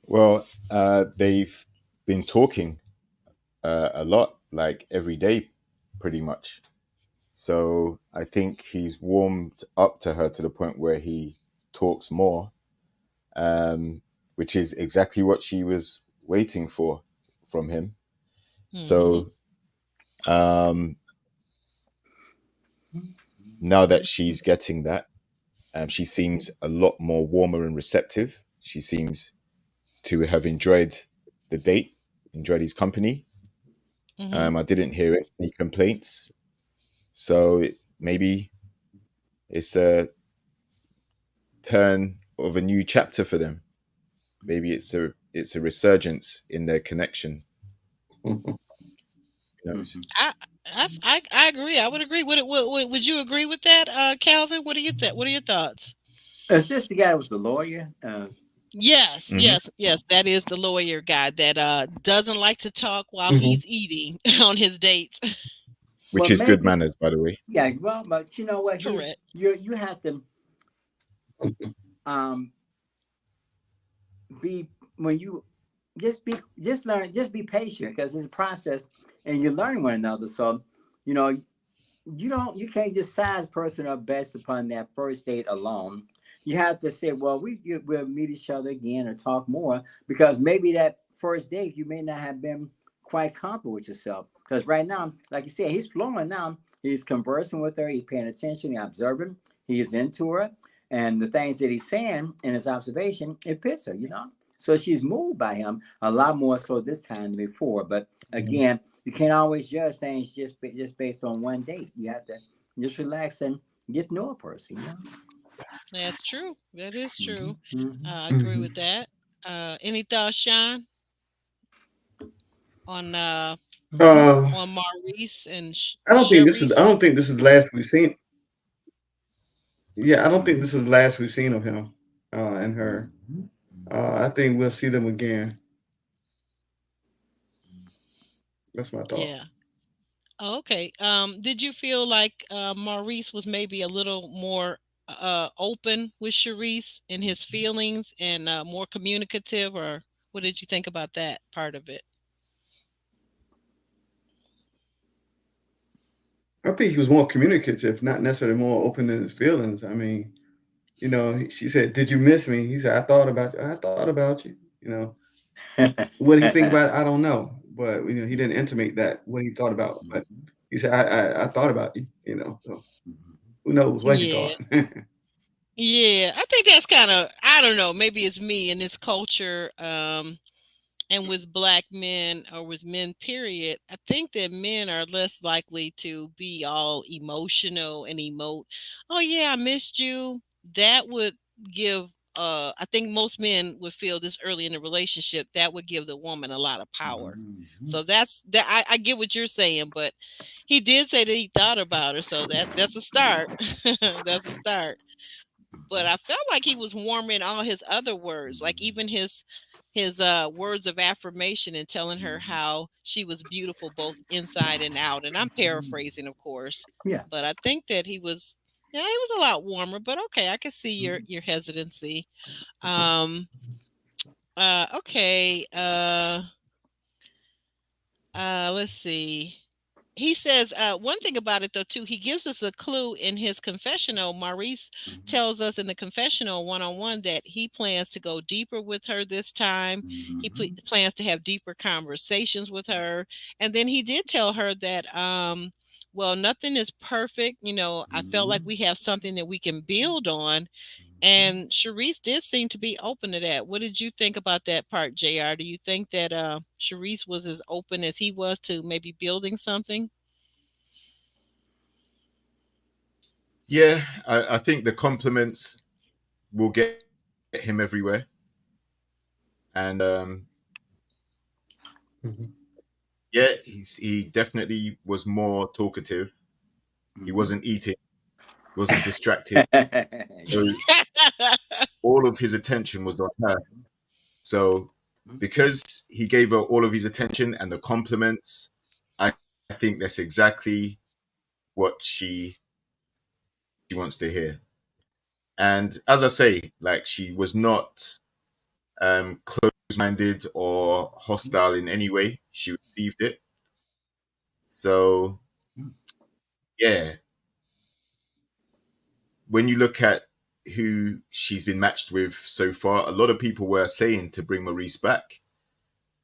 Well, they've been talking a lot, like every day, pretty much. So I think he's warmed up to her to the point where he talks more, um, which is exactly what she was waiting for from him. Hmm. So um, now that she's getting that, she seems a lot more warmer and receptive. She seems to have enjoyed the date, enjoyed his company. Hmm. I didn't hear any complaints, so maybe it's a turn of a new chapter for them. Maybe it's a resurgence in their connection. Who knows? I agree. I would agree. Would you agree with that, Calvin? What do you think? What are your thoughts? Is this the guy who was the lawyer? Yes, Hmm. yes, yes. That is the lawyer guy that doesn't like to talk while Mhm. he's eating on his dates. Which Well, is good maybe, manners, by the way. yeah. Well, but you know what? He's Correct. you have to um be when you just learn, just be patient because it's a process, and you learn one another. So, you know, you can't just size person up based upon that first date alone. You have to say, well, we'll meet each other again or talk more, because maybe that first date you may not have been quite comfortable with yourself. Because right now, like you said, he's flowing now. He's conversing with her. He's paying attention. He's observing. He is into her, and the things that he's saying in his observation, it fits her. So she's moved by him a lot more so this time than before. But again, you can't always judge things just based on one date. You have to just relax and get to know a person. That's true. That is Mm-hmm. true. Mm-hmm. I agree with that. Any thoughts, Sean, on Mm-hmm. Maurice and I don't think this is. I Sharice? don't think this is the last we've seen. Yeah, I don't think this is the last we've seen of him and her. Mm-hmm. I think we'll see them again. That's my thought. Yeah. Oh, okay. Did you feel like Maurice was maybe a little more open with Sharice in his feelings and more communicative, or what did you think about that part of it? I think he was more communicative, not necessarily more open in his feelings. I mean, she said, "Did you miss me?" He said, "I thought about you. I thought about you." What he think about it, I don't know, but he didn't intimate that what he thought about. But he said, "I thought about you." So who knows what he Yeah. thought? Yeah, I think that's kind of, I don't know, maybe it's me in this culture, and with black men or with men period. I think that men are less likely to be all emotional and emote. Oh yeah, I missed you. That would give I think most men would feel this early in the relationship that would give the woman a lot of power. Mm-hmm. So that's that, I get what you're saying, but he did say that he thought about her, so that's a start. That's a start. But I felt like he was warm in all his other words, like even his words of affirmation and telling her how she was beautiful both inside and out. And I'm paraphrasing, of course, Yeah. but I think that he was, yeah, he was a lot warmer. But okay, I can see your hesitancy. Um, okay. Let's see. He says one thing about it though too, he gives us a clue in his confessional. Maurice tells us in the confessional one-on-one that he plans to go deeper with her this time. He Mm-hmm. plans to have deeper conversations with her, and then he did tell her that well, nothing is perfect, I felt like Mm-hmm. we have something that we can build on. And Sharice did seem to be open to that. What did you think about that part, JR? Do you think that Sharice was as open as he was to maybe building something? Yeah, I think the compliments will get him everywhere, and Mhm. yeah, he definitely was more talkative. He Mm-hmm. wasn't eating, he wasn't distracted. So Yeah. all of his attention was on her. So because he gave her all of his attention and the compliments, I think that's exactly what she wants to hear. And as I say, like she was not closed minded or hostile in any way. She received it. So yeah, when you look at who she's been matched with so far, a lot of people were saying to bring Maurice back,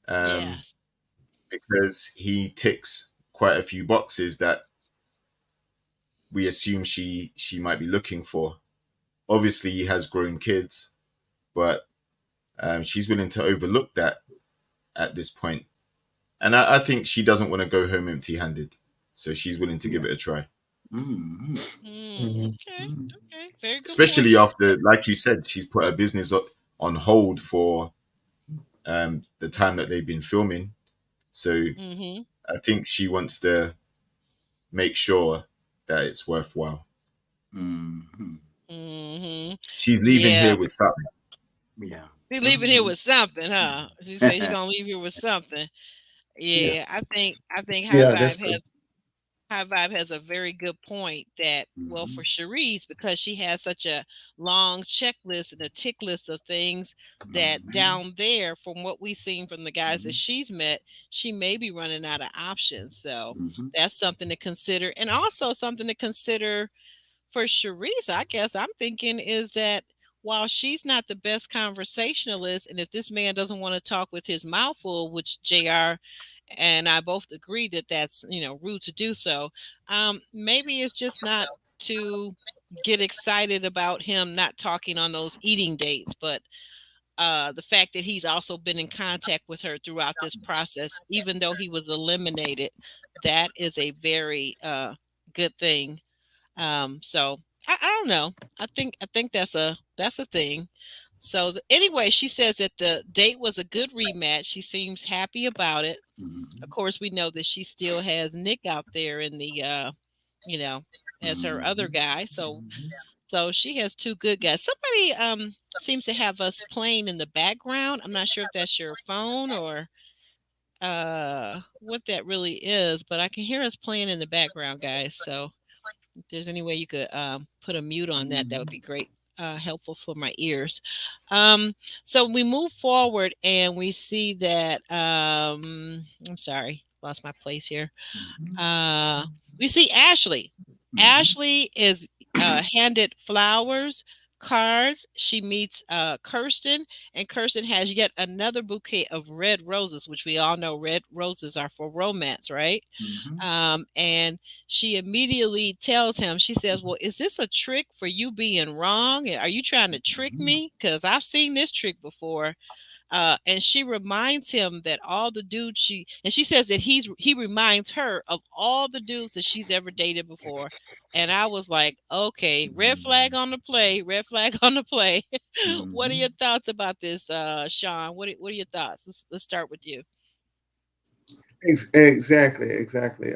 um, Yes. because he ticks quite a few boxes that we assume she might be looking for. Obviously, he has grown kids, but she's willing to overlook that at this point. And I think she doesn't want to go home empty-handed, so she's willing to give Yeah. it a try. Mm-hmm. Mhm. Okay. Mm-hmm. Okay. Very good point. Especially after, like you said, she's put her business on hold for the time that they've been filming. So Mm-hmm. I think she wants to make sure that it's worthwhile. Mm-hmm. Mm-hmm. She's leaving Yeah. here with something. Yeah. She leaving here Mm-hmm. with something, huh? She said she's gonna leave here with something. Yeah. Yeah, I think Yeah, that's the High Vibe has a very good point that, well, Mm-hmm. for Cherise, because she has such a long checklist and a tick list of things that Mm-hmm. down there, from what we've seen from the guys that she's met, she may be running out of options. So Mm-hmm. that's something to consider. And also something to consider for Sharice, I guess I'm thinking is that while she's not the best conversationalist, and if this man doesn't want to talk with his mouth full, which JR and I both agree that that's, rude to do so, maybe it's just not to get excited about him not talking on those eating dates, but the fact that he's also been in contact with her throughout this process, even though he was eliminated, that is a very good thing. So I don't know. I think that's a thing. So anyway, she says that the date was a good rematch. She seems happy about it. Of Mm-hmm. course, we know that she still has Nick out there in the you know, as her other Mm-hmm. guy. So she has two good guys. Somebody seems to have us playing in the background. I'm not sure if that's your phone or what that really is, but I can hear us playing in the background, guys. So if there's any way you could put a mute on that, that would be great. Helpful for my ears. Um, so we move forward and we see that. I'm sorry, lost my place here. We see Ashley. Mm-hmm. Ashley is handed flowers, cards. She meets Kirsten, and Kirsten has yet another bouquet of red roses, which we all know red roses are for romance, right? Mm-hmm. And she immediately tells him, she says, well, is this a trick for you being wrong? Are you trying to trick Mm-hmm. me? Because I've seen this trick before. And she reminds him that all the dudes she says that he reminds her of all the dudes that she's ever dated before. And I was like, okay, red flag on the play, red flag on the play. What are Mm-hmm. your thoughts about this, Sean? What are your thoughts? Let's start with you. exactly, exactly.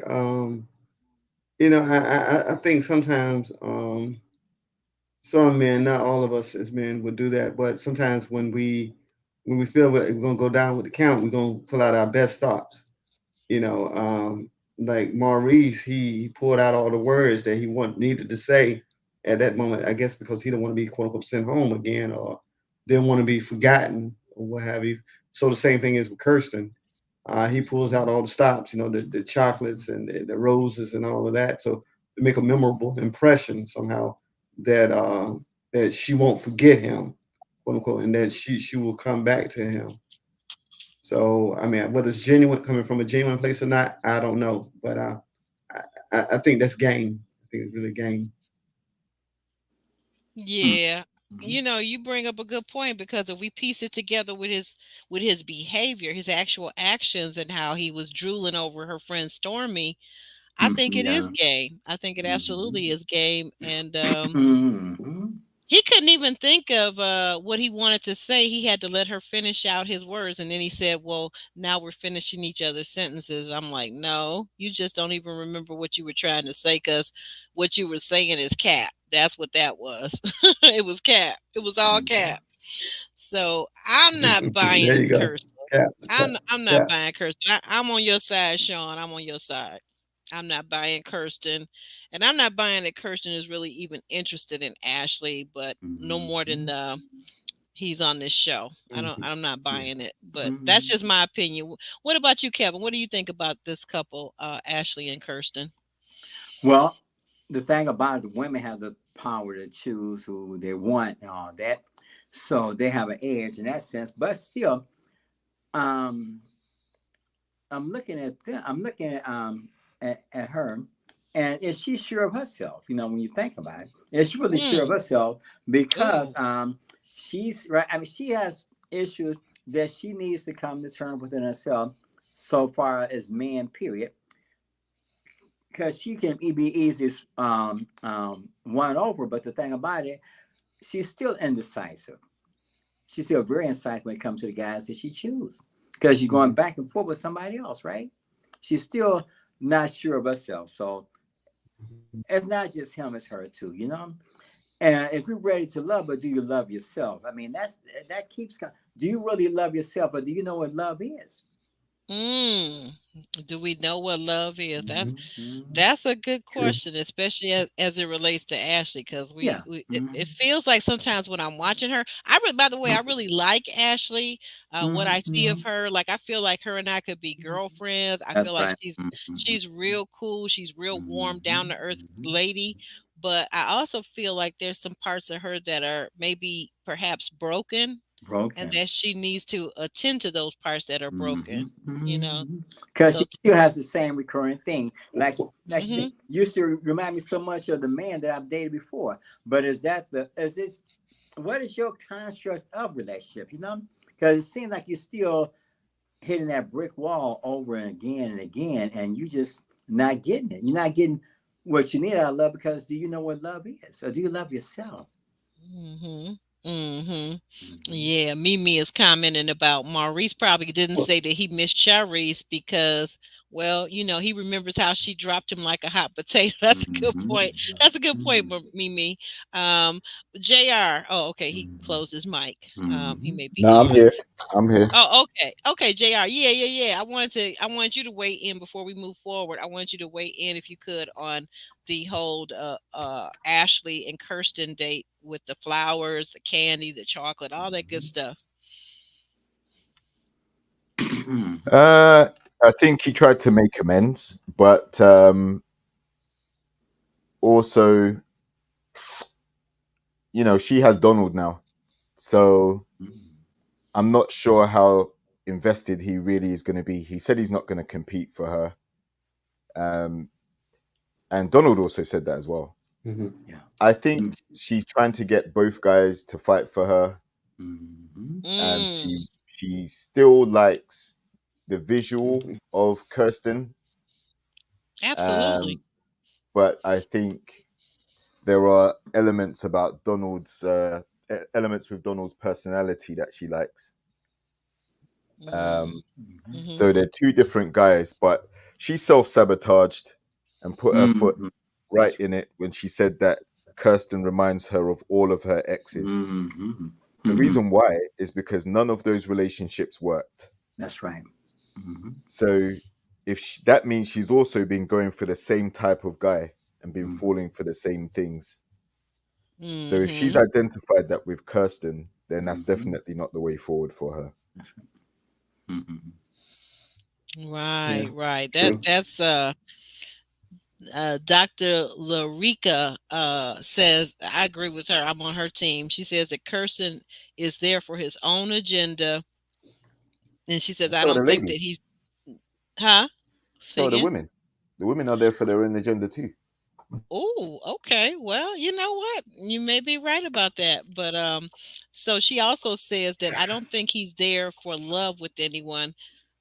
I think sometimes some men, not all of us as men, would do that, but sometimes when we feel we're gonna go down with the count, we're gonna pull out our best stops. You know, like Maurice, he pulled out all the words that he needed to say at that moment. I guess because he didn't want to be quote unquote sent home again, or didn't want to be forgotten, or what have you. So the same thing is with Kirsten. He pulls out all the stops, the chocolates and the roses and all of that, so to make a memorable impression somehow that that she won't forget him, quote unquote, and that she will come back to him. So, I mean, whether it's genuine coming from a genuine place or not, I don't know. But I think that's game. I think it's really game. Yeah. Mm-hmm. You bring up a good point because if we piece it together with his behavior, his actual actions and how he was drooling over her friend Stormy, I think it is Yeah. game. I think it Mm-hmm. absolutely is game. And Mm-hmm. he couldn't even think of what he wanted to say. He had to let her finish out his words. And then he said, well, now we're finishing each other's sentences. I'm like, no, you just don't even remember what you were trying to say because what you were saying is cap. That's what that was. It was cap. It was all cap. So I'm not There buying you go. Kirsten. Yeah, yeah, I'm not yeah. buying Kirsten. I'm on your side, Sean. I'm on your side. I'm not buying Kirsten, and I'm not buying that Kirsten is really even interested in Ashley, but no more than Mm-hmm. he's on this show. Mhm. I'm not Yeah. buying it, but that's Mhm. just my opinion. What about you, Kevin? What do you think about this couple, Ashley and Kirsten? Well, the thing about it, the women have the power to choose who they want and all that, so they have an edge in that sense. But still, um, I'm looking at them. I'm looking at her, and is she sure of herself? You know, when you think about it, is she really sure of Mm. herself? Because Ooh. she's right. I mean, she has issues that she needs to come to terms within herself. So far as man, period, because she can be easy won over. But the thing about it, she's still indecisive. She's still very indecisive when it comes to the guys that she chooses because she's going Mhm. back and forth with somebody else, right? She's still not sure of herself. So it's not just him, it's her too, you know? And if you're ready to love, but do you love yourself? I mean, that keeps coming. Do you really love yourself, or do you know what love is? Mm. Do we know what love is? Mhm. Mm-hmm. That's a good True. question, especially as it relates to Ashley, because Yeah. it Mm-hmm. feels like sometimes when I'm watching her, by the way, I really like Ashley. What I see of Mm-hmm. her, like I feel like her and I could be girlfriends. I That's feel like right. Mm-hmm. she's real cool. She's real warm, down to earth Mm-hmm. lady. But I also feel like there's some parts of her that are maybe perhaps broken, and Broken. that she needs to attend to those parts that are broken. You know, Because so. she still has the same recurring thing. Like she said, Hmm. used to remind me so much of the man that I've dated before. But is this what is your construct of relationship? You know? Because it seems like you're still hitting that brick wall over and again, and you just not getting it. You're not getting what you need out of love because do you know what love is? Or do you love yourself? Mhm. Mhm. Mm-hmm. Yeah, Mimi is commenting about Maurice probably didn't Well, say that he missed Sharice because, well, he remembers how she dropped him like a hot potato. That's a good Mm-hmm. point. That's a good point, Mm-hmm. Mimi. Um, Jr. Oh, okay. He closed his mic. He Mm-hmm. may be No, I'm gone. here. I'm here. Oh, okay. Okay, JR. Yeah, yeah, yeah. I wanted you to weigh in before we move forward. I want you to weigh in if you could on the whole Ashley and Kirsten date with the flowers, the candy, the chocolate, all that good stuff. Mm-hmm. Uh, I think he tried to make amends, but also, she has Donald now, so I'm not sure how invested he really is going to be. He said he's not going to compete for her, um, and Donald also said that as well. mhm. Yeah. I think she's trying to get both guys to fight for her, Mm-hmm. and Mm, she still likes the visual Mhm. of Kirsten, absolutely. um, but I think there are elements about Donald's elements with Donald's personality that she likes. Mm, Um, mm-hmm, so they're two different guys, but she self sabotaged and put her foot Mm-hmm. right That's in it when she said that Kirsten reminds her of all of her exes. mm-hmm. The Mm-hmm. reason why is because none of those relationships worked. That's right. Mm-hmm. So that means she's also been going for the same type of guy and been Mm-hmm. falling for the same things. So if she's mm-hmm. identified that with Kirsten, then that's Mm-hmm. definitely not the way forward for her. That's right. Mm-hmm. Right, Yeah. right. True. Dr. Larica says, I agree with her. I'm on her team. She says that Kirsten is there for his own agenda. And she says, I So are the don't think that ladies. he's, huh? Say So are the again? women. The women are there for their own agenda too. Oh, okay. Well, you know what? You may be right about that. But so she also says that I don't think he's there for love with anyone.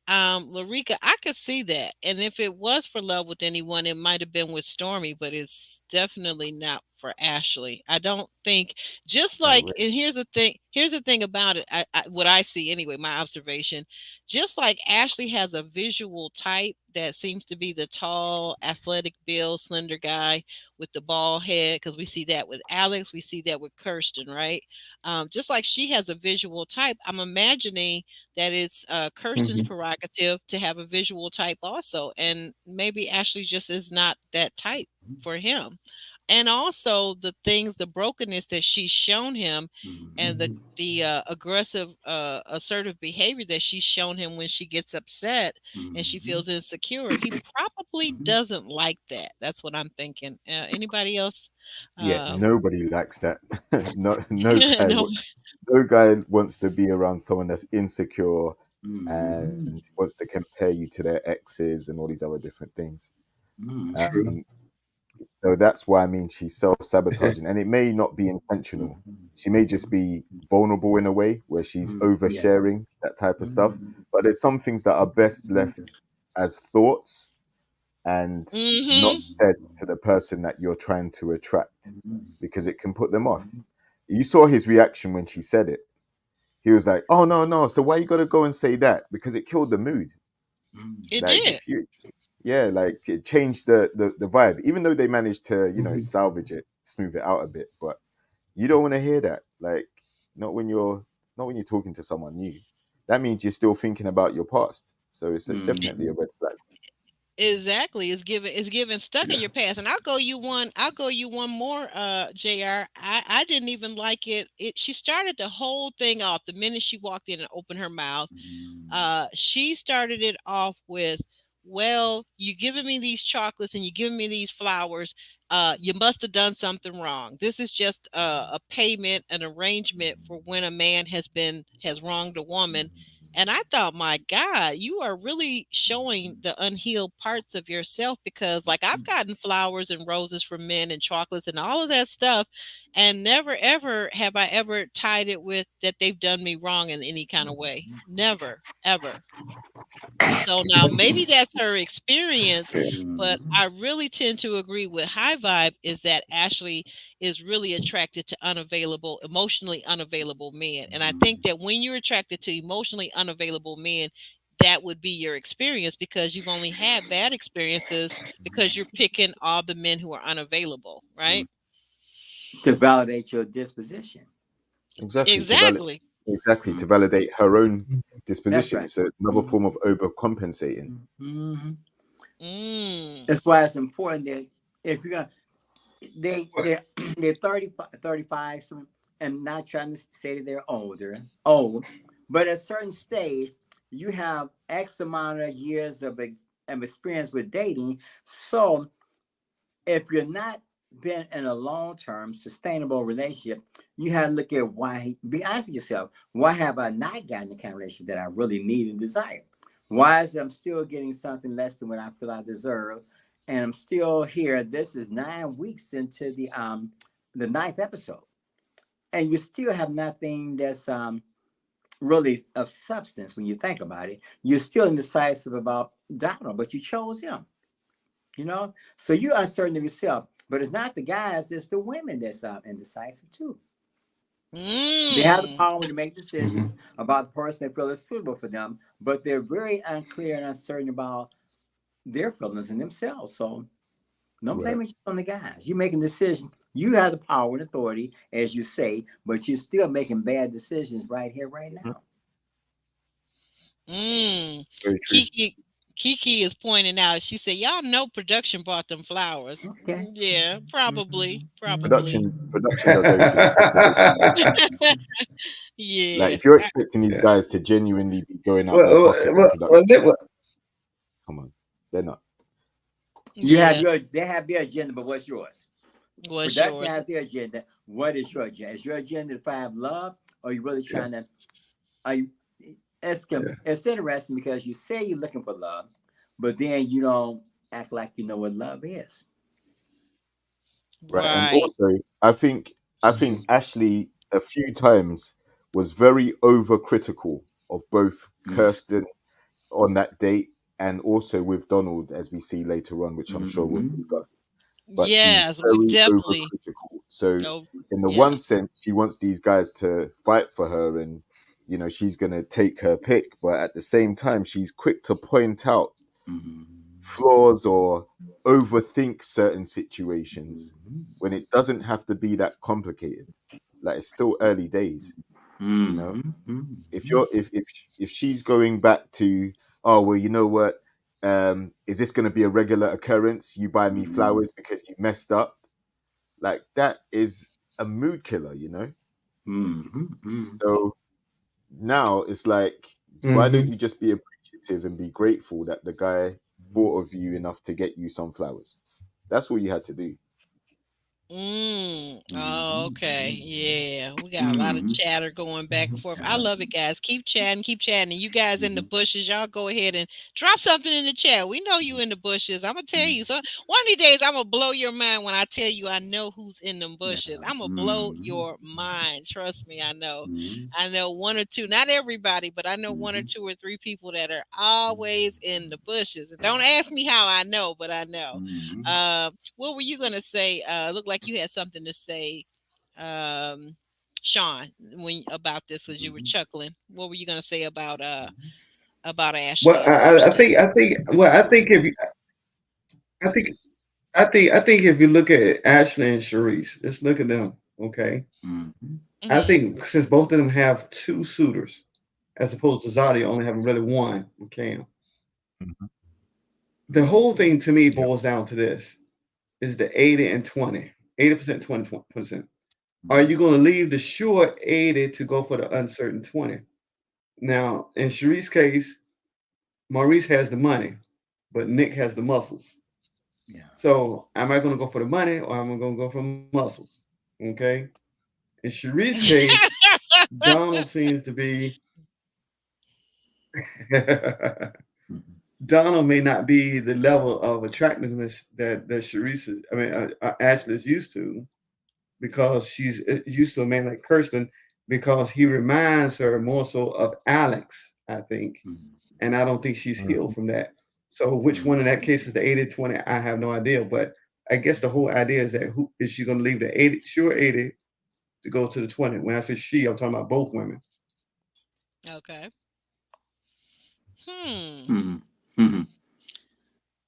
Larica, I could see that. And if it was for love with anyone, it might have been with Stormy, but it's definitely not for Ashley. I don't think just No like way. and here's the thing about it. What I see anyway, my observation, just like Ashley has a visual type that seems to be the tall, athletic build, slender guy with the bald head, because we see that with Alex, we see that with Kirsten, right? Just like she has a visual type, I'm imagining that it's Kirsten's Mhm. prerogative to have a visual type also, and maybe Ashley just is not that type for him. and also the things, the brokenness that she's shown him, and Mhm. the aggressive, assertive behavior that she's shown him when she gets upset and she Mhm. feels insecure. He probably Mhm. doesn't like that. That's what I'm thinking. Anybody else? Yeah, Uh, nobody likes that. no. No guy wants to be around someone that's insecure Mhm. and wants to compare you to their exes and all these other different things. Mhm. True. Um, so that's why I mean she's self-sabotaging, and it may not be intentional. Mhm. She may just be vulnerable in a way where she's Yeah. oversharing that type of stuff. Mhm. But there's some things that are best left as thoughts and not Mm-hmm. said to the person that you're trying to attract Mhm. because it can put them off. You saw his reaction when she said it. He was like, "Oh no, no! So why you got to go and say that? Because it killed the mood. It Like did. if you, yeah, like it changed the vibe. Even though they managed to, salvage it, smooth it out a bit, but you don't want to hear that. Like not when you're not when you're talking to someone new. That means you're still thinking about your past. So it's definitely a red flag. Exactly. It's given stuck in Yeah. your past. And I'll go you one more, JR. I didn't even like it. She started the whole thing off the minute she walked in and opened her mouth. She started it off with, well, you giving me these chocolates and you giving me these flowers. You must have done something wrong. This is just a payment, an arrangement for when a man has wronged a woman. And I thought, my God, you are really showing the unhealed parts of yourself, because, like, I've gotten flowers and roses from men and chocolates and all of that stuff. And never, ever have I ever tied it with that they've done me wrong in any kind of way. Never, ever. So now maybe that's her experience, Yeah. but I really tend to agree with High Vibe is that Ashley is really attracted to unavailable, emotionally unavailable men. And I think that when you're attracted to emotionally unavailable men, that would be your experience, because you've only had bad experiences because you're picking all the men who are unavailable, right? To validate your disposition. Exactly Exactly. to validate her own That's disposition. right. It's another form of overcompensating. Mhm. Mm. That's why it's important that if you're gonna, they're 30, 35, and not trying to say that they're old, but at a certain stage, you have X amount of years of experience with dating. So if you're not been in a long-term sustainable relationship, you have to look at why. Be honest with yourself. Why have I not gotten the kind of relationship that I really need and desire? Why is it I'm still getting something less than what I feel I deserve, and I'm still here? This is 9 weeks into the ninth episode, and you still have nothing that's really of substance when you think about it. You're still indecisive about Donald, but you chose him. So you're uncertain of yourself, but it's not the guys, it's the women that's indecisive too. They have the Mm. power to make Mm-hmm. decisions about the person they feel is suitable for them, but they're very unclear and uncertain about their feelings and themselves. So don't Right. blame it on the guys. You're making decisions. You have the power and authority, as you say, but you're still making bad decisions right here, right Mhm. now. Mm. Very true. Kiki is pointing out. She said, "Y'all know production bought them flowers." Okay. Yeah, probably, probably. Production does everything. It's a bit too much. Like Yeah. if you're expecting these Yeah. guys to genuinely be going out Well, their well, pocket on well, production, well, come on, they're not. You have Yeah. your They have their agenda, but what's yours? What's Production yours? has their agenda. What is your agenda? Is your agenda to find love, or are you really yeah, trying to? Are you? yeah. It's interesting because you say you're looking for love, but then you don't act like you know what love is. Right. And Right. also, I think Mhm. Ashley a few times was very overcritical of both Kirsten on that date and also with Donald, as we see later on, which I'm sure we'll Mm-hmm. discuss. But she's Yes, we very definitely. overcritical. So, Oh, in the yeah. one sense, she wants these guys to fight for her, and she's gonna take her pick. But at the same time, she's quick to point out Mm-hmm. flaws or overthink certain situations when it doesn't have to be that complicated. Like it's still early days, you know. If Mm-hmm. you're if she's going back to, oh well, you know what, is this going to be a regular occurrence? You buy me Mm-hmm. flowers because you messed up. Like that is a mood killer, you know? Mm-hmm. So now it's like, why don't Mm-hmm. you just be appreciative and be grateful that the guy thought of you enough to get you some flowers? That's all you had to do. Mm. Oh, okay. Mm-hmm. Yeah. We got a lot of Mm-hmm. chatter going back and forth. I Uh, love it, guys. Keep chatting, keep chatting. And you guys in the mhm, bushes, y'all go ahead and drop something in the chat. We know you in the bushes. I'm gonna tell mhm. you. So one of these days I'm gonna blow your mind when I tell you I know who's in them Yeah. bushes. I'm gonna blow Mhm, your mind. Trust me, I know. mhm, I know one or two, not everybody, but I know one or mhm, two or three people that are always in the bushes. Don't ask me how I know, but I know. mhm. What were you gonna say? Looked like you had something to say, um, Sean, when about this as you were Mhm, chuckling. What were you gonna say mhm. about Well, Ashley and Kirsten? I think if you, I think, I think if you look at Ashley and Sharice, let's look at them. Okay, Mhm. I Hmm. think since both of them have two suitors, as opposed to Zadi only having really one. Okay, Mhm. the whole thing to me Yep. boils down to this: is the 80 and 20, 80%, 20%. Are Mhm. you going to leave the sure 80 to go for the uncertain 20? Now, in Sharice's case, Maurice has the money, but Nick has the muscles. Yeah. So, am I going to go for the money or am I going to go for muscles? Okay. In Sharice's case, Donald seems to be Mhm. Donald may not be the level of attractiveness that Sharice is, Ashley is used to because she's used to a man like Kirsten because he reminds her more so of Alex, I think. Mhm. And I don't think she's healed Mhm. from that. So which one in that Mhm. case is the 80-20? I have no idea. But I guess the whole idea is that who is she going to leave the 80, sure 80 to go to the 20? When I say she, I'm talking about both women. Okay. Hmm. Mhm. Mhm.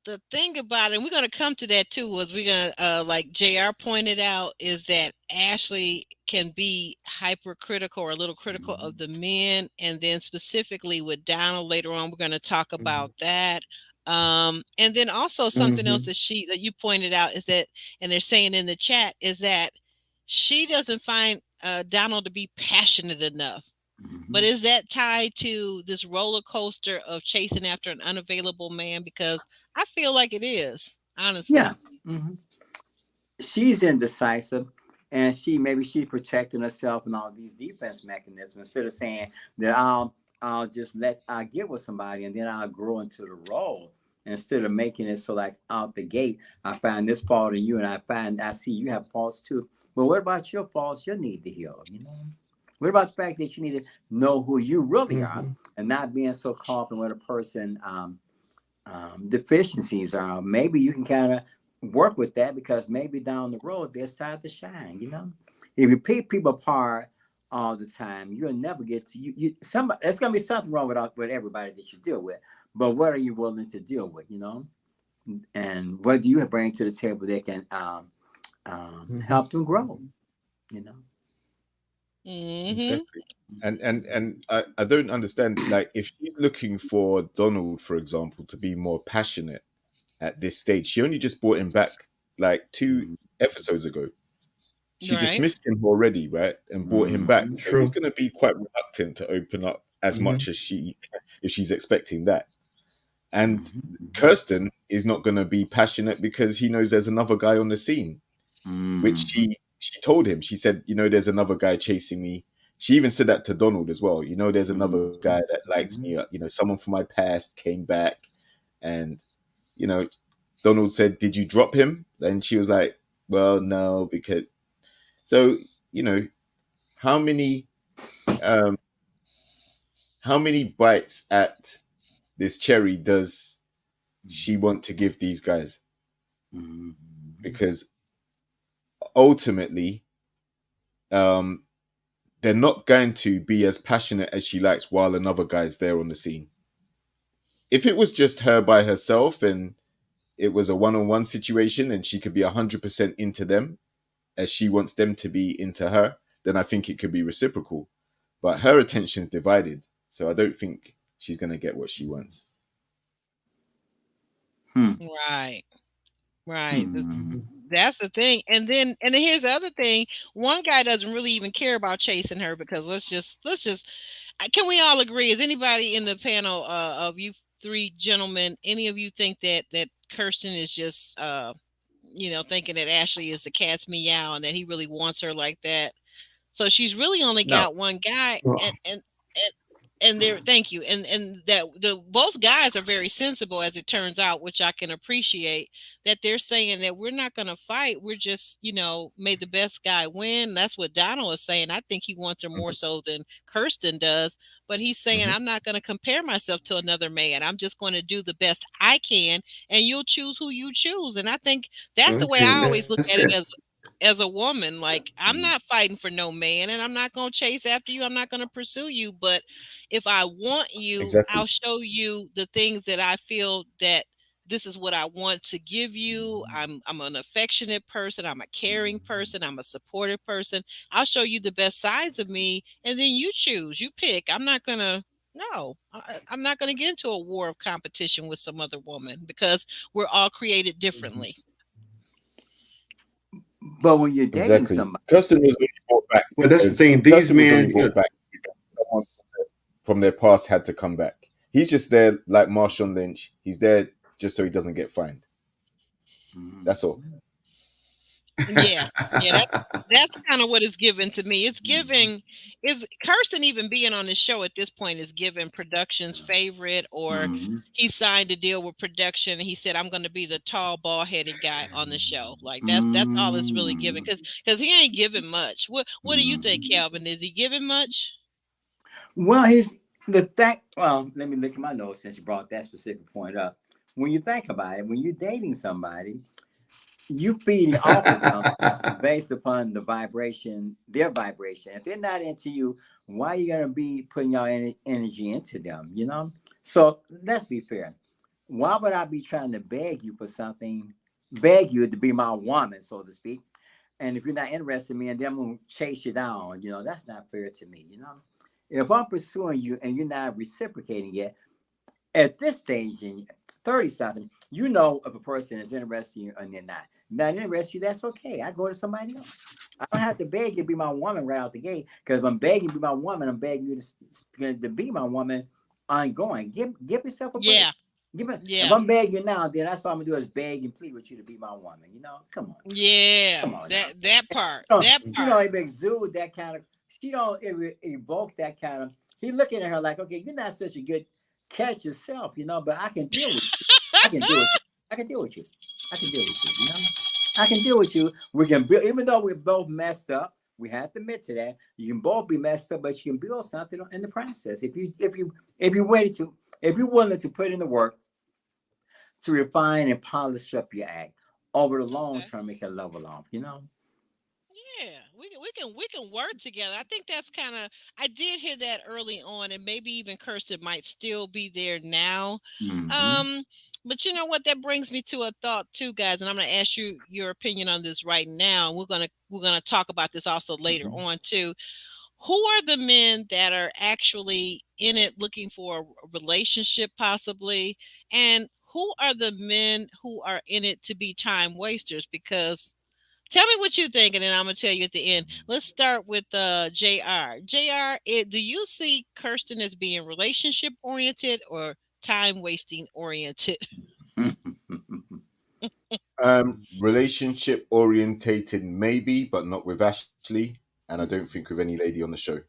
The thing about it, and we're going to come to that too, was we're going to, like JR pointed out, is that Ashley can be hypercritical or a little critical of Mhm. the men. And then specifically with Donald later on, we're going to talk Mhm. about that. And then also something else Mhm. that you pointed out is that, and they're saying in the chat, is that she doesn't find Donald to be passionate enough. But Mhm. is that tied to this roller coaster of chasing after an unavailable man? Because I feel like it is, Yeah. honestly. Mhm. She's indecisive, and she's protecting herself and all these defense mechanisms instead of saying that I'll just let I get with somebody and then I'll grow into the role. Instead of making it so like out the gate, I find this fault in you, and I see you have faults too. But what about your faults? You need to heal. What about the fact that you need to know who you really are Mhm. and not being so caught up in what a person deficiencies are. Maybe you can kind of work with that because maybe down the road they'll start to shine. If you pick people apart all the time, you'll never get to you somebody there's gonna be something wrong with everybody that you deal with. But what are you willing to deal with? And what do you bring to the table that can Mhm. help them grow, you know? Hmm. Exactly. And I don't understand, like, if she's looking for Donald, for example, to be more passionate at this stage, she only just brought him back like two Mhm. episodes ago. She Right. dismissed him already, right? And brought him back. Mhm. So he's True. gonna be quite reluctant to open up as Mhm. much as she if she's expecting that. And Mhm. Kirsten is not gonna be passionate because he knows there's another guy on the scene, which Mhm. she told him. She said, there's another guy chasing me. She even said that to Donald as well. There's another Mhm. guy that likes me. Mhm. Someone from my past came back, and you know, Donald said, "Did you drop him?" And she was like, "Well, no, because." So you know, how many um how many bites at this cherry does she want to give these guys? Mhm. Because ultimately, um, they're not going to be as passionate as she likes while another guy's there on the scene. If it was just her by herself and it was a one-on-one situation and she could be 100% into them as she wants them to be into her, then I think it could be reciprocal. But her attention's divided, so I don't think she's going to get what she wants. Hmm. Right. Right. Hmm. That's the thing. And then here's the other thing. One guy doesn't really even care about chasing her because let's just can we all agree? Is anybody in the panel of you three gentlemen, any of you think that Kirsten is just thinking that Ashley is the cat's meow and that he really wants her like that? So she's really only No, got one guy, Well, and there, thank you, and that the both guys are very sensible as it turns out, which I can appreciate. That they're saying that we're not going to fight, we're just may the best guy win. That's what Donald is saying. I think he wants her more mhm, so than Kirsten does, but he's saying mhm, I'm not going to compare myself to another man. I'm just going to do the best I can, and you'll choose who you choose. And I think that's the way I okay, always look that's at it it. as a woman. Like, I'm Mhm. not fighting for no man, and I'm not going to chase after you. I'm not going to pursue you, but if I want you, exactly, I'll show you the things that I feel that this is what I want to give you. I'm an affectionate person, I'm a caring person, I'm a supportive person. I'll show you the best sides of me, and then you choose, you pick. I'm not going to no, I'm not going to get into a war of competition with some other woman because we're all created Mhm. differently. But when you're dating exactly. somebody, Kirsten was only brought back Well, that's the because thing. These Kirsten was only men, brought back because someone from their past had to come back. He's just there like Marshawn Lynch. He's there just so he doesn't get fined. That's all. Mhm. Yeah, yeah, that's kind of what is given to me. It's Mhm. giving is Kirsten even being on the show at this point is given production's favorite, or Mhm. he signed a deal with production and he said I'm going to be the tall bald headed guy on the show. Like that's all it's really given Mhm. because he ain't giving much. What do you think, Mhm. Calvin? Is he giving much? Well, he's the thing. Well, let me look at my notes since you brought that specific point up. When you think about it, when you're dating somebody, you feeding off of them based upon the vibration, their vibration. If they're not into you, why are you gonna be putting your energy into them? You know. So let's be fair. Why would I be trying to beg you for something? Beg you to be my woman, so to speak. And if you're not interested in me, and then I'm gonna chase you down, that's not fair to me. If I'm pursuing you and you're not reciprocating yet, at this stage in 30 something, if a person is interested in you and they're not interested in you, that's okay. I go to somebody else. I don't have to beg you to be my woman right out the gate. Because if I'm begging you to be my woman, I'm begging you to be my woman ongoing. Give yourself a break. Yeah, If yeah, I'm begging you now, then that's all I'm gonna do is beg and plead with you to be my woman. Come on, yeah. come on now. That part, You that she part. don't even exude that kind of. She don't evoke that kind of. He looking at her like, okay, you're not such a good catch yourself, but I can deal with you. I can deal with you. I can deal with you. I can deal with you. I can deal with you. We can build, even though we're both messed up. We have to admit to that. You can both be messed up, but you can build something in the process. If you ready to, if you're willing to put in the work to refine and polish up your act over the long Okay. term, it can level off. Yeah, we can work together. I think that's kind of I did hear that early on, and maybe even Kirsten might still be there now. Mm-hmm. Um, but you know what? That brings me to a thought too, guys, and I'm going to ask you your opinion on this right now. We're gonna talk about this also later Mm-hmm. on too. Who are the men that are actually in it looking for a relationship, possibly, and who are the men who are in it to be time wasters? Because tell me what you think, and then I'm gonna tell you at the end. Let's start with Jr. Jr. Do you see Kirsten as being relationship oriented or time wasting oriented? Relationship orientated, maybe, but not with Ashley, and I don't think with any lady on the show.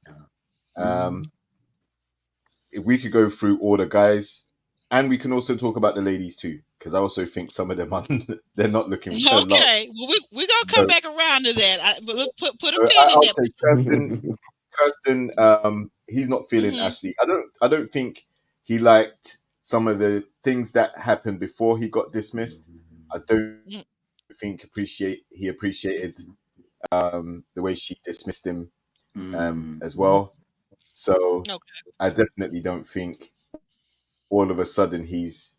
Um, Mm-hmm. if we could go through all the guys, and we can also talk about the ladies too, because I also think some of them are they're not looking a lot. Okay, well we're gonna come So, back around to that. But look, put a so pin I in would that. say Kirsten, he's not feeling Hmm. Ashley. I don't think he liked some of the things that happened before he got dismissed. I don't think he appreciated the way she dismissed him as Mm-hmm. well. So Okay. I definitely don't think all of a sudden he's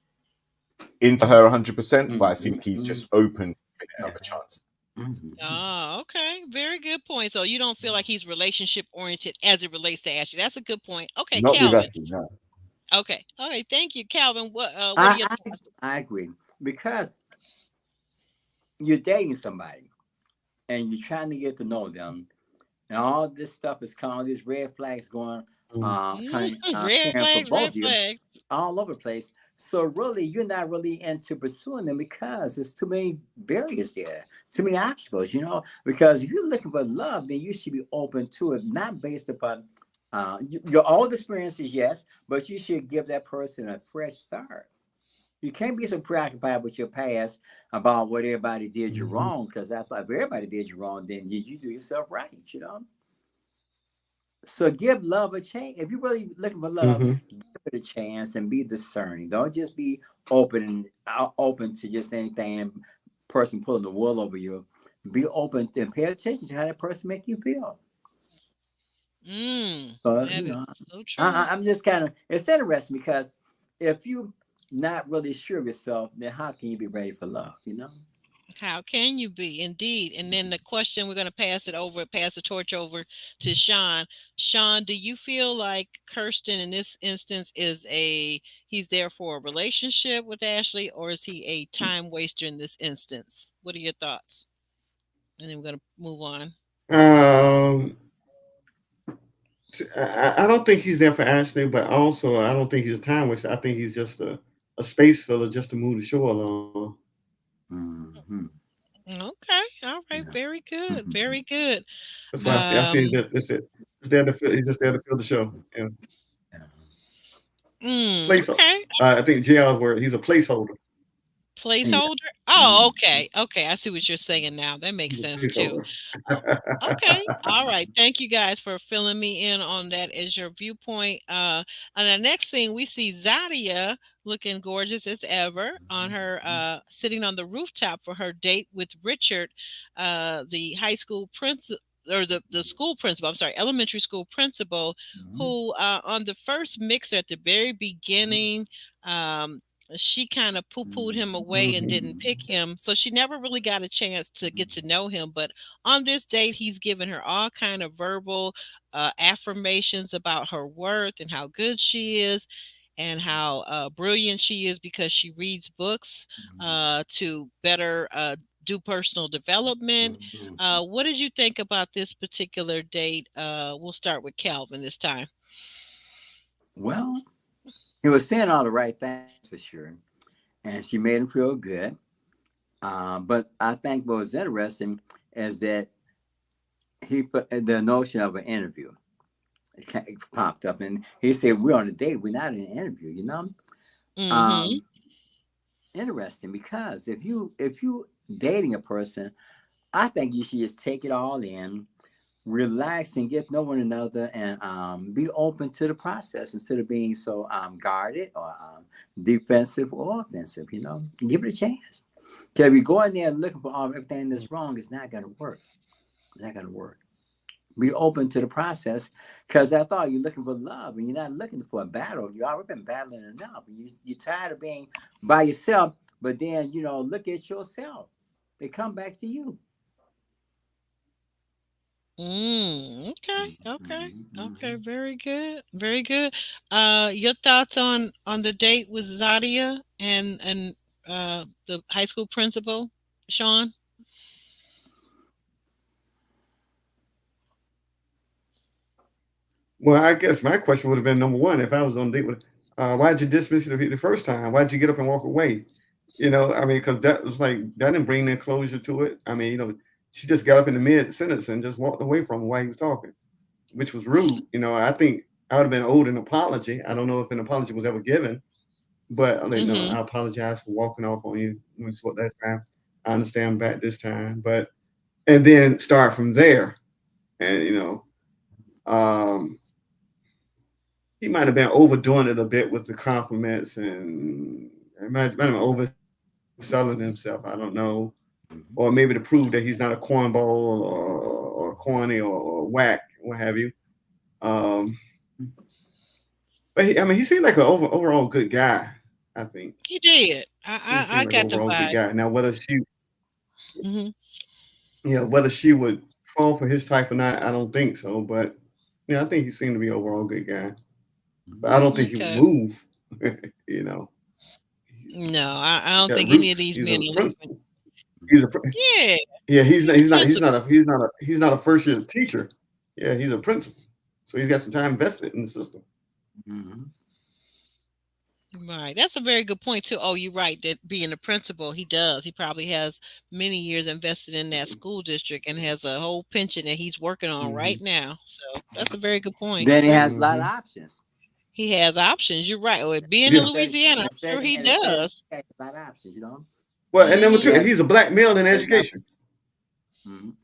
into her 100%, but I think he's just Mm-hmm. open to giving it another chance. Mm-hmm. Oh, okay. Very good point. So you don't feel like he's relationship oriented as it relates to Ashley. That's a good point. Okay, Not with Calvin. Ashley, no. Okay. All right. Thank you, Calvin. What are your I thoughts? I I agree because you're dating somebody and you're trying to get to know them, and all this stuff is coming, all these red flags going, Red appearing for flags, both red of you, flags. all over the place. So really, you're not really into pursuing them because there's too many barriers there, too many obstacles. Because if you're looking for love, then you should be open to it, not based upon your old experiences, yes, but you should give that person a fresh start. You can't be so preoccupied with your past about what everybody did you Mhm. wrong. Because I thought if everybody did you wrong, then you do yourself right. So give love a chance. If you're really looking for love, Mhm. give it a chance and be discerning. Don't just be open to just anything and person pulling the wool over you. Be open and pay attention to how that person make you feel. But That is so true. I'm just kind of it's interesting because if you not really sure of yourself, then how can you be ready for love? How can you be? Indeed. And then the question, we're going to pass the torch over to Sean. Sean, do you feel like Kirsten in this instance he's there for a relationship with Ashley, or is he a time waster in this instance? What are your thoughts? And then we're going to move on. Um, I don't think he's there for Ashley, but also I don't think he's a time waster. I think he's just a space filler just to move the show along. Hmm. Okay. All right. Yeah. Very good. Very good. That's why I see Um, that it's there to fill, he's just there to fill the show. Yeah. Yeah. Place. okay. I think JR's word. He's a placeholder. Yeah. Placeholder. Oh, Mm. okay. Okay. I see what you're saying now. That makes He's a sense too. placeholder. Oh, okay. All right. Thank you guys for filling me in on that as your viewpoint. And the next thing we see Zadia looking gorgeous as ever on her sitting on the rooftop for her date with Richard, the high school principal or the school principal, I'm sorry, elementary school principal, Mhm. who on the first mixer at the very beginning, um, she kind of poo-pooed him away and Mhm. didn't pick him. So she never really got a chance to get to know him. But on this date, he's given her all kind of verbal affirmations about her worth and how good she is and how brilliant she is because she reads books to better do personal development. Mhm. What did you think about this particular date? We'll start with Calvin this time. Well, he was saying all the right things for sure, and she made him feel good. But I think what was interesting is that he put the notion of an interview. It popped up, and he said, "We're on a date. We're not in an interview." Mm-hmm. Um, Interesting because if you dating a person, I think you should just take it all in, relax, and get to know one another, and be open to the process instead of being so guarded or defensive or offensive. Give it a chance. Because if you go in there and looking for everything that's wrong, it's not going to work. It's not going to work. Be open to the process because I thought you're looking for love and you're not looking for a battle. You already been battling enough. You're tired of being by yourself, but then, look at yourself. They come back to you. Okay, okay, okay. Mhm. Very good, very good. Your thoughts on the date with Zadia and the high school principal, Sean? Well, I guess my question would have been number one if I was on a date with. Why'd you dismiss it the first time? Why'd you get up and walk away? I mean, because that was like that didn't bring no closure to it. I mean, she just got up in the mid sentence and just walked away from him while he was talking, which was rude. I think I would have been owed an apology. I don't know if an apology was ever given, but I mean, no, Mm-hmm. I apologize for walking off on you. We spoke last time. I understand back this time, but and then start from there. And um, he might have been overdoing it a bit with the compliments, and it might have been overselling himself. I don't know, or maybe to prove that he's not a cornball or corny or whack, what have you. Um, but I mean, he seemed like an overall good guy. I think He did. he I seemed like an got the overall good vibe. guy. Now, Hmm. whether she would fall for his type or not, I don't think so. But yeah, I think he seemed to be an overall good guy. But I don't think he would Okay. move. you know, No, I he don't got think any of roots. these He's men a are leaving. principal. He's a Yeah, yeah. he's a principal. He's not a first year teacher. Yeah, he's a principal. So he's got some time invested in the system. Mhm. Right. That's a very good point too. Oh, you're right. That being a principal, he does. He probably has many years invested in that school district and has a whole pension that he's working on Hmm. right now. So that's a very good point. Then he has a lot of Hmm. options. He has options. You're right. Well, being in Yeah. Louisiana, I'm Instead, sure he instead, does. he has a lot of options. You know, Well, and number he two, Hmm. has, he's a black male in he has got, education. mhm.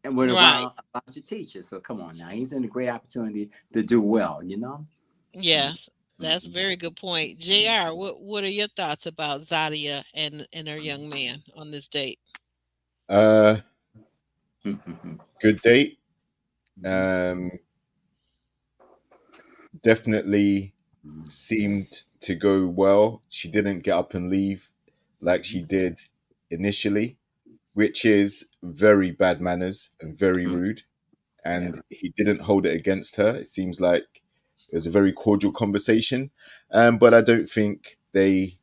And with Right. around a bunch of teachers. So come on now, he's in a great opportunity to do well. You know. Yes. That's a Mhm. very good point. Mhm. JR, what are your thoughts about Zadia and her young man on this date? Uh, Mhm. good date. Mhm. Um, Definitely Mhm. seemed to go well. She didn't get up and leave like she Mhm. did initially, which is very bad manners and very Mhm. rude. Yeah. And he didn't hold it against her. It seems like it was a very cordial conversation. But I don't think they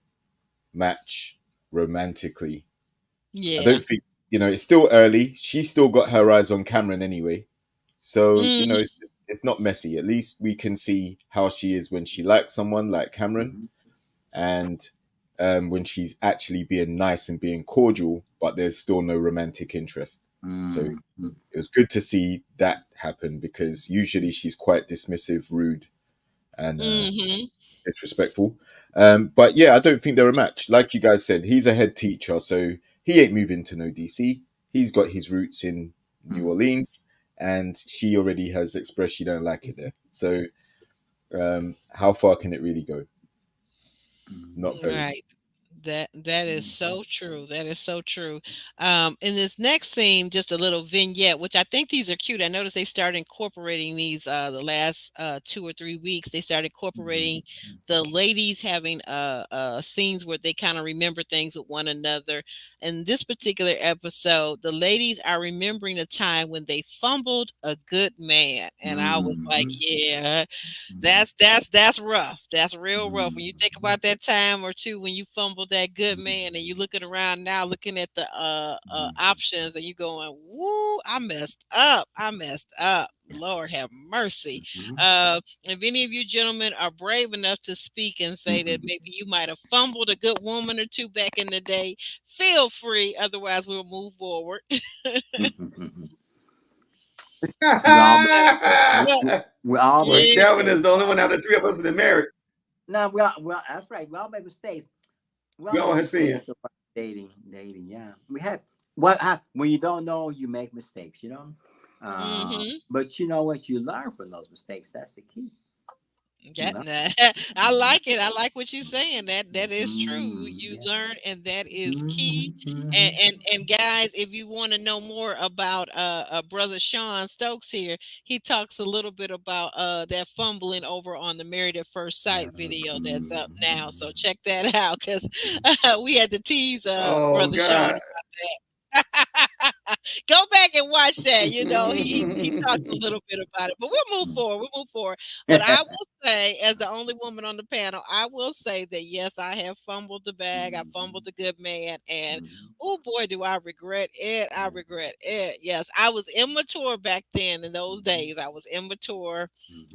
match romantically. I Yeah. don't think, it's still early. She's still got her eyes on Cameron anyway. So, Hmm. it's not messy. At least we can see how she is when she likes someone like Cameron, Mhm. and when she's actually being nice and being cordial, but there's still no romantic interest. So Mhm. it was good to see that happen, because usually she's quite dismissive, rude, and Hmm. disrespectful. But yeah, I don't think they're a match. Like you guys said, he's a head teacher, so he ain't moving to no DC. He's got his roots in New Mhm. Orleans, and she already has expressed she don't like it there. So how far can it really go? Mhm. Not very. Right. That is Mhm. so true. That is so true. In this next scene, just a little vignette, which I think these are cute. I noticed they started incorporating these the last 2 or 3 weeks. They started incorporating Mhm. the ladies having scenes where they kind of remember things with one another. In this particular episode, the ladies are remembering a time when they fumbled a good man, and I was like, Mhm. yeah, Mhm. that's rough. That's real rough. When you think Mhm. about that time or two when you fumbled that good man, and you looking around now, looking at the Mhm. options, and you going, "Woo, I messed up. I messed up. Lord have mercy." Mhm. If any of you gentlemen are brave enough to speak and say that Mhm. maybe you might have fumbled a good woman or two back in the day, feel free. Otherwise, we'll move forward. Mhm. We all make we, Well, we, we all Well, make yeah, Calvin is the mistakes. only one out of the three of us that are married. No, we all that's right. We all make mistakes. We We all all make have seen. mistakes about dating. Yeah, we have. What when you don't know, you make mistakes. hmm But you know what? You learn from those mistakes. That's the key. You That know. I Mhm. like it. I like what you're saying. That is true. You Yeah. learn, and that is key. Mhm. And guys, if you want to know more about brother Sean Stokes here, he talks a little bit about that fumbling over on the Married at First Sight video that's up now. So check that out, because we had to tease Oh brother Sean God. about that. Go back and watch that. He talks a little bit about it, but we'll move forward. We'll move forward. But I will say, as the only woman on the panel, I will say that yes, I have fumbled the bag. I fumbled the good man, and oh boy, do I regret it. I regret it. Yes, I was immature back then. In those days, I was immature.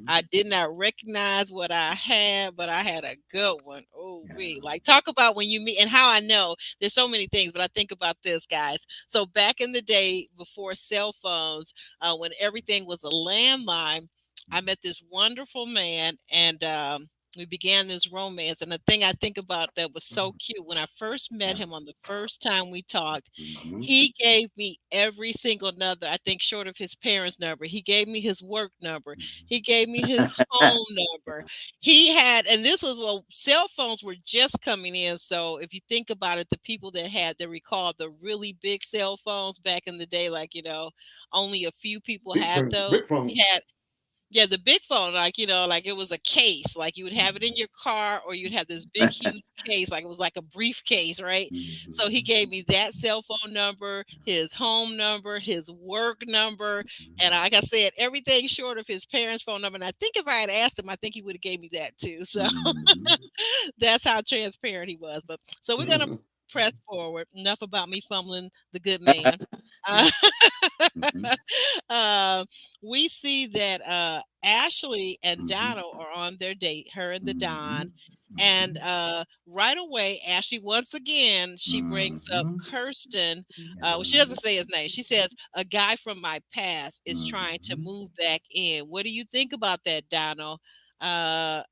I did not recognize what I had, but I had a good one. Oh, we like talk about when you meet, and how I know there's so many things, but I think about this, guys. So back in the day before cell phones, when everything was a landline, I met this wonderful man, and we began this romance. And the thing I think about that was so cute, when I first met him on the first time we talked, he gave me every single number, I think, short of his parents' number. He gave me his work number. He gave me his home number. He had, and this was, well, cell phones were just coming in. So if you think about it, the people that had, they recall the really big cell phones back in the day, like, only a few people had Big those. phone. He had, yeah, the big phone, like, like it was a case, like you would have it in your car, or you'd have this big, huge case, like it was like a briefcase, right? So he gave me that cell phone number, his home number, his work number, and like I said, everything short of his parents' phone number. And I think if I had asked him, I think he would have gave me that too. So that's how transparent he was. But so we're gonna Mhm. press forward. Enough about me fumbling the good man. Uh, Mhm, uh, we see that Ashley and mhm, Donald are on their date, her and the Don. mhm, And mhm, right away, Ashley, once again, she brings up mhm. Kirsten. Well, she Yeah. doesn't say his name. She says, a guy from my past is trying to Mhm. move back in. What do you think about that, Donald? Uh,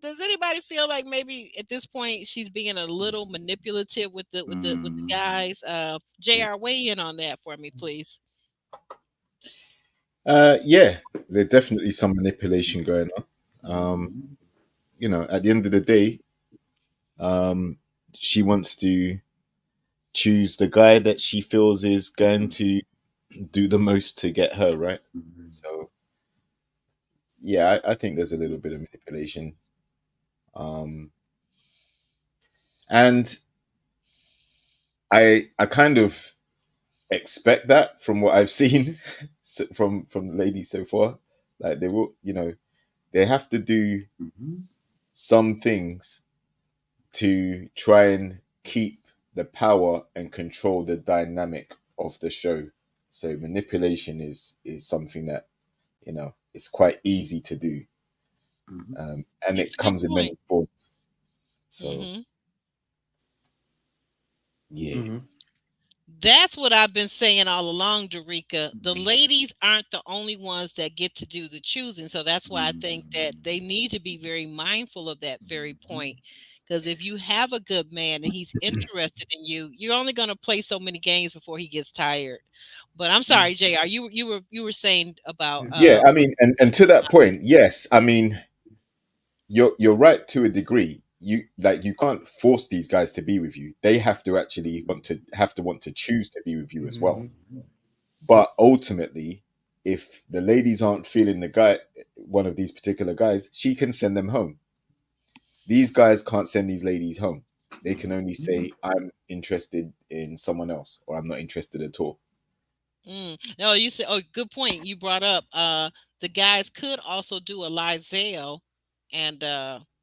does anybody feel like maybe at this point she's being a little manipulative with the Mhm. guys? Yeah. Jr. Weigh in on that for me, please. Yeah, there's definitely some manipulation going on. Mhm. At the end of the day, um, she wants to choose the guy that she feels is going to do the most to get her right. Mhm. So yeah, I think there's a little bit of manipulation, um, and I kind of expect that from what I've seen from the ladies so far. Like they will, they have to do Mhm. some things to try and keep the power and control the dynamic of the show. So manipulation is something that it's quite easy to do, Mhm. and That's it a good comes in point. many forms. So Hmm. yeah, Hmm. That's what I've been saying all along, Dorica. The Mhm. ladies aren't the only ones that get to do the choosing. So that's why I think that they Mhm. need to be very mindful of that very Mhm. point. Because if you have a good man and he's interested in you, you're only going to play so many games before he gets tired. But I'm sorry, Jr. You were saying about Yeah. yeah. I mean, and to that point, yes. I mean, you're right to a degree. You can't force these guys to be with you. They have to actually want to choose to be with you as well. Hmm. But ultimately, if the ladies aren't feeling one of these particular guys, she can send them home. These guys can't send these ladies home. They can only Mhm. say, I'm interested in someone else, or I'm not interested at all. No, you said, oh, good point. You brought up the guys could also do a Lizelle and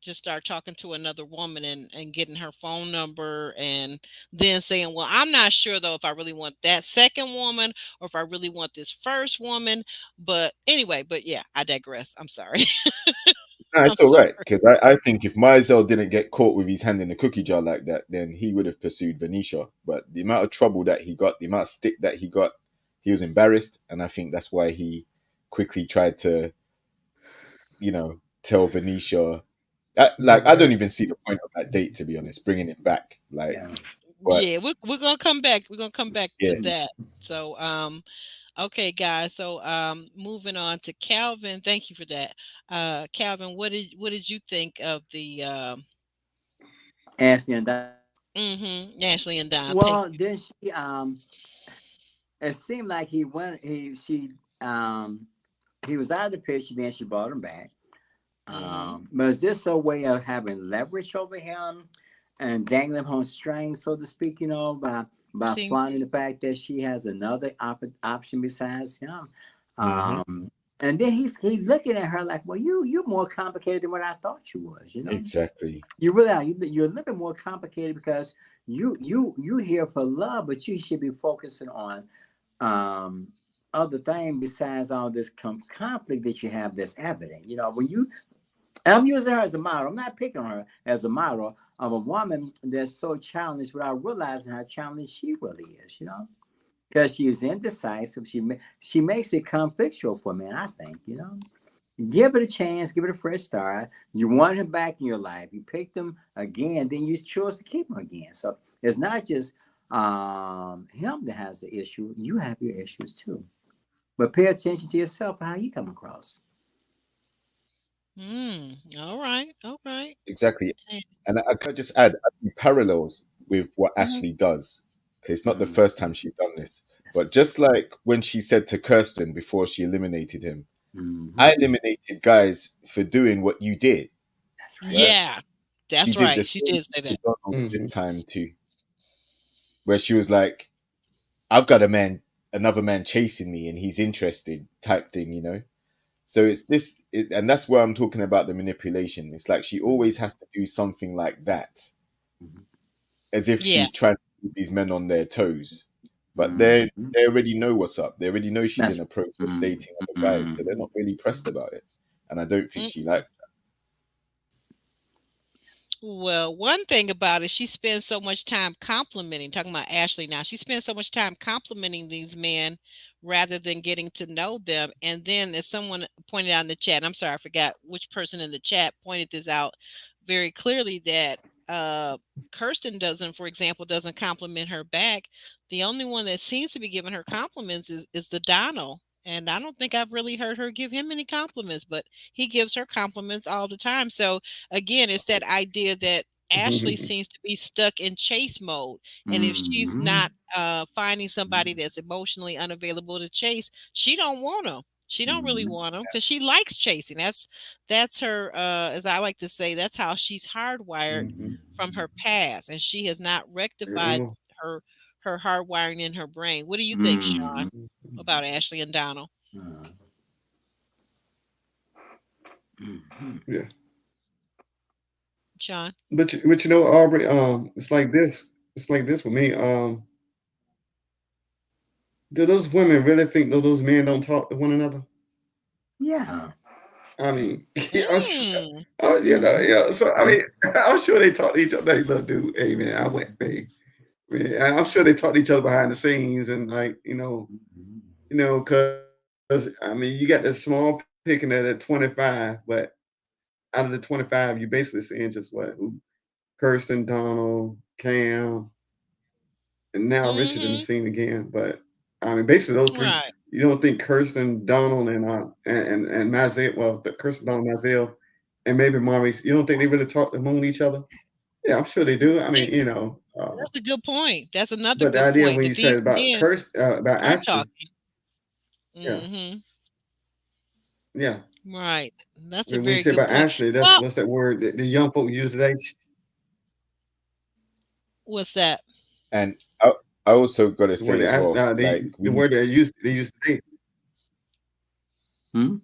just start talking to another woman and getting her phone number and then saying, well, I'm not sure though if I really want that second woman or if I really want this first woman. But anyway, but yeah, I digress. I'm sorry. No, I'm it's all sorry. right, because I think if Mizell didn't get caught with his hand in the cookie jar like that, then he would have pursued Venetia. But the amount of trouble that he got, the amount of stick that he got, he was embarrassed. And I think that's why he quickly tried to, tell Venetia. I don't even see the point of that date, to be honest, bringing it back. Like, Yeah. but Yeah, we're gonna come back. We're gonna come back to yeah, that. So okay, guys. So moving on to Calvin. Thank you for that. Calvin, what did you think of the Ashley and Don. Ashley and Don? Thank Well, then she it seemed like um he was out of the picture, then she brought him back. you. But is this a way of having leverage over him and dangling him on strings, so to speak, by Seems flaunting the fact that she has another option besides him? hmm Um, and then he's looking at her like, well, you're more complicated than what I thought you was. exactly. You really are. You're a little bit more complicated because you here for love, but you should be focusing on um other thing besides all this conflict that you have that's evident. When you I'm using her as a model. I'm not picking on her as a model of a woman that's so challenged without realizing how challenged she really is. Because she is indecisive. She makes it conflictual for men, I think. Give it a chance, give it a fresh start. You want him back in your life. You picked him again, then you chose to keep him again. So it's not just him that has the issue. You have your issues too. But pay attention to yourself and how you come across. all right, all right. Exactly. And I can just add, I think parallels with what Mm-hmm. Ashley does. 'Cause it's not the Mm, first time she's done this. But just like when she said to Kirsten before she eliminated him, mm-hmm. I eliminated guys for doing what you did, That's right. right? Yeah, She that's did the right. She same did thing say to that. Donald this Hmm. time too, where she was like, I've got another man chasing me and he's interested type thing. So it's and that's where I'm talking about the manipulation. It's like she always has to do something like that Mhm. as if Yeah. she's trying to keep these men on their toes. But Mhm. they already know what's up. They already know she's in That's a process mm, dating other guys, so they're mm, not really pressed about it. And I don't think she likes Well, one thing about it, she spends so much time complimenting, talking about Ashley now, she spends so much time complimenting these men rather than getting to know them. And then, as someone pointed out in the chat, I'm sorry, I forgot which person in the chat pointed this out very clearly, that Kirsten doesn't, for example, doesn't compliment her back. The only one that seems to be giving her compliments is the Donald. And I don't think I've really heard her give him any compliments, but he gives her compliments all the time. So again, it's that idea that Ashley seems to be stuck in chase mode. And if she's mhm, not finding somebody that's emotionally unavailable to chase, she don't want him. She don't really mhm, want him because she likes chasing. That's her, as I like to say, that's how she's hardwired Mhm. from her past, and she has not rectified Yeah. her her hardwiring in her brain. What do you think, Sean, mhm, about Ashley and Donald? mhm. Yeah. Sean? But you know, Aubrey, it's like this. It's like this with me. Do those women really think that those men don't talk to one another? Yeah. I mean, I'm sure, Mm. oh, Mhm, so I mean, I'm sure they talk to each other. Hey, look, dude, hey man, I went, hey, man, I'm sure they talk to each other behind the scenes and like, mhm, because I mean, you got this small picking at 25, but out of the 25, you basically seeing just what who Kirsten, Donald, Cam, and now Richard in the Mhm. scene again. But I mean, basically those three. Right. You don't think Kirsten, Donald, and Mazel, well, the Kirsten, Donald, Mazel, and maybe Maurice. You don't think they really talk among each other? Yeah, I'm sure they do. I mean, That's a good point. That's another but the good idea point when you that these said about men About are Ashley, talking. yeah, Mhm. yeah. Right. That's a When you very say good about point. Ashley, that's Well, what's that word that the young folk use today? what's that? and I also got to The word say as well, like the word they use today. mhm,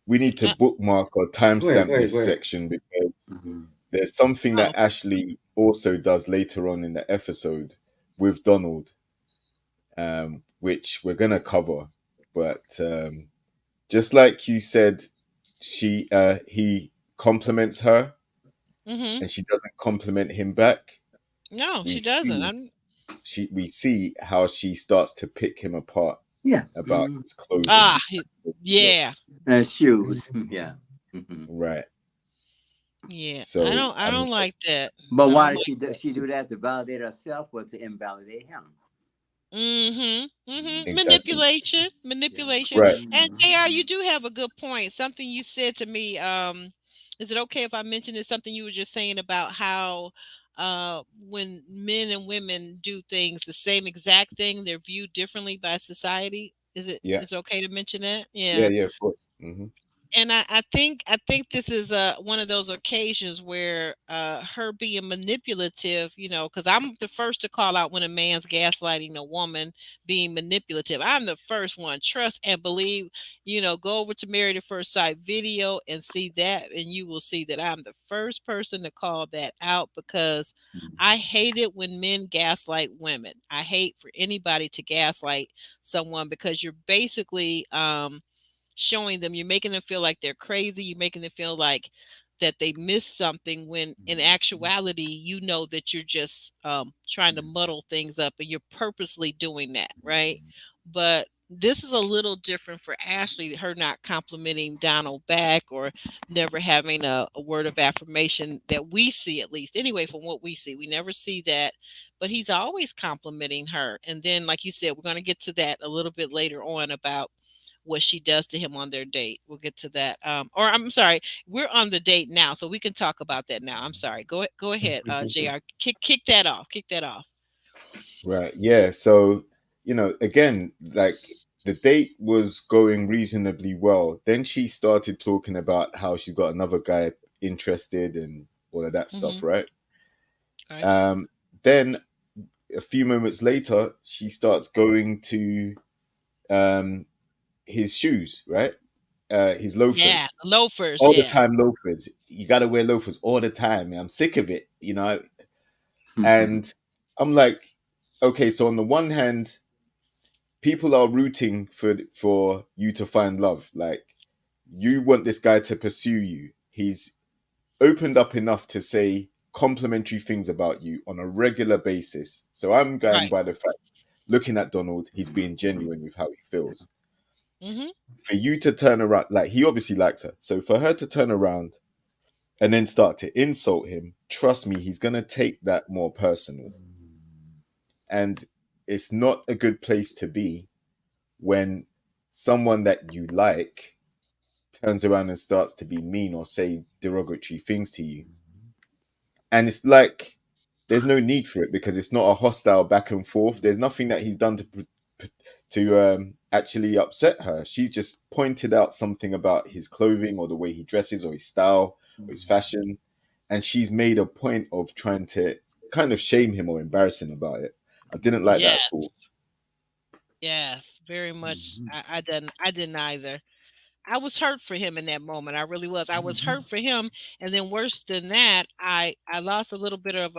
we need to Uh, bookmark or Go ahead, timestamp this go ahead. section because mhm, there's something oh. that Ashley also does later on in the episode with Donald, which we're gonna cover. But just like you said, he compliments her, Mhm. and she doesn't compliment him back. No, We she doesn't. see I'm we see how she starts to pick him apart yeah. about Mhm. his clothing, his yeah. looks, And shoes. Mhm. Yeah. Mhm. right? Yeah. I So don't I I mean, don't like that. But I why don't did like that. she do that to validate herself or to invalidate him? Mhm. Mhm. exactly, Manipulation. Yeah. Manipulation. right? And Mhm. JR, you do have a good point. Something you said to me, is it okay if I mention this? Something you were just saying about how when men and women do things the same exact thing, they're viewed differently by society. Yeah, Is it okay to mention that? yeah, Yeah. yeah, of course. And I think this is one of those occasions where her being manipulative, because I'm the first to call out when a man's gaslighting a woman being manipulative. I'm the first one. Trust and believe. Go over to Married at First Sight video and see that, and you will see that I'm the first person to call that out because I hate it when men gaslight women. I hate for anybody to gaslight someone because you're basically showing them, you're making them feel like they're crazy, you're making them feel like that they missed something when in actuality that you're just trying to muddle things up and you're purposely doing that, right? But this is a little different for Ashley, her not complimenting Donald back or never having a word of affirmation that we see, at least anyway, from what we see. We never see that, but he's always complimenting her. And then, like you said, we're going to get to that a little bit later on about what she does to him on their date. We'll get to that. Or I'm sorry, we're on the date now, so we can talk about that now. I'm sorry. Go ahead, Jr. Kick that off. Kick that off. Right. Yeah. So, again, like the date was going reasonably well. Then she started talking about how she's got another guy interested and all of that Mm-hmm. stuff, right? Right. Um, then a few moments later, she starts going to um, his shoes, right? His Yeah, loafers. loafers. All the Yeah. time loafers. You got to wear loafers all the time. I'm sick of it. And I'm like, okay, so on the one hand, people are rooting for you to find love. Like, you want this guy to pursue you. He's opened up enough to say complimentary things about you on a regular basis. So I'm going Right. by the fact, looking at Donald, he's being genuine with how he feels. Mm-hmm. For you to turn around, like, he obviously likes her. So for her to turn around and then start to insult him, trust me, he's going to take that more personal. And it's not a good place to be when someone that you like turns around and starts to be mean or say derogatory things to you. And it's like, there's no need for it because it's not a hostile back and forth. There's nothing that he's done to actually upset her. She's just pointed out something about his clothing or the way he dresses or his style or his fashion, and she's made a point of trying to kind of shame him or embarrass him about it. I didn't like that at Yes. all. Yes. Very much. I didn't either. I was hurt for him in that moment. I really was. I was hurt for him, and then worse than that, I lost a little bit of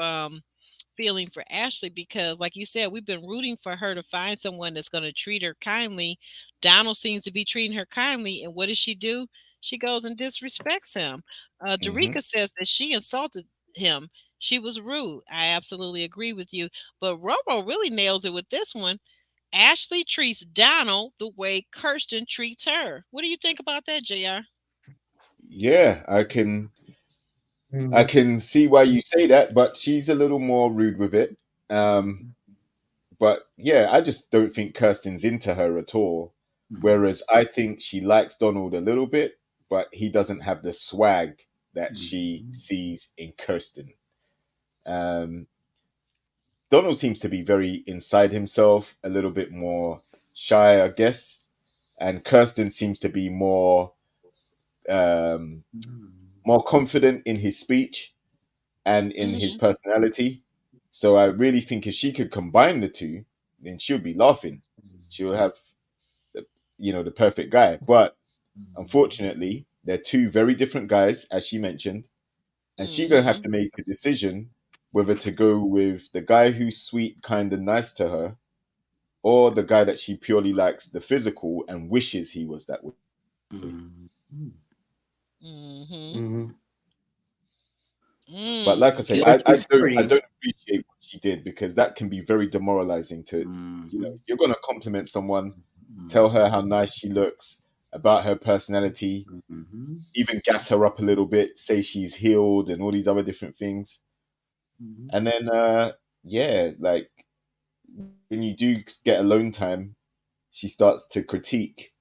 feeling for Ashley because, like you said, we've been rooting for her to find someone that's going to treat her kindly. Donald seems to be treating her kindly, and what does she do? She goes and disrespects him. Hmm. Derica says that she insulted him. She was rude. I absolutely agree with you. But Robo really nails it with this one. Ashley treats Donald the way Kirsten treats her. What do you think about that, JR? Yeah, I Mhm. can see why you say that, but she's a little more rude with it. Um, but yeah, I just don't think Kirsten's into her at all. Whereas I think she likes Donald a little bit, but he doesn't have the swag that she sees in Kirsten. Um, Donald seems to be very inside himself, a little bit more shy, I guess, and Kirsten seems to be um, more confident in his speech and in his Hmm. personality. So I really think if she could combine the two, then she'll be laughing. She'll have the, the perfect guy. But unfortunately, they're two very different guys, as she mentioned, and she's gonna have Hmm. to make a decision whether to go with the guy who's sweet, kind, and nice to her, or the guy that she purely likes the physical and wishes he was that way. Hmm. Mhm. But like I Mm, say, good. Well, she's I hurting. don't appreciate what she did because that can be very demoralizing to, you're gonna compliment someone, tell her how nice she looks, about her personality, even gas her up a little bit, say she's healed and all these other different things. And then yeah, like when you do get alone time, she starts to critique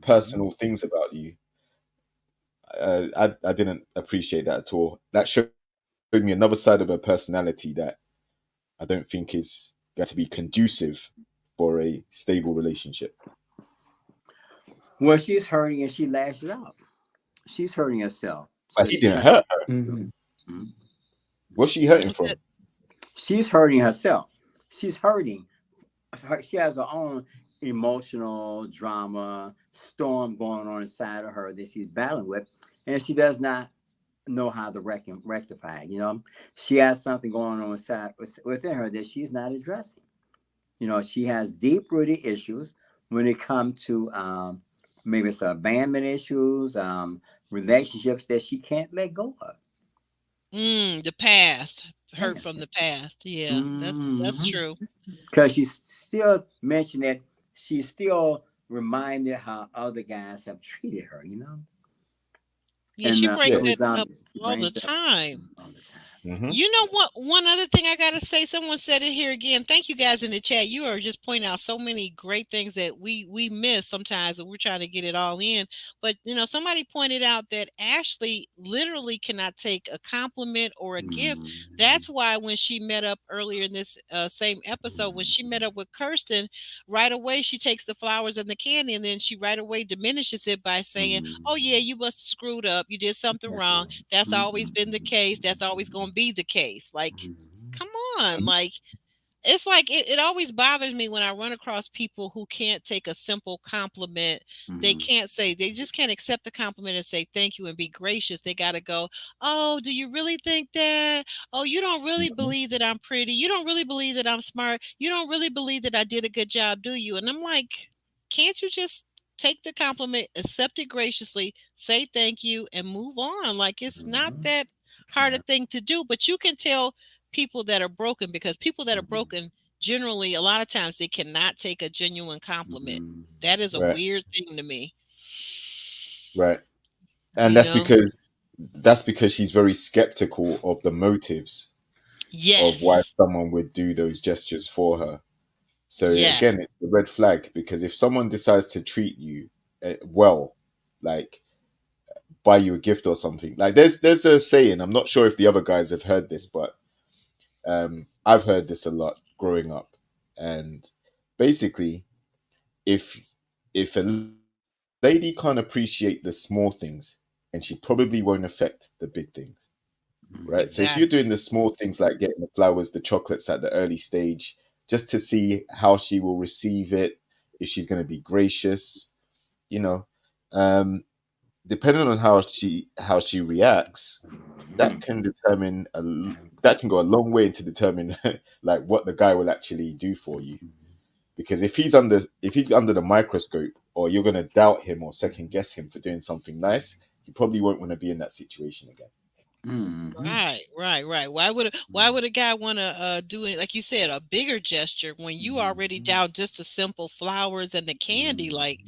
personal things about you. I didn't appreciate that at all. That showed me another side of her personality that I don't think is going to be conducive for a stable relationship. Well, she's hurting and she lashes out. She's hurting herself, But so he she's didn't trying. hurt her. Mhm. What's she hurting What's that? from? She's hurting herself. She's hurting. She has her own emotional drama storm going on inside of her that she's battling with, and she does not know how to rectify it. She has something going on inside within her that she's not addressing. She has deep rooted issues when it comes to maybe it's abandonment issues, relationships that she can't let go of. The past. Hurt Yes. from the past. Yeah, that's Mm-hmm. true. Because she still mentioned that she's still reminded how other guys have treated her. Yeah, And she it brings Yeah. that was up she all the brings up time. all the time. Hmm. You know what? One other thing I gotta say, someone said it here again. Thank you guys in the chat. You are just pointing out so many great things that we miss sometimes, and we're trying to get it all in. But somebody pointed out that Ashley literally cannot take a compliment or a gift. Mm-hmm. That's why when she met up earlier in this same episode, when she met up with Kirsten, right away she takes the flowers and the candy, and then she right away diminishes it by saying, "Oh yeah, you must have screwed up. You did something wrong. That's always been the case. That's always going to be the case." Like, come on. Like, it's like it always bothers me when I run across people who can't take a simple compliment. They Mm-hmm. can't say, they just can't accept the compliment and say thank you and be gracious. They got to go, oh, do you really think that? Oh, you don't really Mhm. believe that I'm pretty. You don't really believe that I'm smart. You don't really believe that I did a good job, do you? And I'm like, can't you just take the compliment, accept it graciously, say thank you, and move on? Like, it's not Mm-hmm. that hard a Yeah. thing to do, but you can tell people that are broken, because people that are Mm-hmm. broken generally, a lot of times, they cannot take a genuine compliment. Mm-hmm. That is a Right, weird thing to me, right. And you know. that's because she's very skeptical of the motives of why Yes. someone would do those gestures for her. So Yes. again, it's a red flag because if someone decides to treat you well, like buy you a gift or something, like there's a saying. I'm not sure if the other guys have heard this, but I've heard this a lot growing up, and basically, if if a lady can't appreciate the small things, and she probably won't affect the big things, right? So if you're doing the Exactly. small things like getting the flowers, the chocolates at the early stage, just to see how she will receive it, if she's going to be gracious, you know, um, depending on how she reacts, that can determine that can go a long way to determine like what the guy will actually do for you. Because if he's under the microscope, or you're going to doubt him or second guess him for doing something nice, he probably won't want to be in that situation again. Mm-hmm. Right, right, right. Why would a guy want to do it, like you said, a bigger gesture when you already Mm-hmm. down just the simple flowers and the candy? Like,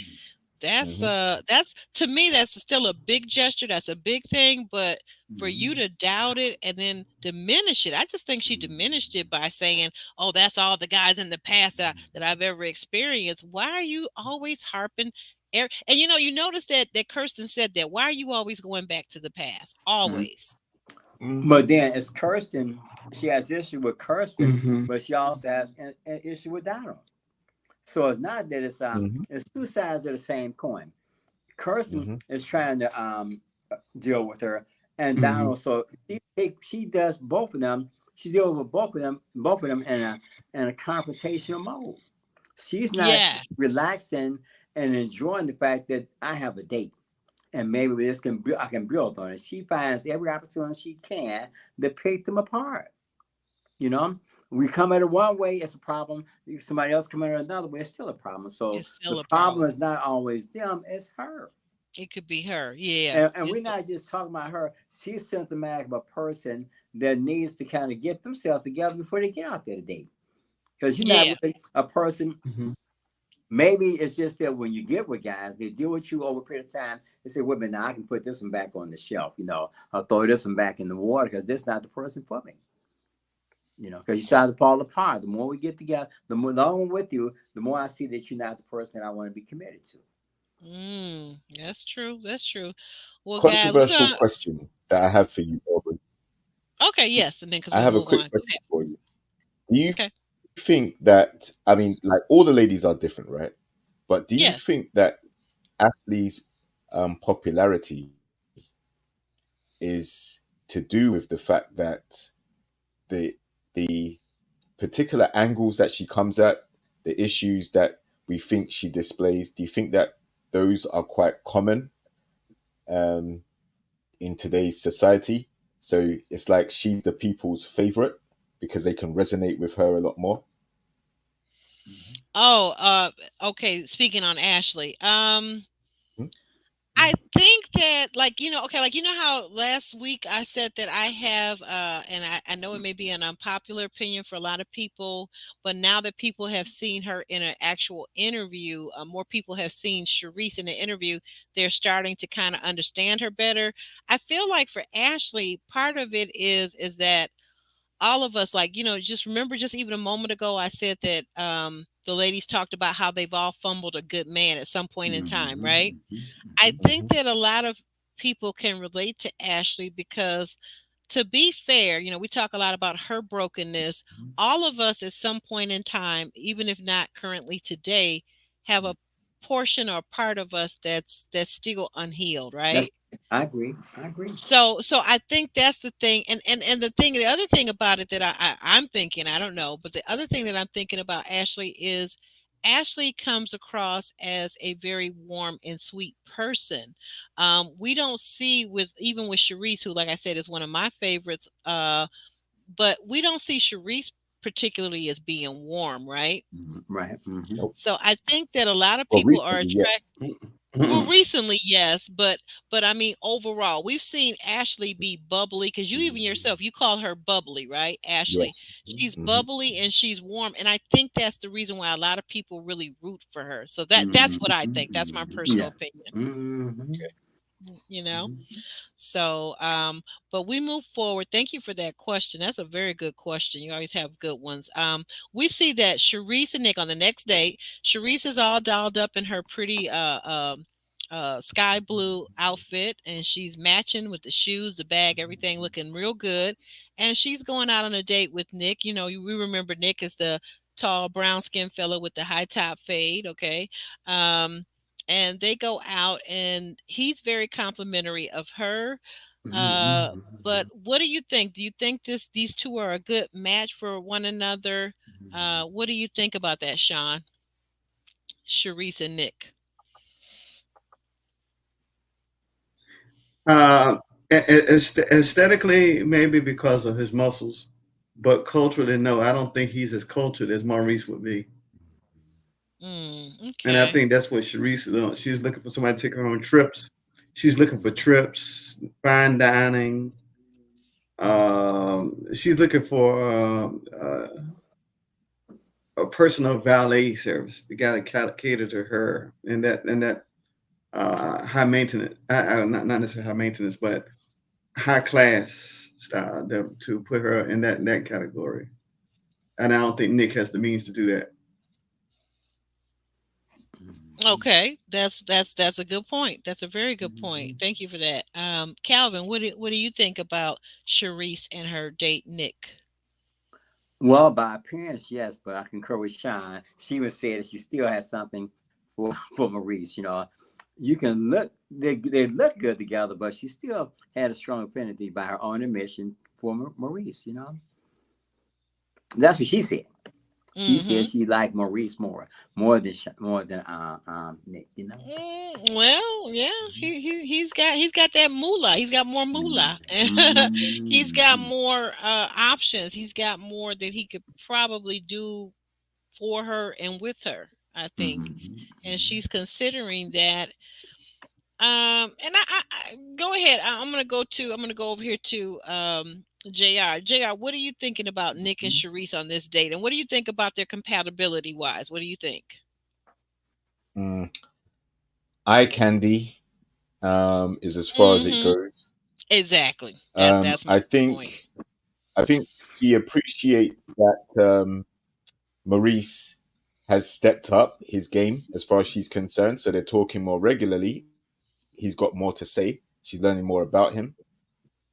Mm-hmm. Hmm. that's to me, that's still a big gesture. That's a big thing, but for you Mm-hmm. to doubt it and then diminish it, I just think she diminished it by saying, "Oh, that's all the guys in the past that I've ever experienced." Why are you always harping? And you notice that Kirsten said that. Why are you always going back to the past? Mm-hmm. Always. But then it's Kirsten. She has issue with Kirsten, Mm-hmm. but she also has an issue with Donald. So it's not that Hmm. it's two sides of the same coin. Kirsten Hmm. is trying to deal with her, and Mm-hmm. Donald. So she does both of them. She deals with both of them in a confrontational mode. She's not Yeah, relaxing and enjoying the fact that I have a date, and maybe I can build on it. She finds every opportunity she can to pick them apart. You know, we come at it one way, it's a problem. Somebody else come at it another way, it's still a problem. So it's the still a problem problem. is not always them, it's her. It could be her. Yeah. And we're not just talking about her. She's symptomatic of a person that needs to kind of get themselves together before they get out there to date. Because you're not Yeah. really a person. Mm-hmm. Maybe it's just that when you get with guys, they deal with you over a period of time. They say, "Women, now I can put this one back on the shelf. I'll throw this one back in the water because this is not the person for me." Because you start to fall apart. The more we get together, the more longer I'm with you, the more I see that you're not the person that I want to be committed to. That's true. That's true. Well, guys, we're Controversial gonna. question that I have for you, Aubrey. Okay, yes, and then because I we'll have a move on. quick Go question ahead. for you. Do you Okay. think that, I mean, like all the ladies are different, right? But do you Yes. think that Ashley's popularity is to do with the fact that the the particular angles that she comes at, the issues that we think she displays, do you think that those are quite common um, in today's society? So it's like she's the people's favorite because they can resonate with her a lot more. Mhm. Oh, okay. Speaking on Ashley, Mhm. I think that, like, okay, like, how last week I said that I have, and I know it may be an unpopular opinion for a lot of people, but now that people have seen her in an actual interview, more people have seen Sharice in an interview, they're starting to kind of understand her better. I feel like for Ashley, part of it is that all of us, like, just remember, just even a moment ago I said that the ladies talked about how they've all fumbled a good man at some point in time, right? Mhm. I Mhm. think Mhm. that a lot of people can relate to Ashley because, to be fair, we talk a lot about her brokenness. Mhm. All of us at some point in time, even if not currently today, have a portion or part of us that's still unhealed, That's right? I agree. I agree. So I think that's the thing, and the other thing about it that I'm thinking, I don't know, but the other thing that I'm thinking about Ashley is Ashley comes across as a very warm and sweet person. We don't see with even with Sharice, who, like I said, is one of my favorites. But we don't see Sharice particularly as being warm, right? Right. Mm-hmm. Nope. So I think that a lot of Well, people are recently, attracted. yes. Well, recently, yes, but I mean, overall, we've seen Ashley be bubbly because you even yourself you call her bubbly, right, Ashley? Yes. She's Hmm. bubbly and she's warm, and I think that's the reason why a lot of people really root for her. So that's what I think. That's my Mm-hmm. personal Yeah. opinion. Mm-hmm. You know. Mm-hmm. So, but we move forward. Thank you for that question. That's a very good question. You always have good ones. We see that Sharice and Nick on the next date. Sharice is all dolled up in her pretty sky blue outfit, and she's matching with the shoes, the bag, everything looking real good. And she's going out on a date with Nick. You know, we remember Nick as the tall brown skinned fellow with the high top fade. Okay. Um, and they go out and he's very complimentary of her. uh but what do you think? Do you think these two are a good match for one another? What do you think about that, Sean? Sharice and Nick. Uh, Aesthetically, maybe because of his muscles, but culturally, no. I don't think he's as cultured as Maurice would be. And I Okay. think that's what Sharice is doing. She's looking for somebody to take her on trips. She's looking for trips, fine dining. She's looking for a personal valet service. The guy that cater to her, and that high maintenance, not necessarily high maintenance, but high class style to put her in that category. And I don't think Nick has the means to do that. Okay, that's a good point. That's a very good point. Thank you for that. Calvin, what do you think about Sharice and her date Nick? Well, by appearance, yes, but I concur with Sean. She would say that she still has something for for Maurice. You know, you can look they look good together, but she still had a strong affinity by her own admission for Maurice. You know, that's what she said. She said Mm-hmm. she liked Maurice more than Nick. You know. Well, yeah, he's got that moolah. He's got more moolah. He's got Mm-hmm. more options. He's got more that he could probably do for her and with her, I think. And she's considering that. And go ahead. I'm gonna go over here to Jr. Jr. What are you thinking about Nick and Sharice on this date, and what do you think about their compatibility wise? What do you think? Mm, eye candy is as far as it Hmm. goes. Exactly. That's my I point. think he appreciates that Maurice has stepped up his game as far as she's concerned. So they're talking more regularly. He's got more to say. She's learning more about him.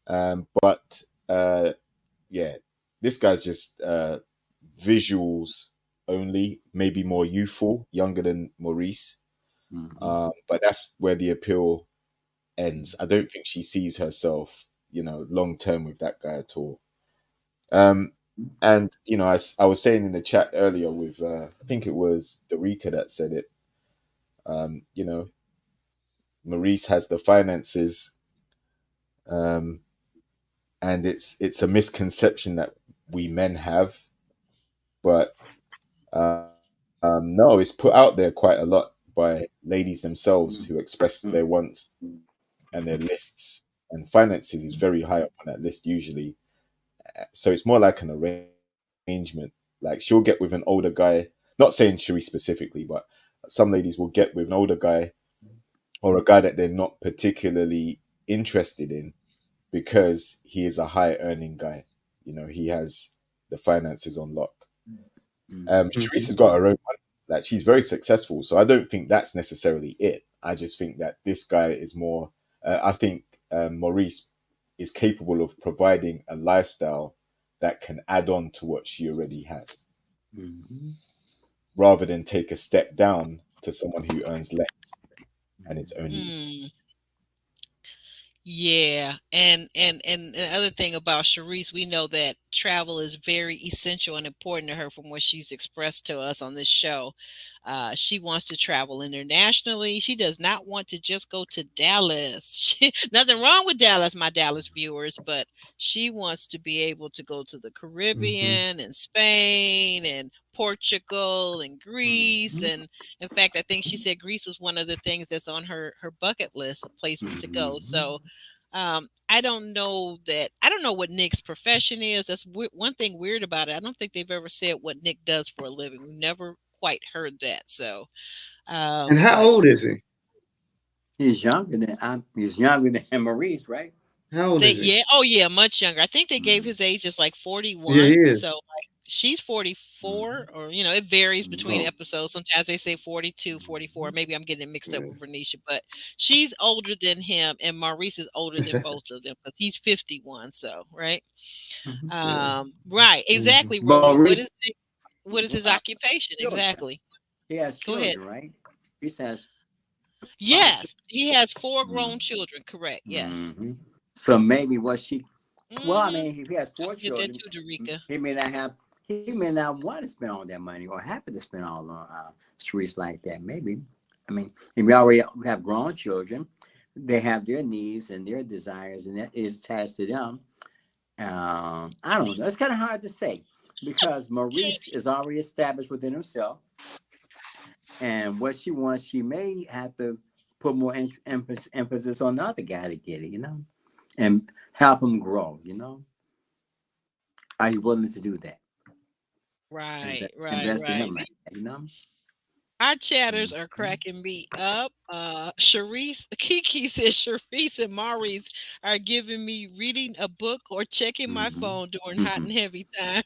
But yeah, this guy's just visuals only, maybe more youthful, younger than Maurice. But that's where the appeal ends. I don't think she sees herself, long term with that guy at all. Um, and I was saying in the chat earlier with I think it was Dorica that said it. Maurice has the finances, um, and it's a misconception that we men have, but no, it's put out there quite a lot by ladies themselves who express their wants and their lists, and finances is very high up on that list usually. So it's more like an arrangement. Like she'll get with an older guy, not saying Cherie specifically, but some ladies will get with an older guy or a guy that they're not particularly interested in because he is a high earning guy. He has the finances on lock. Sharice has got her own money. Like she's very successful, so I don't think that's necessarily it. I just think that this guy is more. I think Maurice is capable of providing a lifestyle that can add on to what she already has, Mm-hmm. rather than take a step down to someone who earns less and it's only Mm. Yeah, and the other thing about Sharice, we know that travel is very essential and important to her from what she's expressed to us on this show. She wants to travel internationally. She does not want to just go to Dallas. Nothing wrong with Dallas, my Dallas viewers, but she wants to be able to go to the Hmm. Caribbean and Spain and Portugal and Greece. Mhm. And in fact, I think she said Greece was one of the things that's on her bucket list of places to go. Mhm. So I don't know that. I don't know what Nick's profession is. That's one thing weird about it. I don't think they've ever said what Nick does for a living. We've never quite heard that. So, And how but old is he? He's younger than Maurice, right? How old they, is he? yeah, oh yeah, much younger. I think they gave Mm-hmm. his age as like Yeah, he 41. is. So like she's 44, Mm-hmm. or it varies between Oh. episodes. Sometimes they say 42, 44. Mhm. Maybe I'm getting it mixed up Yeah. with Vernisha, but she's older than him, and Maurice is older than both of them because he's 51. So right. Mhm. Yeah. Right, Mhm. exactly, Romeo. Maurice, What is his occupation children. exactly? He has Go ahead. children, right? He has five Yes, he has four children. grown children. Correct. Yes. Mm-hmm. So maybe what she, well, I Mm-hmm. mean, if he has I four forget that children, too, Derica. he may not want to spend all that money or happy to spend all on streets like that. Maybe, I mean, if we already have grown children, they have their needs and their desires, and that is attached to them. I don't know. It's kind of hard to say because Maurice is already established within himself, and what she wants, she may have to put more emphasis on the other guy to get it, and help him grow. Are you willing to do that? Right, right, Invest in right. him like that. Our chatters are Mhm. cracking me up. Sharice, Kiki says Sharice and Maurice are giving me reading a book or checking my Mhm. phone during hot Mhm. and heavy time.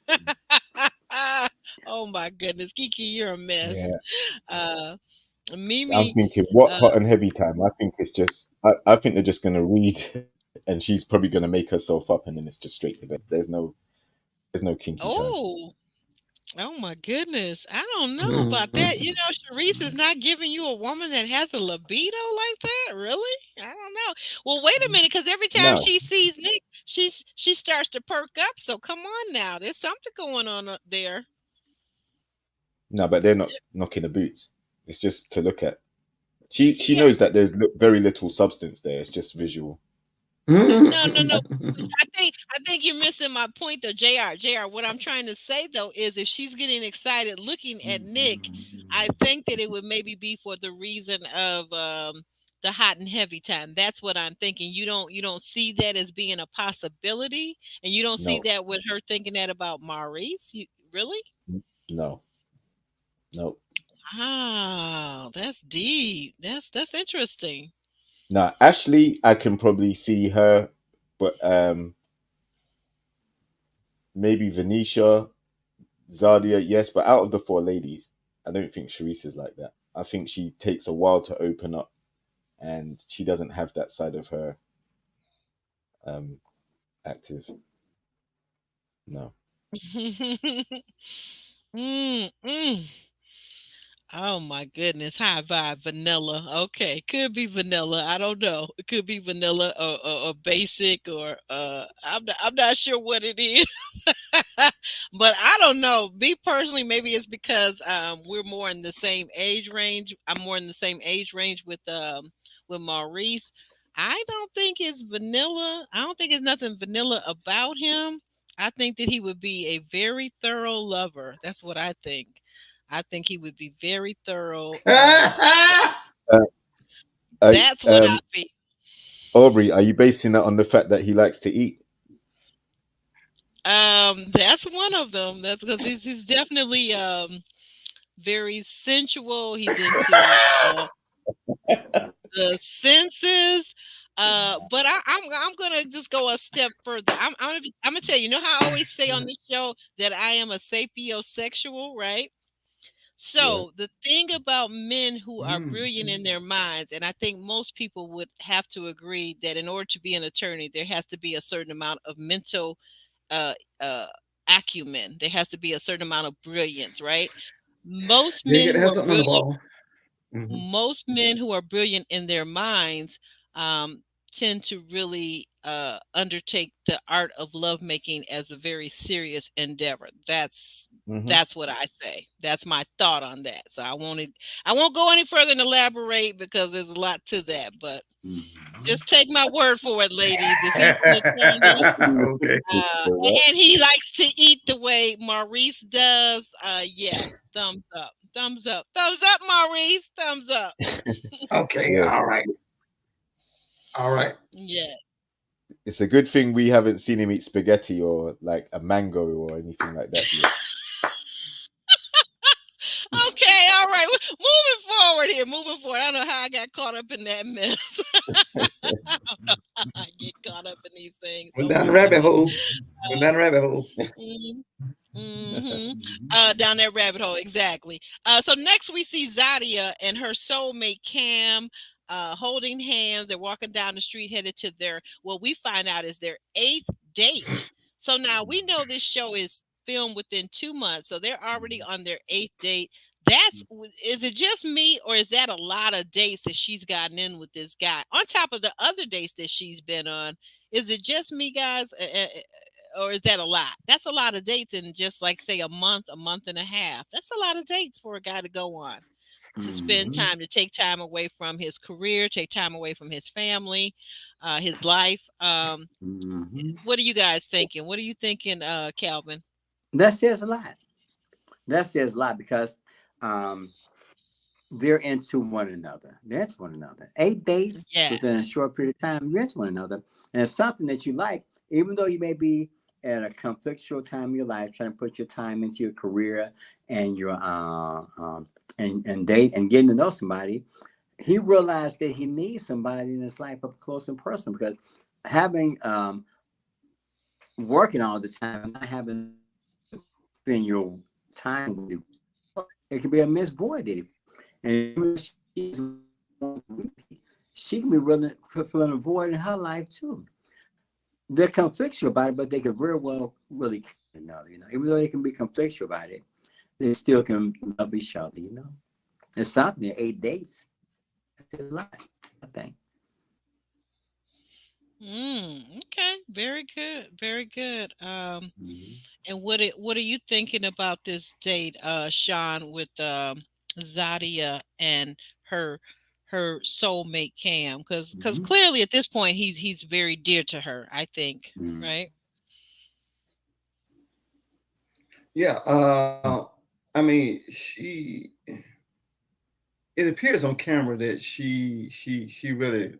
Oh my goodness, Kiki, you're a mess. yeah. Uh, I'm Mimi, thinking what uh, hot and heavy time. I think it's just I think they're just gonna read and she's probably gonna make herself up and then it's just straight to bed. There's no kinky time. oh, oh my goodness. I don't know about Mhm. that. Sharice is not giving you a woman that has a libido like that. Really? I don't know. Well, wait a minute, because every time No, she sees Nick, she starts to perk up. So come on now. There's something going on up there. no, but they're not knocking the boots. It's just to look at. She Yeah. knows that there's very little substance there. It's just visual. No, no, no. I think you're missing my point though, Jr. Jr. What I'm trying to say though is if she's getting excited looking at Nick, I Mhm. think that it would maybe be for the reason of the hot and heavy time. That's what I'm thinking. You don't see that as being a possibility, and you don't see No, that with her thinking that about Maurice. You really? no, no. Wow, that's deep. That's interesting. Now, Ashley, I can probably see her, but maybe Venetia, Zadia, yes. But out of the four ladies, I don't think Sharice is like that. I think she takes a while to open up, and she doesn't have that side of her um, active. No, mm, mm. Oh my goodness. High vibe vanilla. Okay. Could be vanilla. I don't know. It could be vanilla or basic or I'm not sure what it is. But I don't know. Me personally, maybe it's because we're more in the same age range. I'm more in the same age range with Maurice. I don't think it's vanilla. I don't think it's nothing vanilla about him. I think that he would be a very thorough lover. That's what I think. I think he would be very thorough. uh, I That's what I feel. Aubrey, are you basing that on the fact that he likes to eat? That's one of them. That's because he's definitely very sensual. He's into the senses. But I'm gonna just go a step further. I'm gonna tell you. You know how I always say on this show that I am a sapiosexual, right? Yeah, So the thing about men who are Mm. brilliant in their minds, and I think most people would have to agree that in order to be an attorney, there has to be a certain amount of mental uh, uh, acumen. There has to be a certain amount of brilliance, right? Most Yeah, you men got to who have are something on the brilliant, ball. Hmm. most men who are brilliant in their minds um, tend to really undertake the art of lovemaking as a very serious endeavor. Hmm. That's what I say. That's my thought on that. So I won't go any further and elaborate because there's a lot to that. But Mhm. just take my word for it, ladies. If he's an attorney Okay. and he likes to eat the way Maurice does, yeah, thumbs up, thumbs up, Maurice, thumbs up. Okay. Yeah, All right. All right. Yeah. it's a good thing we haven't seen him eat spaghetti or like a mango or anything like that yet. Okay, all right. Moving forward here, moving forward. I don't know how I got caught up in that mess. I don't know how I get caught up in these things. Went Oh down my the rabbit goodness. hole. Went down the rabbit hole. Mhm. Hmm. Mhm. Down that rabbit hole, exactly. So next we see Zadia and her soulmate Cam holding hands. They're walking down the street headed to their, what we find out is their eighth date. So now we know this show is filmed within 2 months, so they're already on their eighth date. Is it just me, or is that a lot of dates that she's gotten in with this guy on top of the other dates that she's been on? Is it just me, guys? Or is that a lot? That's a lot of dates in just like say a month and a half. That's a lot of dates for a guy to go on, to spend Mhm. time, to take time away from his career, take time away from his family, his life. Mhm. What are you guys thinking? What are you thinking, Calvin? That says a lot. That says a lot because um, they're into one another. They're into one another. 8 days within a Yes. short period of time, you're into one another. And it's something that you like, even though you may be at a conflictual time in your life, trying to put your time into your career and your and date and getting to know somebody. He realized that he needs somebody in his life up close and personal because having working all the time and not having spend your time with you, it can be a missed void that he, and even if she's she can be really fulfilling a void in her life too. They're conflictual about it, but they could very well really care another, even though they can be conflictual about it, they still can love each other. It's something 8 days. That's a lot, I think. Okay. Very good. Very good. Mhm. And what are you thinking about this date, Sean, with Zadia and her her soulmate Cam? Because Mhm. clearly at this point he's very dear to her. I think, Mhm. right? Yeah. I mean, it appears on camera that she really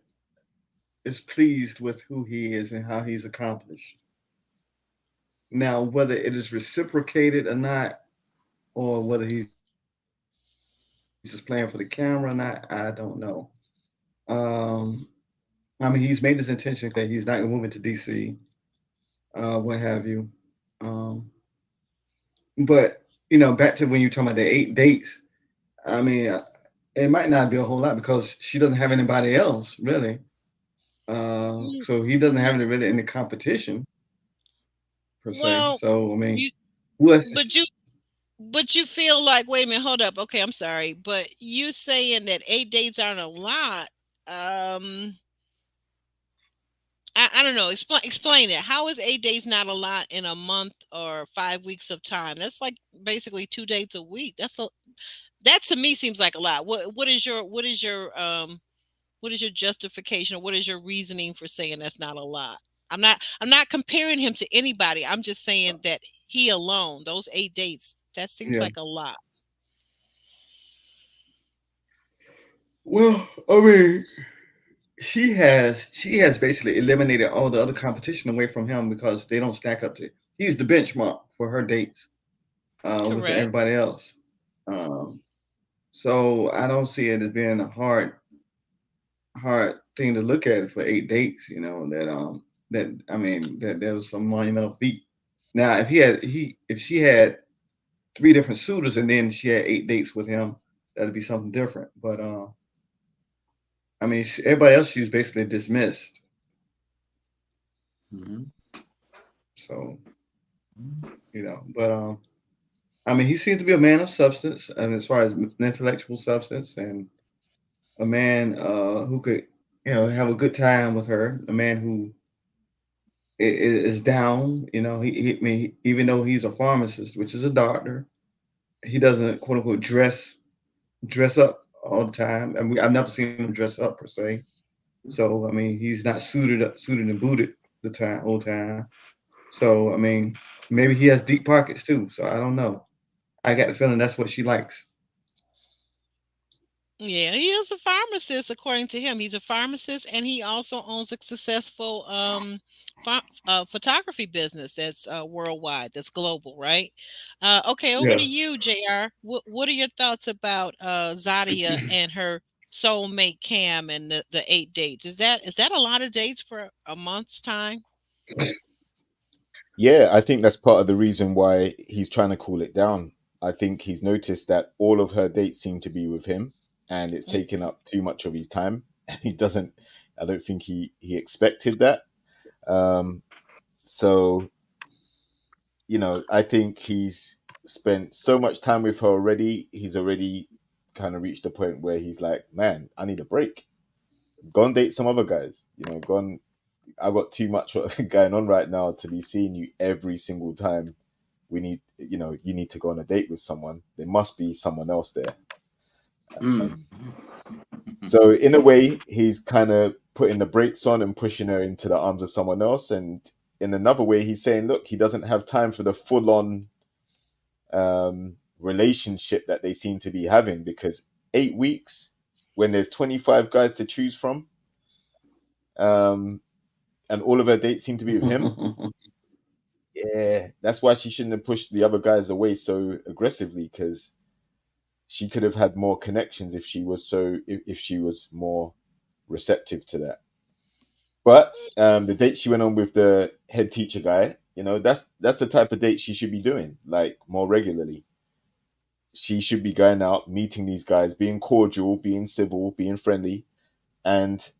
is pleased with who he is and how he's accomplished. Now, whether it is reciprocated or not, or whether he's just playing for the camera or not, I don't know. Um, I mean, he's made his intention that he's not going to move into DC, what have you. Um, but back to when you're talking about the 8 dates. I mean, it might not be a whole lot because she doesn't have anybody else really. Mm, So he doesn't have n- any really any competition per se. Well, So I mean, you who else? but you but you feel like, wait a minute, hold up. Okay, I'm sorry, but you saying that 8 dates aren't a lot. Um, I don't know. Explain it. How is 8 days not a lot in a month or 5 weeks of time? That's like basically 2 dates a week. That to me seems like a lot. What is your justification, or what is your reasoning for saying that's not a lot? I'm not comparing him to anybody. I'm just saying that he alone, those 8 dates, that seems Yeah. like a lot. Well, I mean, she has basically eliminated all the other competition away from him because they don't stack up to. He's the benchmark for her dates with Correct. everybody else. Um, so I don't see it as being a hard thing to look at for 8 dates. That I mean that there was some monumental feat. Now, if she had three different suitors and then she had 8 dates with him, that'd be something different. But I mean, everybody else she's basically dismissed. Mhm. So but I mean, he seems to be a man of substance, and as far as intellectual substance, and a man who could, have a good time with her, a man who is down. I mean, even though he's a pharmacist, which is a doctor, he doesn't quote unquote dress up all the time. I mean, I've never seen him dress up per se. So I mean, he's not suited and booted the time whole time. So I mean, maybe he has deep pockets too. So I don't know. I got the feeling that's what she likes. Yeah, he is a pharmacist, according to him. He's a pharmacist, and he also owns a successful photography business that's worldwide, that's global, right? Okay, over to Yeah. you, Jr. What are your thoughts about Zadia and her soulmate Cam and the 8 dates? Is that a lot of dates for a month's time? Yeah, I think that's part of the reason why he's trying to cool it down. I think he's noticed that all of her dates seem to be with him, and it's Mm. taken up too much of his time. And he doesn't. I don't think he expected that. Um, so I think he's spent so much time with her already. He's already kind of reached the point where he's like, man, I need a break. Go and date some other guys. Go on. I've got too much going on right now to be seeing you every single time. You need to go on a date with someone. There must be someone else there. Mm. Um, so in a way, he's kind of putting the brakes on and pushing her into the arms of someone else. And in another way, he's saying, look, he doesn't have time for the full on relationship that they seem to be having, because 8 weeks when there's 25 guys to choose from, um, and all of her dates seem to be with him. Yeah, that's why she shouldn't have pushed the other guys away so aggressively, because she could have had more connections if she was more receptive to that. But the date she went on with the head teacher guy, that's the type of date she should be doing, like, more regularly. She should be going out, meeting these guys, being cordial, being civil, being friendly, and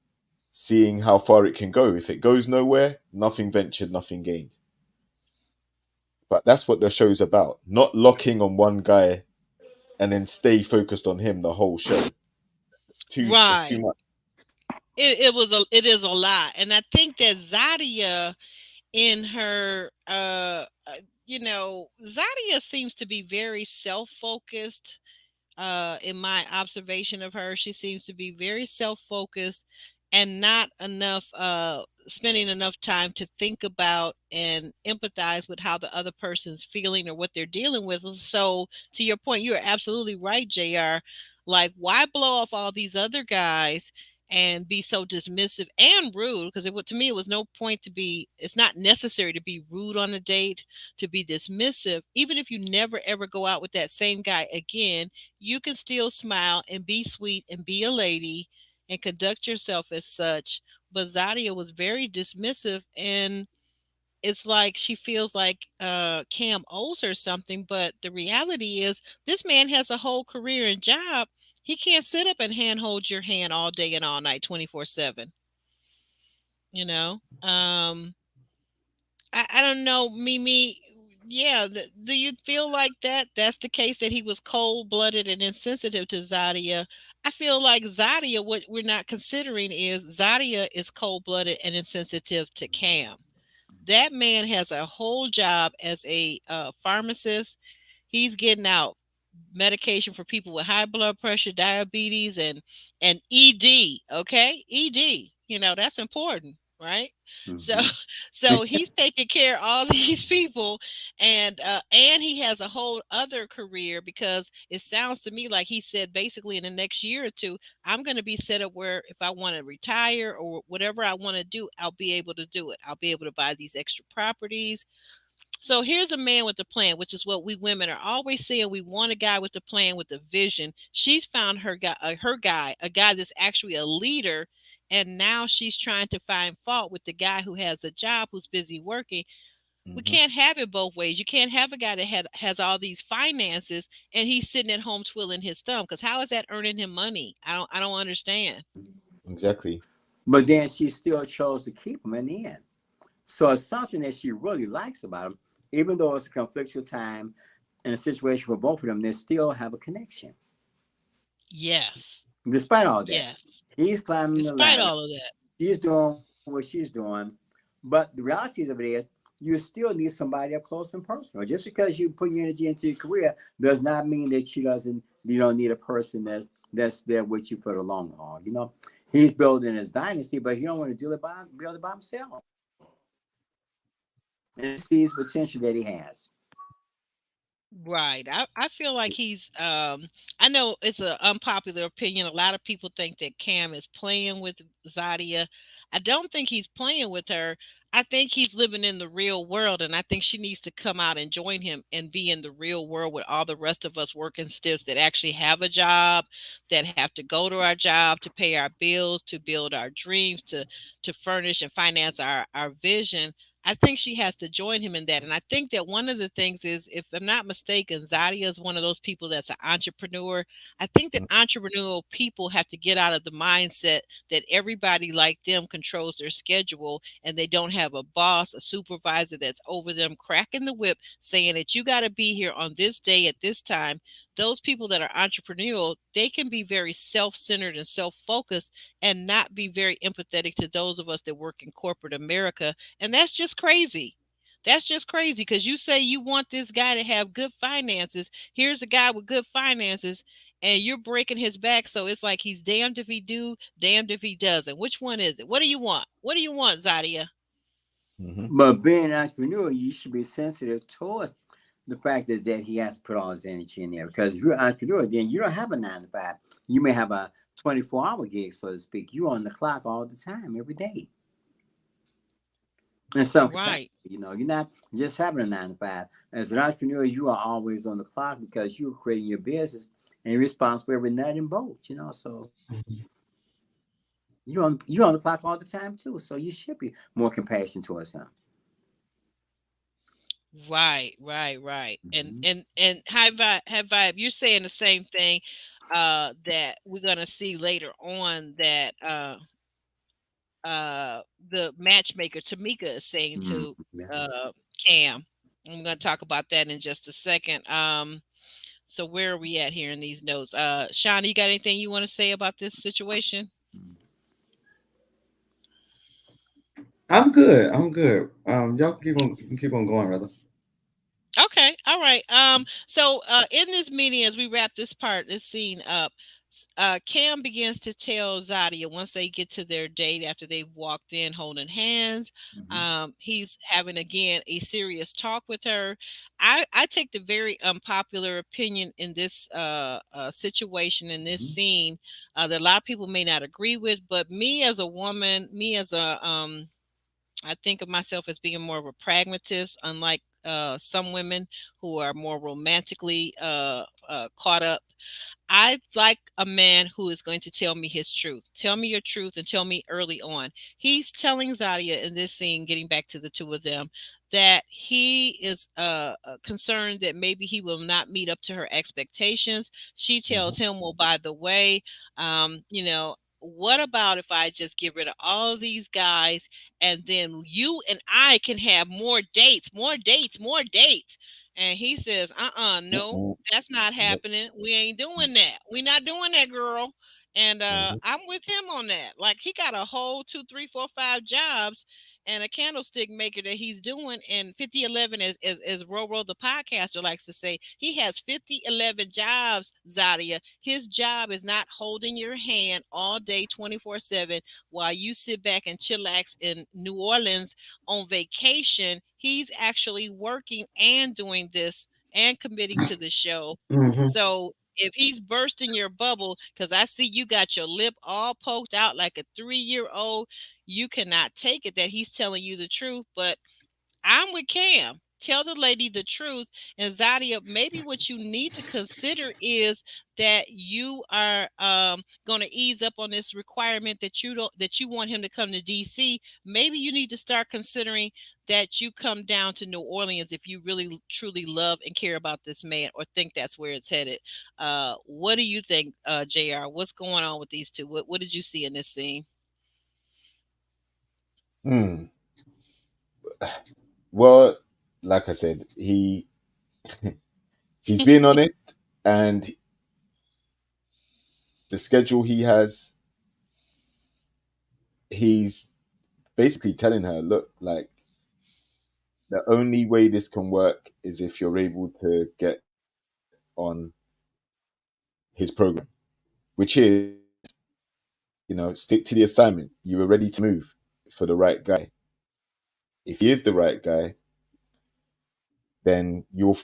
seeing how far it can go. If it goes nowhere, nothing ventured, nothing gained. But that's what the show's about. Not locking on one guy and then stay focused on him the whole show. It's too Right. much. It is a lot, and I think that Zadia in her Zadia seems to be very self-focused. In my observation of her, she seems to be very self-focused and not enough spending enough time to think about and empathize with how the other person's feeling or what they're dealing with. So to your point, you're absolutely right, JR. Like, why blow off all these other guys and be so dismissive and rude? Because to me, it was no point to be, it's not necessary to be rude on a date, to be dismissive. Even if you never ever go out with that same guy again, you can still smile and be sweet and be a lady and conduct yourself as such. But Zadia was very dismissive, and it's like she feels like Cam owes her something. But the reality is, this man has a whole career and job. He can't sit up and hold your hand all day and all night, 24/7. You know, I don't know, Mimi. Yeah, do you feel like that's the case, that he was cold blooded and insensitive to Zadia? I feel like Zadia, what we're not considering is Zadia is cold blooded and insensitive to Cam. That man has a whole job as a pharmacist. He's getting out medication for people with high blood pressure, diabetes, and ED. Okay, ED. That's important, right? So, Mhm. so he's taking care of all these people, and he has a whole other career, because it sounds to me like he said basically in the next year or two, I'm going to be set up where if I want to retire or whatever I want to do, I'll be able to do it. I'll be able to buy these extra properties. So here's a man with a plan, which is what we women are always saying. We want a guy with a plan, with a vision. She's found her guy, a guy that's actually a leader, and now she's trying to find fault with the guy who has a job, who's busy working. We Hmm. can't have it both ways. You can't have a guy that has all these finances and he's sitting at home twiddling his thumb. Because how is that earning him money? I don't understand. Exactly. But then she still chose to keep him in the end. So it's something that she really likes about him, even though it's a conflictual time and a situation for both of them. They still have a connection. Yes. Despite all that, Yes. he's climbing the Despite ladder. all of that. She's doing what she's doing. But the reality of it is, you still need somebody up close and personal. Just because you put your energy into your career does not mean that she doesn't. You don't need a person that's there with you for the long haul. You know, he's building his dynasty, but he don't want to build it by himself. And he sees potential that he has. Right. I feel like he's I know it's an unpopular opinion. A lot of people think that Cam is playing with Zadia. I don't think he's playing with her. I think he's living in the real world, and I think she needs to come out and join him and be in the real world with all the rest of us working stiffs that actually have a job, that have to go to our job to pay our bills, to build our dreams, to furnish and finance our vision. I think she has to join him in that. And I think that one of the things is, if I'm not mistaken, Zadia is one of those people that's an entrepreneur. I think that entrepreneurial people have to get out of the mindset that everybody like them controls their schedule and they don't have a boss, a supervisor that's over them cracking the whip saying that you got to be here on this day at this time. Those people that are entrepreneurial, they can be very self-centered and self-focused and not be very empathetic to those of us that work in corporate America, and that's just crazy. That's just crazy because you say you want this guy to have good finances. Here's a guy with good finances, and you're breaking his back. So it's like he's damned if he do, damned if he doesn't. Which one is it? What do you want? What do you want, Zadia? Hmm. But being an entrepreneur, you should be sensitive towards the fact is that he has to put all his energy in there. Because if you're an entrepreneur, then you don't have a 9 to 5. You may have a 24-hour gig, so to speak. You're on the clock all the time, every day. In some capacity, Right. you're not just having a 9 to 5. As an entrepreneur, you are always on the clock because you're creating your business and you're responsible for every nut and bolt. So you're on the clock all the time too. So you should be more compassionate towards him. Right, right, right. And Mhm. and and high vibe, you're saying the same thing that we're gonna see later on that uh the matchmaker Tamika is saying Mhm. to Yeah. uh Cam. I'm gonna talk about that in just a second. So where are we at here in these notes? Shauna, you got anything you want to say about this situation? I'm good. I'm good. Y'all keep on going, brother. Okay, all right. So in this meeting, as we wrap this scene up, Cam begins to tell Zadia once they get to their date after they've walked in holding hands. Mhm. He's having again a serious talk with her. I take the very unpopular opinion in this situation in this Mhm. scene that a lot of people may not agree with, but me as a woman, me as a I think of myself as being more of a pragmatist, unlike some women who are more romantically caught up. I like a man who is going to tell me his truth. Tell me your truth and tell me early on. He's telling Zadia in this scene, getting back to the two of them, that he is concerned that maybe he will not meet up to her expectations. She tells Hmm. him, well, by the way, what about if I just get rid of all of these guys and then you and I can have more dates, more dates, more dates? And he says, no, Hmm. that's not Nope. happening. We ain't doing that. We not doing that, girl. And Hmm. I'm with him on that. Like he got a whole two, three, four, five jobs and a candlestick maker that he's doing. And 5011, as Roro the podcaster likes to say, he has 5011 jobs, Zadia. His job is not holding your hand all day 24/7 while you sit back and chillax in New Orleans on vacation. He's actually working and doing this and committing to the show. Hmm. So if he's bursting your bubble, because I see you got your lip all poked out like a 3-year old, you cannot take it that he's telling you the truth. But I'm with Cam. Tell the lady the truth. And Zadia, maybe what you need to consider is that you are going to ease up on this requirement that you want him to come to DC. Maybe you need to start considering that you come down to New Orleans if you really truly love and care about this man or think that's where it's headed. What do you think, JR? What's going on with these two? What did you see in this scene? Mm. Well, like I said, he's being honest, and the schedule he has, he's basically telling her, look, like the only way this can work is if you're able to get on his program, which is, stick to the assignment. You were ready to move for the right guy. If he is the right guy, then you'll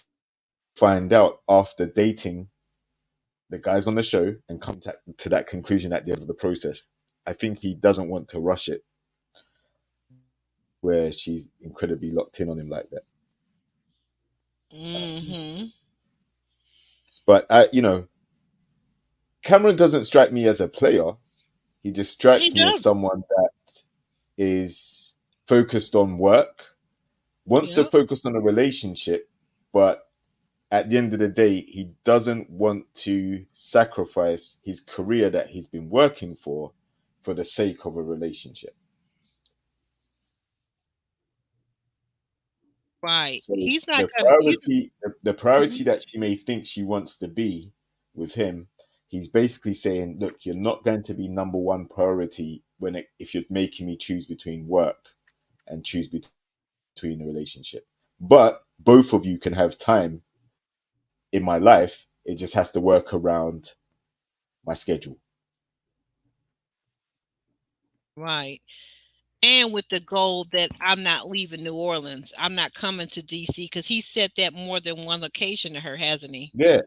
find out after dating the guys on the show and come to that conclusion at the end of the process. I think he doesn't want to rush it where she's incredibly locked in on him like that. Um, Mm-hmm. but Cameron doesn't strike me as a player. He just He strikes me as does. someone that is focused on work, wants to Yep. focus on a relationship, but at the end of the day, he doesn't want to sacrifice his career that he's been working for the sake of a relationship. Right. So He's not the gonna. He's. priority Mhm. that she may think she wants to be with him, he's basically saying, look, you're not going to be number one priority if you're making me choose between work and choose between a relationship. But both of you can have time in my life. It just has to work around my schedule. Right. And with the goal that I'm not leaving New Orleans. I'm not coming to DC because he said that more than one occasion to her, hasn't he? Yeah.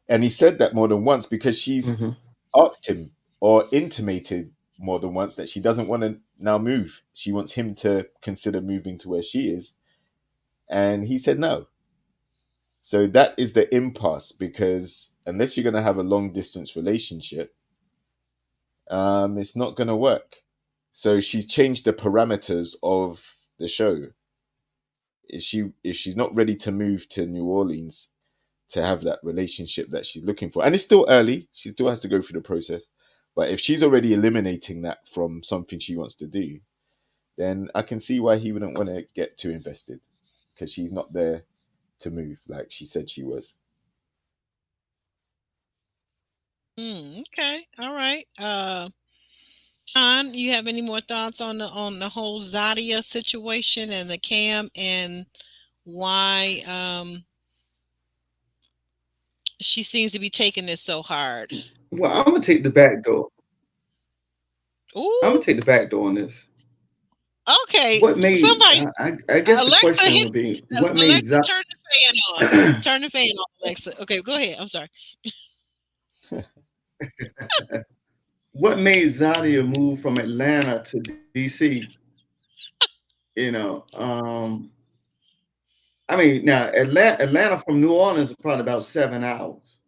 And he said that more than once because she's Hmm. asked him or intimated more than once that she doesn't want to now move. She wants him to consider moving to where she is. And he said no. So that is the impasse because unless you're going to have a long distance relationship, it's not going to work. So she's changed the parameters of the show. If she's not ready to move to New Orleans to have that relationship that she's looking for, and it's still early, she still has to go through the process. But if she's already eliminating that from something she wants to do, then I can see why he wouldn't want to get too invested because she's not there to move like she said she was. Okay. All right. Sean, you have any more thoughts on the whole Zadia situation and the Cam and why she seems to be taking this so hard? Well, I'm gonna take the back door. I'm gonna Ooh. take the back door on this. Okay. What made Somebody, I guess the Alexa, question hit would be what made Alexa, turn the fan on. Turn the fan on, Alexa. Okay, go ahead. I'm sorry. what made Zadia move from Atlanta to DC? You know, I mean, now Atlanta from New Orleans is probably about 7 hours.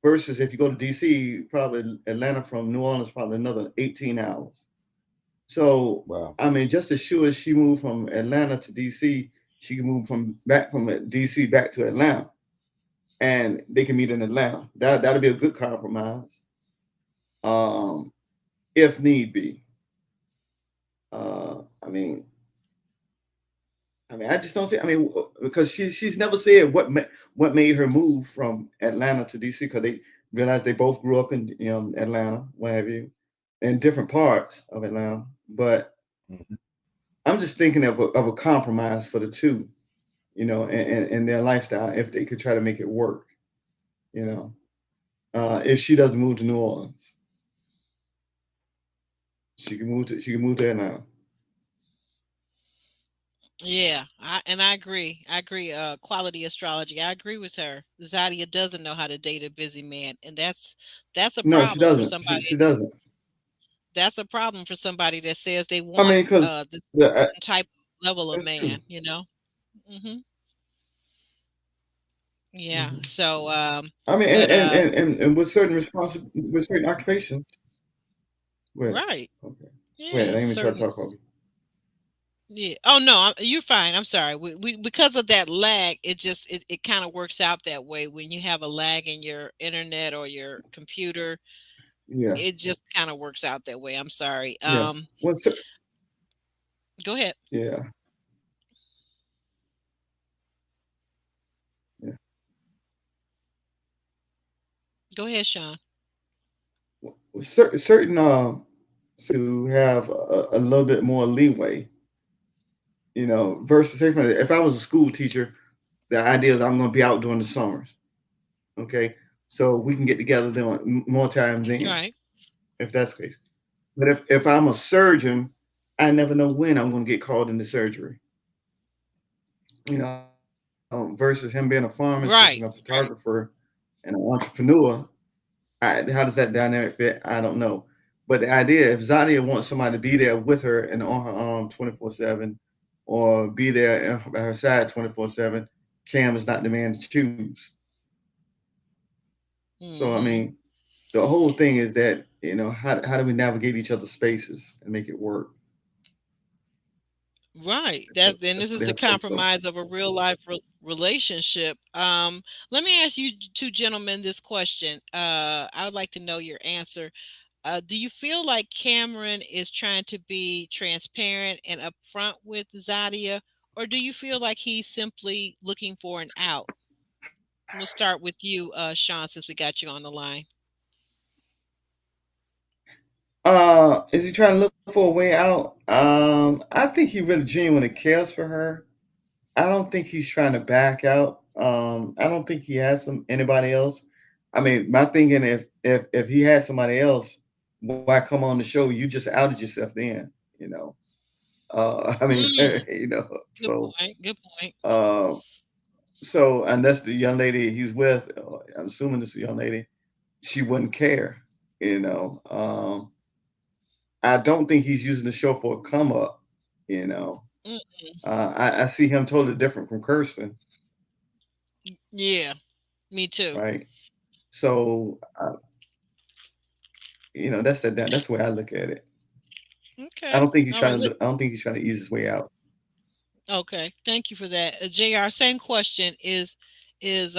Versus if you go to DC, probably Atlanta from New Orleans probably another 18 hours. So Wow. I mean, just as sure as she moved from Atlanta to DC, she can move from DC back to Atlanta, and they can meet in Atlanta. That'll be a good compromise, um, if need be. I mean, I just don't see. I mean, because she's never said what made her move from Atlanta to DC because they realized they both grew up in Atlanta, what have you, in different parts of Atlanta. But Mhm. I'm just thinking of a compromise for the two, and their lifestyle if they could try to make it work, you know. If she doesn't move to New Orleans, she can move to Atlanta. Yeah, I agree. I agree. Quality astrology. I agree with her. Zadia doesn't know how to date a busy man, and that's a No, she problem for doesn't. She somebody. doesn't. That's a problem for somebody that says they I want mean, because this the certain type level of that's man. true. Hmm. Yeah. Hmm. So, I mean, but and with certain occupations. Go ahead. right. Okay. Go ahead. I Yeah. ain't even try to Certain. talk over Yeah. Oh no, you're fine. I'm sorry. We because of that lag, it kind of works out that way when you have a lag in your internet or your computer. you. Yeah. It just kind of works out that way. I'm sorry. Yeah. Well, Go ahead. yeah. Yeah. Go ahead, Sean. certain to have a little bit more leeway, versus say for instance, if I was a school teacher, the idea is I'm going to be out during the summers. Okay, so we can get together doing more time then, Right. if that's the case. But if I'm a surgeon, I never know when I'm going to get called into surgery. Versus him being a pharmacist and a Right. photographer Right. and an entrepreneur. How does that dynamic fit? I don't know. But the idea, if Zadia wants somebody to be there with her and on her arm 24/7, or be there by her side 24/7, Cam is not the man to choose. So I Mm-hmm. mean, the whole thing is that how do we navigate each other's spaces and make it work? Right. That's That's what then they this have is to the focus on. compromise of a real life relationship. Let me ask you two gentlemen this question. I would like to know your answer. Do you feel like Cameron is trying to be transparent and upfront with Zadia, or do you feel like he's simply looking for an out? We'll start with you, Sean, since we got you on the line. Is he trying to look for a way out? I think he really genuinely cares for her. I don't think he's trying to back out. I don't think he has anybody else. I mean, my thinking, if he had somebody else, why come on the show? You just outed yourself then, you know. I mean, Mm, good so point. Good point. uh, and that's the young lady he's with. I'm assuming this is a young lady. She wouldn't care, you know. I don't think he's using the show for a come up, you know. Mm, I see him totally different from Kirsten, yeah, me too. right? So that's the way I look at it. I Okay. don't think he's All right. trying to. I don't think he's trying to ease his way out. Okay. Thank you for that. JR, same question is is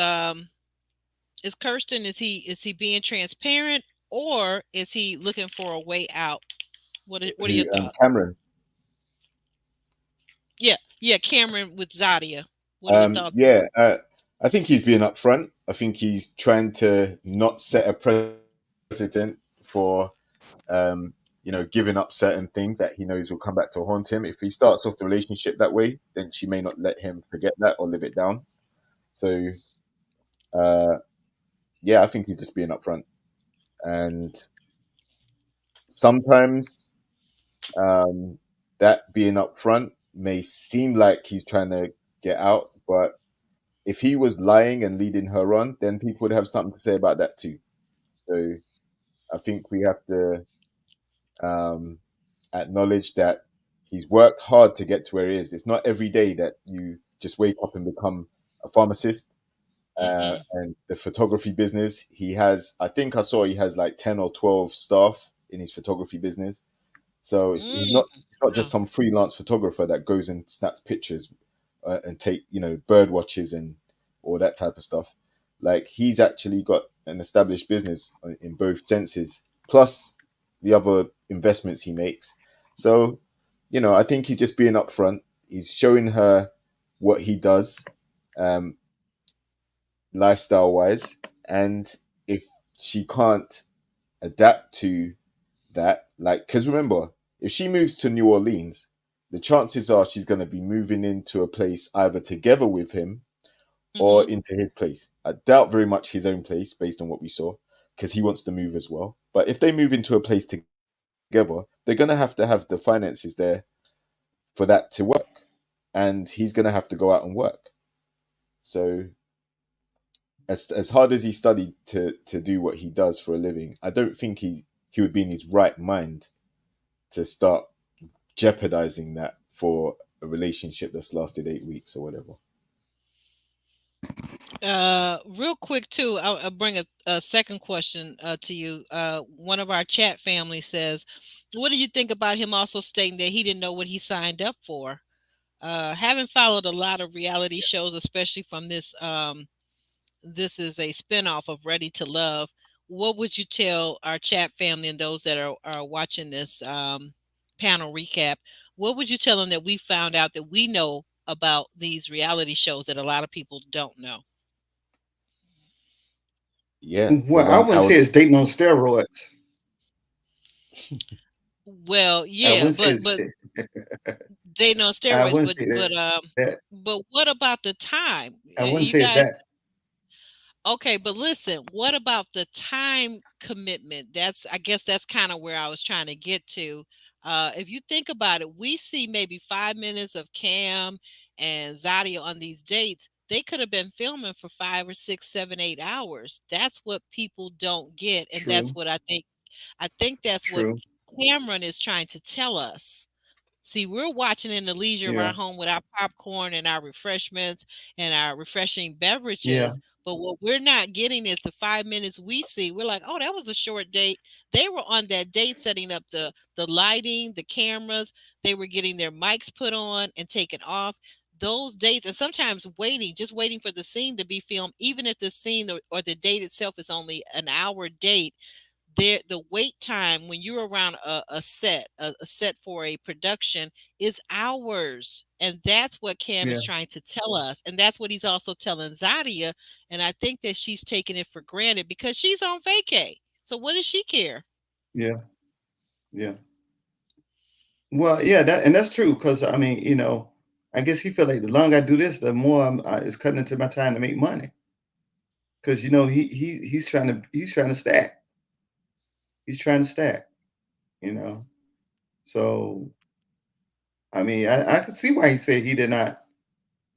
Kirsten, is he being transparent, or is he looking for a way out? What are Who your thoughts? Cameron? Yeah, yeah, Cameron with Zadia. What are your thoughts? Yeah, I think he's being upfront. I think he's trying to not set a precedent for, giving up certain things that he knows will come back to haunt him. If he starts off the relationship that way, then she may not let him forget that or live it down. So, uh, yeah, I think he's just being upfront. And sometimes that being upfront may seem like he's trying to get out, but if he was lying and leading her on, then people would have something to say about that too. So I think we have to um, acknowledge that he's worked hard to get to where he is. It's not every day that you just wake up and become a pharmacist. Mm-mm. And the photography business, he has, I think I saw he has like 10 or 12 staff in his photography business. So Mm, he's not just wow. some freelance photographer that goes and snaps pictures and take bird watches and all that type of stuff. Like he's actually got an established business in both senses, plus the other investments he makes. So I think he's just being upfront. He's showing her what he does, um, lifestyle wise, and if she can't adapt to that, like, because remember, if she moves to New Orleans, the chances are she's going to be moving into a place either together with him or Mm-hmm. into his place. I doubt very much his own place based on what we saw, because he wants to move as well. But if they move into a place together, they're going to have the finances there for that to work, and he's going to have to go out and work. So as hard as he studied to do what he does for a living, I don't think he would be in his right mind to start jeopardizing that for a relationship that's lasted 8 weeks or whatever. Real quick too, I'll bring a second question to you. One of our chat family says, "What do you think about him also stating that he didn't know what he signed up for?" Having followed a lot of reality shows, especially from this is a spinoff of Ready to Love. What would you tell our chat family and those that are watching this panel recap? What would you tell them that we found out that we know about these reality shows that a lot of people don't know? Yeah, the Well, I one wouldn't say hour. it's dating on steroids. Well, I yeah, wouldn't say but dating on I steroids, wouldn't say that. but what about the time? I wouldn't You say it's guys, that. okay, but listen, what about the time commitment? That's, I guess that's kind of where I was trying to get to. If you think about it, we see maybe 5 minutes of Cam and Zadia on these dates. They could have been filming for 5 or 6, 7, 8 hours. That's what people don't get, and that's True. what I think. I think that's what True. Cameron is trying to tell us. See, we're watching in the leisure of our Yeah. home with our popcorn and our refreshments and our refreshing beverages. Yeah. But what we're not getting is the 5 minutes we see. We're like, oh, that was a short date. They were on that date setting up the lighting, the cameras. They were getting their mics put on and taken off. Those dates, and sometimes waiting, just waiting for the scene to be filmed, even if the scene or the date itself is only an hour date. There, the wait time when you're around a set for a production is hours, and that's what Cam is Yeah. trying to tell us, and that's what he's also telling Zadia. And I think that she's taking it for granted because she's on vacay, so what does she care? Yeah. Yeah. Well, yeah, that's true. Because I mean, I guess he feel like the longer I do this, the more it's cutting into my time to make money. Because he's trying to stack. He's trying to stack. You know. So I mean, I can see why he said he did not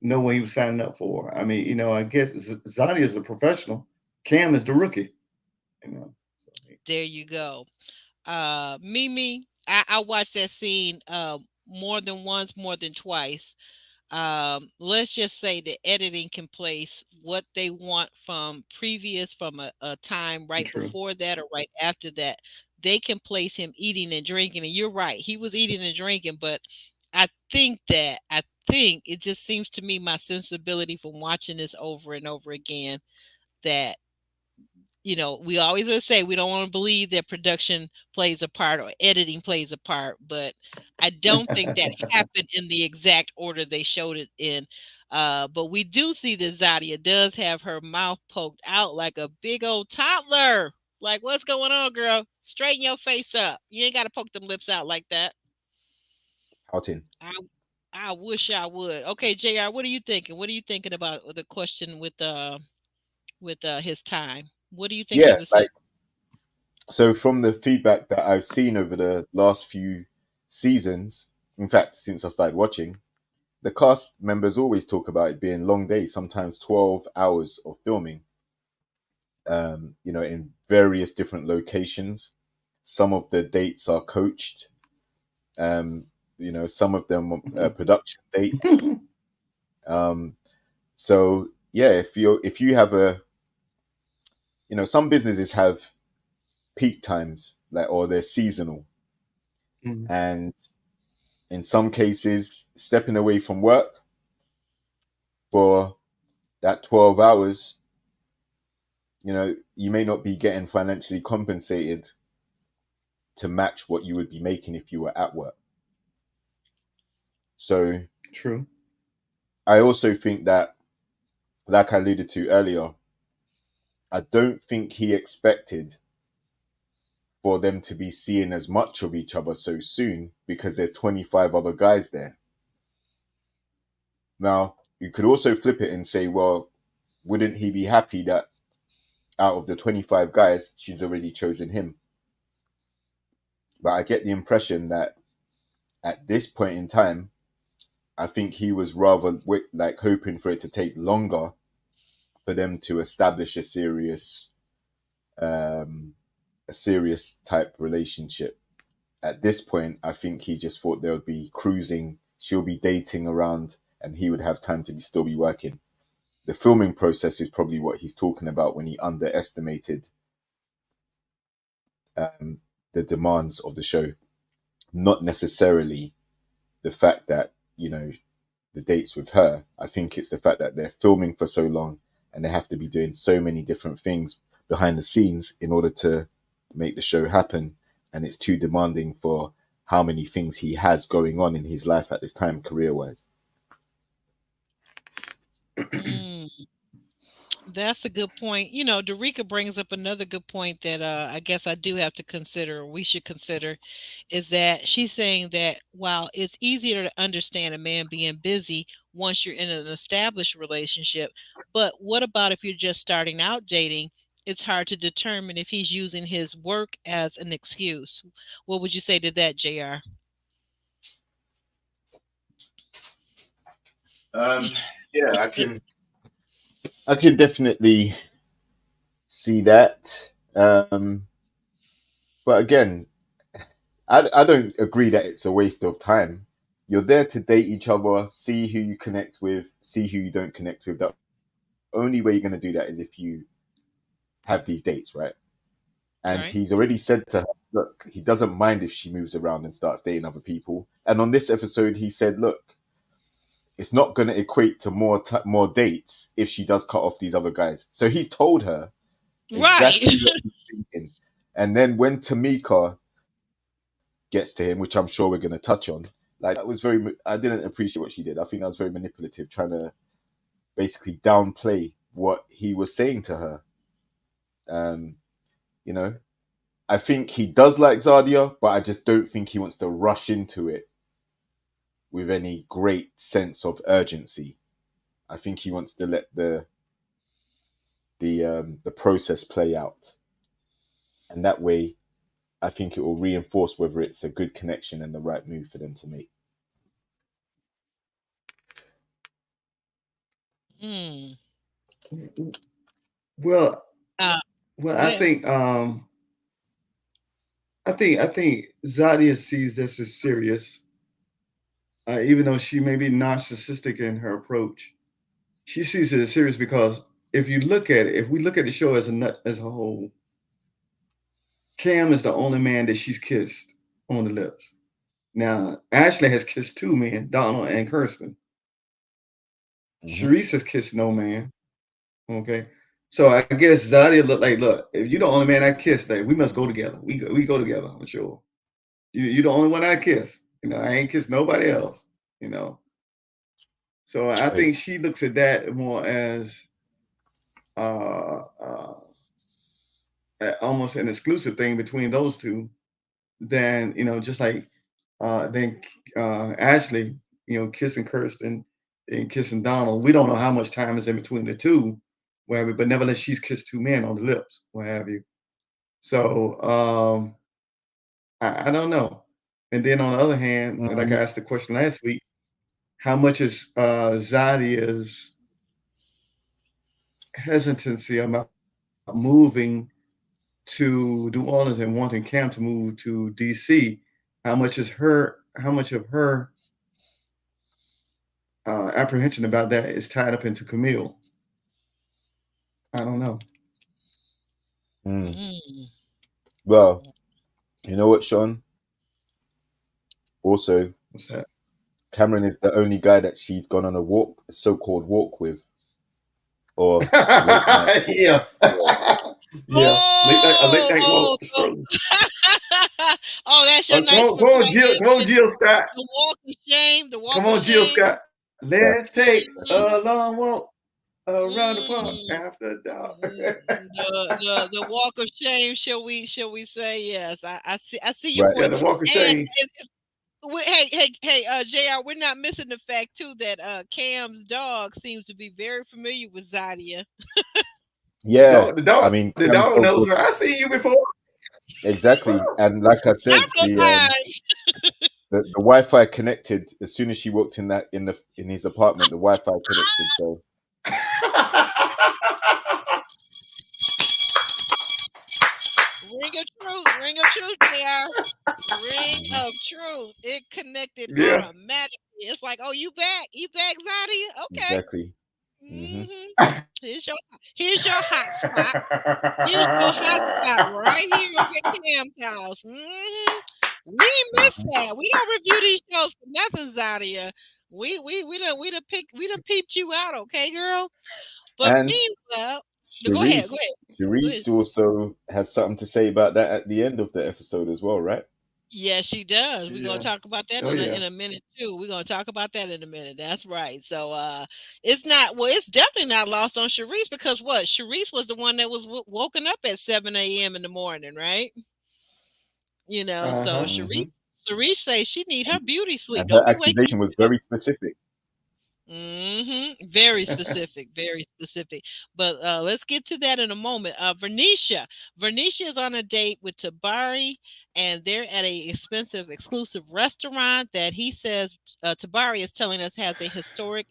know what he was signing up for. I mean, I guess Zadi is a professional. Cam is the rookie. You know. So, There you go. Mimi, I watched that scene more than once, more than twice. Let's just say the editing can place what they want from a time right true. before that or right after that. They can place him eating and drinking. And you're right, he was eating and drinking, but I think it just seems to me, my sensibility from watching this over and over again, that we always would say we don't want to believe that production plays a part or editing plays a part, but I don't think that happened in the exact order they showed it in. But we do see that Zadia does have her mouth poked out like a big old toddler. Like, what's going on, girl? Straighten your face up. You ain't got to poke them lips out like that. Outing. I I wish I would. Okay, Jr. What are you thinking? What are you thinking about the question with his time? What do you think he Yeah, was saying? like, so from the feedback that I've seen over the last few seasons, in fact, since I started watching, the cast members always talk about it being long days, sometimes 12 hours of filming, in various different locations. Some of the dates are coached, um, some of them are Mhm. production dates. Um, so yeah, if you have some businesses have peak times, like, or they're seasonal, Mhm. and in some cases, stepping away from work for that 12 hours, you may not be getting financially compensated to match what you would be making if you were at work. So True. I also think that, like I alluded to earlier, I don't think he expected for them to be seeing as much of each other so soon because there are 25 other guys there. Now, you could also flip it and say, well, wouldn't he be happy that out of the 25 guys, she's already chosen him? But I get the impression that at this point in time, I think he was rather like hoping for it to take longer for them to establish um, a serious type relationship. At this point, I think he just thought they would be cruising, she'll be dating around, and he would have time to still be working. The filming process is probably what he's talking about when he underestimated um, the demands of the show, not necessarily the fact that the dates with her. I think it's the fact that they're filming for so long and they have to be doing so many different things behind the scenes in order to make the show happen. And it's too demanding for how many things he has going on in his life at this time, career wise. Mm. That's a good point. You know, Derica brings up another good point that I guess I do have to consider, or we should consider, is that she's saying that while it's easier to understand a man being busy once you're in an established relationship, but what about if you're just starting out dating? It's hard to determine if he's using his work as an excuse. What would you say to that, JR? Um, yeah, I can definitely see that. But again, I don't agree that it's a waste of time. You're there to date each other, see who you connect with, see who you don't connect with. The only way you're going to do that is if you have these dates, right? And Right. he's already said to her, look, he doesn't mind if she moves around and starts dating other people. And on this episode, he said, look, it's not going to equate to more dates if she does cut off these other guys. So he's told her Right. exactly what he's thinking. And then when Tamika gets to him, which I'm sure we're going to touch on, like that was I didn't appreciate what she did. I think that was very manipulative, trying to basically downplay what he was saying to her. Um, you know, I think he does like Zadia, but I just don't think he wants to rush into it with any great sense of urgency. I think he wants to let the process play out, and that way, I think it will reinforce whether it's a good connection and the right move for them to make. Hmm. Well, Uh, well, Go I ahead. think I think Zadia sees this as serious, even though she may be narcissistic in her approach. She sees it as serious because if you look at it, if we look at the show as as a whole, Cam is the only man that she's kissed on the lips. Now, Ashley has kissed two men, Donald and Kirsten. Hmm. Sharice has kissed no man. Okay. So I guess Zadia looked like, look, if you're the only man I kissed, like, we must go together. We go together, I'm sure. You're the only one I kiss. I ain't kissed nobody else, you know. So I Wait. think she looks at that more as uh, uh, almost an exclusive thing between those two than, just like then Ashley, kissing Kirsten and kissing Donald. We don't know how much time is in between the two, what have you, but nevertheless, she's kissed two men on the lips, what have you. So I don't know. And then on the other hand, like I Mm, asked the question last week, how much is Zadia's hesitancy about moving to New Orleans and wanting Cam to move to DC? How much of her apprehension about that is tied up into Camille? I don't know. mm. Mm. Well, you know what, Sean? Also, What's that? Cameron is the only guy that she's gone on a walk, a so-called walk with, or late night walk. Yeah. Yeah, Yeah. Late night Oh, walk stroll. oh, that's your nice Come on, Jill. Come on, pronunciation. Jill Scott. The walk of shame. The Come walk of on, Jill shame. Scott. yeah, Let's take Mhm. a long walk around the park Mm. after dark. The walk of shame. Shall we say yes? I see your right. Yeah, point. the walk of And shame. hey, Jr. We're not missing the fact too that Cam's dog seems to be very familiar with Zadia. Yeah, I mean, The Cam's dog so knows good. her. I seen you before. Exactly, and like I said, Several times. the Wi-Fi connected as soon as she walked in that in his apartment. The Wi-Fi connected, so Ring of truth. Ring of truth, Jr. Ring mhm, of truth. It connected Yeah. automatically. It's like, oh, you back? You back, Zadia? Okay. exactly. Hmm. Here's your hot spot. Here's your hot spot right here over at Cam's house. We ain't missed Hmm. that. We don't review these shows for nothing, Zadia. We done peeped you out, okay, girl. But And meanwhile, no, go ahead, go Sharice, ahead, go ahead. Sharice also has something to say about that at the end of the episode as well, right? Yes, she does. We're gonna Yeah. talk about that Oh in yeah. a minute too. We're gonna talk about that in a minute. That's right. So it's not well, it's definitely not lost on Sharice because what? Sharice was the one that was woken up at 7 a.m. in the morning, right? Uh So huh. Hmm. Sharice says she need her beauty sleep. And Don't her be waking accusation was me up. very specific. Very specific, very specific. But let's get to that in a moment. Vernicia is on a date with Tabari, and they're at a expensive, exclusive restaurant that he says Tabari is telling us has a historic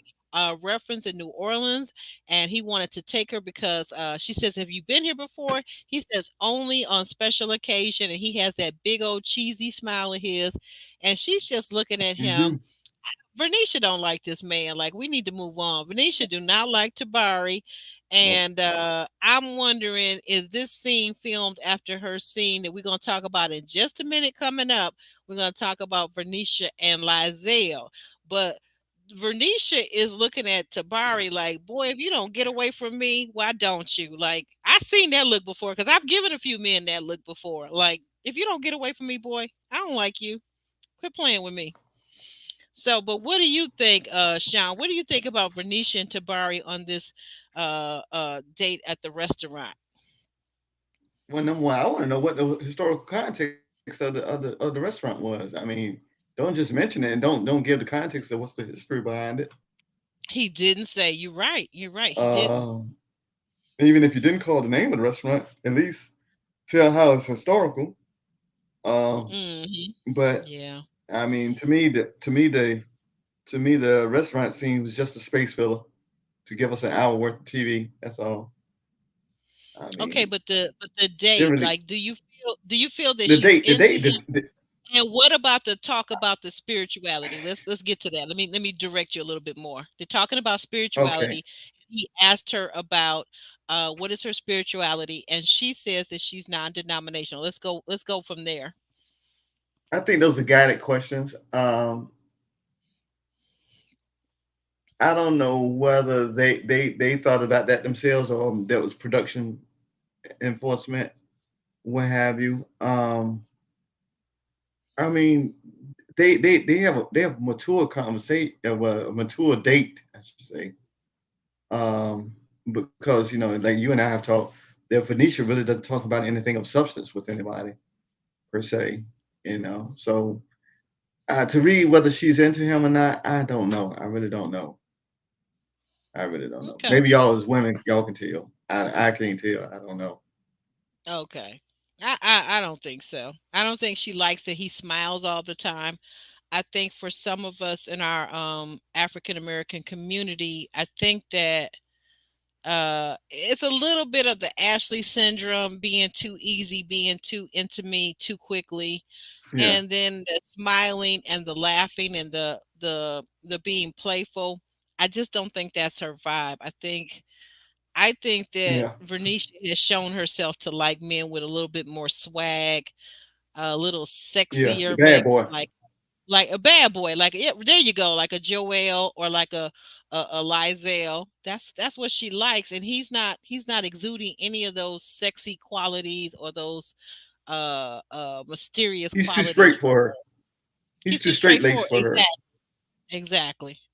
reference in New Orleans, and he wanted to take her because she says, "Have you been here before?" He says, "Only on special occasion," and he has that big old cheesy smile of his, and she's just looking at him. Hmm. Vernisha don't like this man. Like we need to move on. Vernisha do not like Tabari, Nope. and I'm wondering, is this scene filmed after her scene that we're gonna talk about in just a minute coming up? We're gonna talk about Vernisha and Lizelle, but Vernisha is looking at Tabari like, boy, if you don't get away from me, why don't you? Like I seen that look before because I've given a few men that look before. Like if you don't get away from me, boy, I don't like you. Quit playing with me. So, but what do you think, Sean? What do you think about Vernisha and Tabari on this date at the restaurant? Well, number one, I want to know what the historical context of the restaurant was. I mean, don't just mention it and don't give the context of what's the history behind it. He didn't say. You're right. You're right. He didn't. Um, Even if you didn't call the name of the restaurant, at least tell how it's historical. Um, Hmm. but Yeah. I mean, to me, the restaurant scene was just a space filler to give us an hour worth of TV. That's all. I Okay, mean, but the didn't date, really like, do you feel that the she's date, the into date, him? the And what about the talk about the spirituality? Let's get to that. Let me direct you a little bit more. They're talking about okay. spirituality. He asked her about what is her spirituality, and she says that she's non-denominational. Let's go from there. I think those are guided questions. I don't know whether they thought about that themselves or that was production enforcement, what have you. I mean, they have a mature conversation, a mature date, I should say. Um, because like you and I have talked, that Phoenicia really doesn't talk about anything of substance with anybody per se. So to read whether she's into him or not, I don't know. I really don't know. I really don't know. Okay. Maybe y'all as women, y'all can tell. I can't tell. I don't know. Okay. I don't think so. I don't think she likes that he smiles all the time. I think for some of us in our African American community, I think that it's a little bit of the Ashley syndrome, being too easy, being too into me too quickly, Yeah, and then the smiling and the laughing and the being playful. I just don't think that's her vibe. I think that yeah, Vernicia has shown herself to like men with a little bit more swag, a little yeah. The sexier, bad maybe boy. like a bad boy, like yeah, there you go, like a Joel or like a Lizelle. That's what she likes, and he's not exuding any of those sexy qualities or those mysterious He's too qualities straight from for her. her. He's He's too too straight straightforward. laced for her.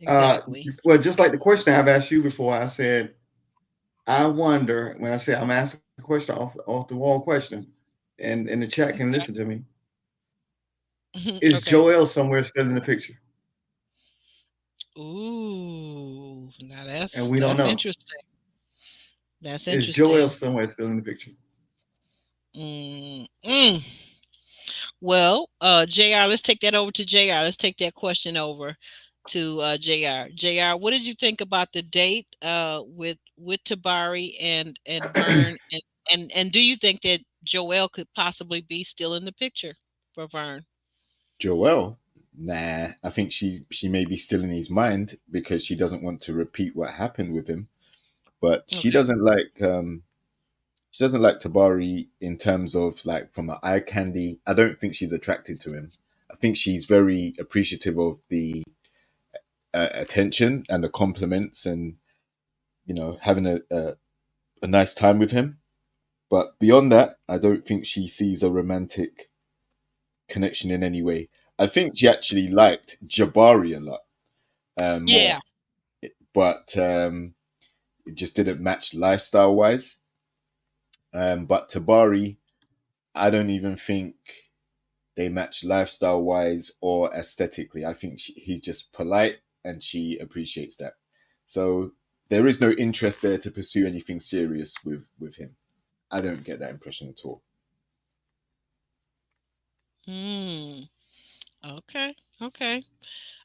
Uh, Exactly. well, just like the question I've asked you before, I said I wonder when I say I'm asking a question off the wall question, and the chat can listen to me. Is Okay. Joel somewhere still in the picture? Ooh, now And that's we don't that's know. interesting. That's Is Joel interesting. somewhere still in the picture? Mm, mm. Well, Jr. Let's take that over to Jr. Let's take that question over to Jr. Jr. What did you think about the date with Tabari and Vern, and do you think that Joelle could possibly be still in the picture for Vern? Joelle, nah. I think she may be still in his mind because she doesn't want to repeat what happened with him. But Okay. she doesn't like Tabari in terms of like from an eye candy. I don't think she's attracted to him. I think she's very appreciative of the attention and the compliments and having a nice time with him. But beyond that, I don't think she sees a romantic connection in any way. I think she actually liked Jabari a lot more, Yeah. but it just didn't match lifestyle wise. But Tabari, I don't even think they match lifestyle wise or aesthetically. I think he's just polite and she appreciates that. So there is no interest there to pursue anything serious with him. I don't get that impression at all. Mm, okay. Okay.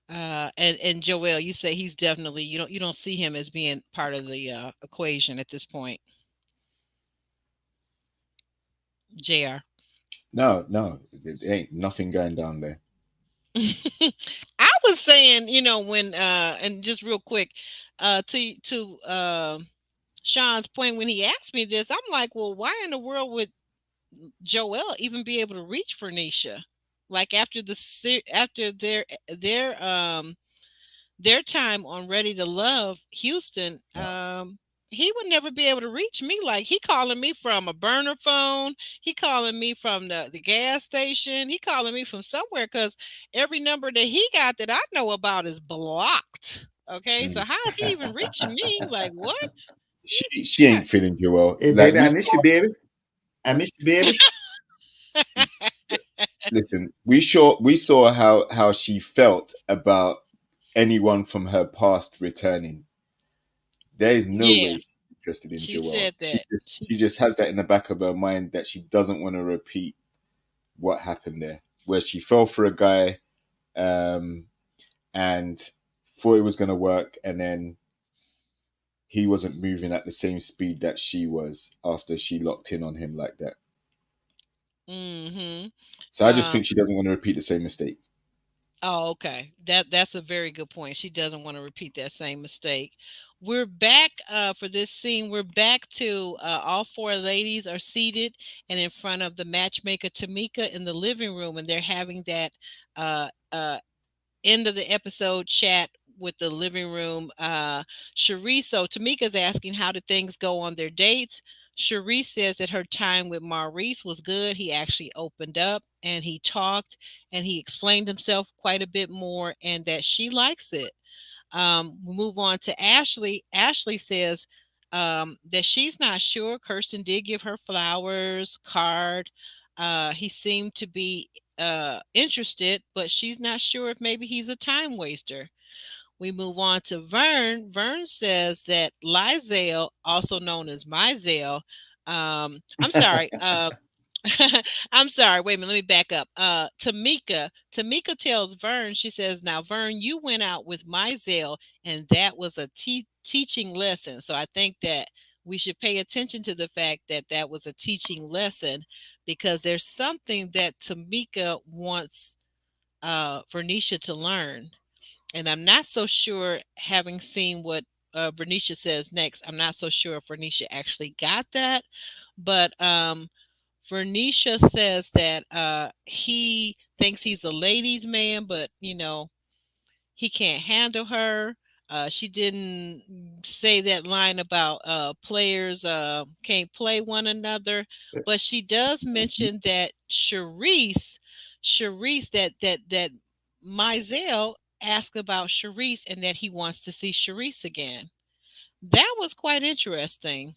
And Joel, you say he's definitely you don't see him as being part of the equation at this point. Jr. No, no, it ain't nothing going down there. I was saying, when and just real quick, to Sean's point when he asked me this, I'm like, well, why in the world would Joel even be able to reach Vernisha? Like after after their time on Ready to Love Houston, he would never be able to reach me. Like he calling me from a burner phone, he calling me from the gas station, he calling me from somewhere because every number that he got that I know about is blocked. Okay, so Mm. how is he even reaching me? Like what? She Yeah. ain't feeling Joel. Hey, Like baby, we I saw, miss you, baby. I miss you, baby. listen, we saw how she felt about anyone from her past returning. There is no Yeah, way she's interested in she Joel. said that. She just has that in the back of her mind that she doesn't want to repeat what happened there, where she fell for a guy um, and thought it was going to work, and then he wasn't moving at the same speed that she was after she locked in on him like that. Mm-hmm. So I just Um, think she doesn't want to repeat the same mistake. Oh, okay. That's a very good point. She doesn't want to repeat that same mistake. We're back for this scene. We're back to all four ladies are seated and in front of the matchmaker Tamika in the living room, and they're having that uh, uh, end of the episode chat with the living room. Cherise, so Tamika's asking how did things go on their dates. Cherise says that her time with Maurice was good. He actually opened up and he talked and he explained himself quite a bit more and that she likes it. We move on to Ashley. Ashley says that she's not sure. Kirsten did give her flowers, card. He seemed to be interested, but she's not sure if maybe he's a time waster. We move on to Vern. Vern says that Lizelle, also known as Mizelle, I'm sorry, I'm sorry. Wait a minute. Let me back up. Tamika tells Vern, she says, now, Vern, you went out with Mizell, and that was a teaching lesson. So I think that we should pay attention to the fact that that was a teaching lesson because there's something that Tamika wants Vernisha to learn. And I'm not so sure, having seen what Vernisha says next, I'm not so sure if Vernisha actually got that. But Vernisha says that he thinks he's a ladies' man, but he can't handle her. She didn't say that line about players can't play one another, but she does mention that Sharice, that Mizell asked about Sharice and that he wants to see Sharice again. That was quite interesting.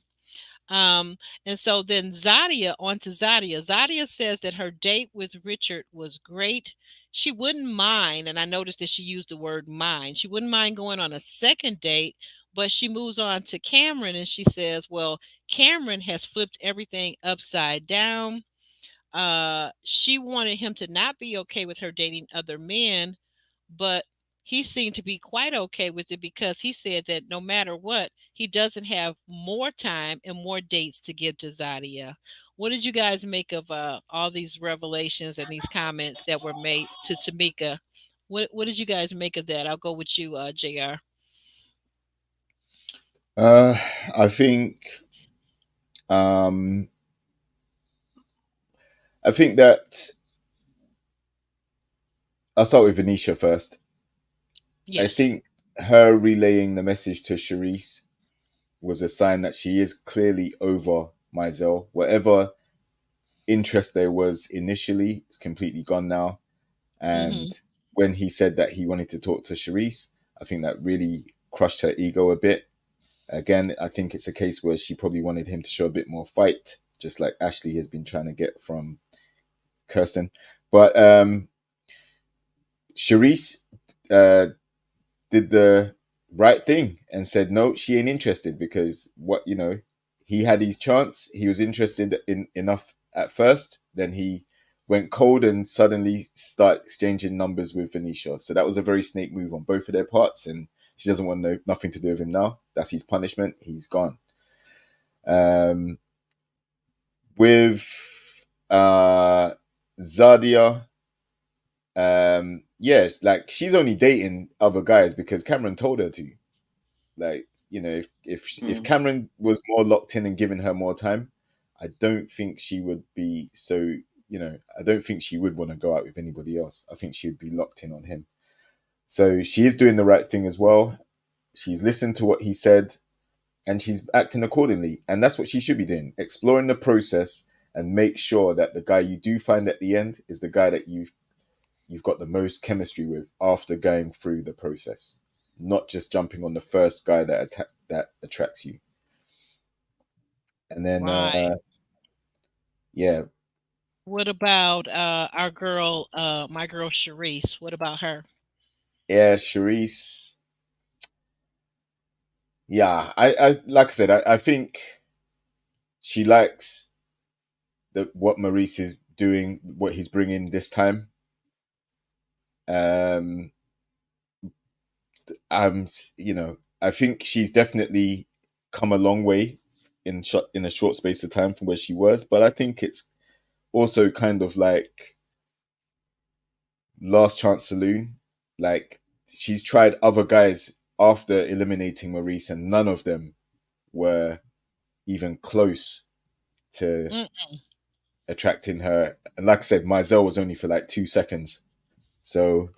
Um, and so then Zadia, on to Zadia. Zadia says that her date with Richard was great. She wouldn't mind, and I noticed that she used the word mind. She wouldn't mind going on a second date, but she moves on to Cameron and she says, well, Cameron has flipped everything upside down. She wanted him to not be okay with her dating other men, but he seemed to be quite okay with it because he said that no matter what, he doesn't have more time and more dates to give to Zadia. What did you guys make of all these revelations and these comments that were made to Tamika? What did you guys make of that? I'll go with you, Jr. Uh, I think um, I think that I'll start with Venetia first. I Yes. think her relaying the message to Charisse was a sign that she is clearly over Mizell. Whatever interest there was initially is completely gone now. And Mm-hmm. when he said that he wanted to talk to Charisse, I think that really crushed her ego a bit. Again, I think it's a case where she probably wanted him to show a bit more fight, just like Ashley has been trying to get from Kirsten. But Charisse uh, did the right thing and said no, she ain't interested, because what, he had his chance. He was interested in enough at first, then he went cold and suddenly start exchanging numbers with Venetia. So that was a very snake move on both of their parts, and she doesn't want nothing to do with him now. That's his punishment. He's gone. Um, with Zadia, yeah, like she's only dating other guys because Cameron told her to. Like, if Mm. Cameron was more locked in and giving her more time, I don't think she would be so. I don't think she would want to go out with anybody else. I think she would be locked in on him. So she is doing the right thing as well. She's listened to what he said and she's acting accordingly. And that's what she should be doing, exploring the process and make sure that the guy you do find at the end is the guy that you've got the most chemistry with after going through the process, not just jumping on the first guy that attracts you. And then, Right. yeah, What about our girl, my girl Sharice? What about her? yeah, Charisse. Yeah, I like I said, I think she likes what Maurice is doing, what he's bringing this time. Um, I'm, I think she's definitely come a long way in a short space of time from where she was, but I think it's also kind of like last chance saloon. Like, she's tried other guys after eliminating Maurice, and none of them were even close to Mm. attracting her. And like I said, Mizell was only for like 2 seconds. So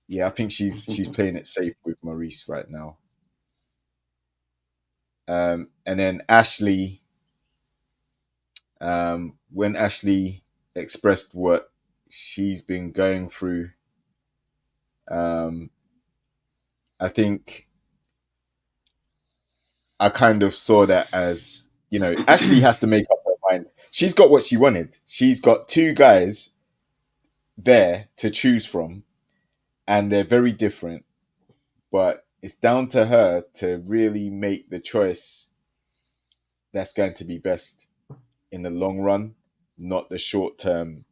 yeah, I think she's playing it safe with Maurice right now. And then Ashley, when Ashley expressed what she's been going through, um, I think I kind of saw that as, Ashley has to make up her mind. She's got what she wanted. She's got two guys there to choose from, and they're very different, but it's down to her to really make the choice that's going to be best in the long run, not the short term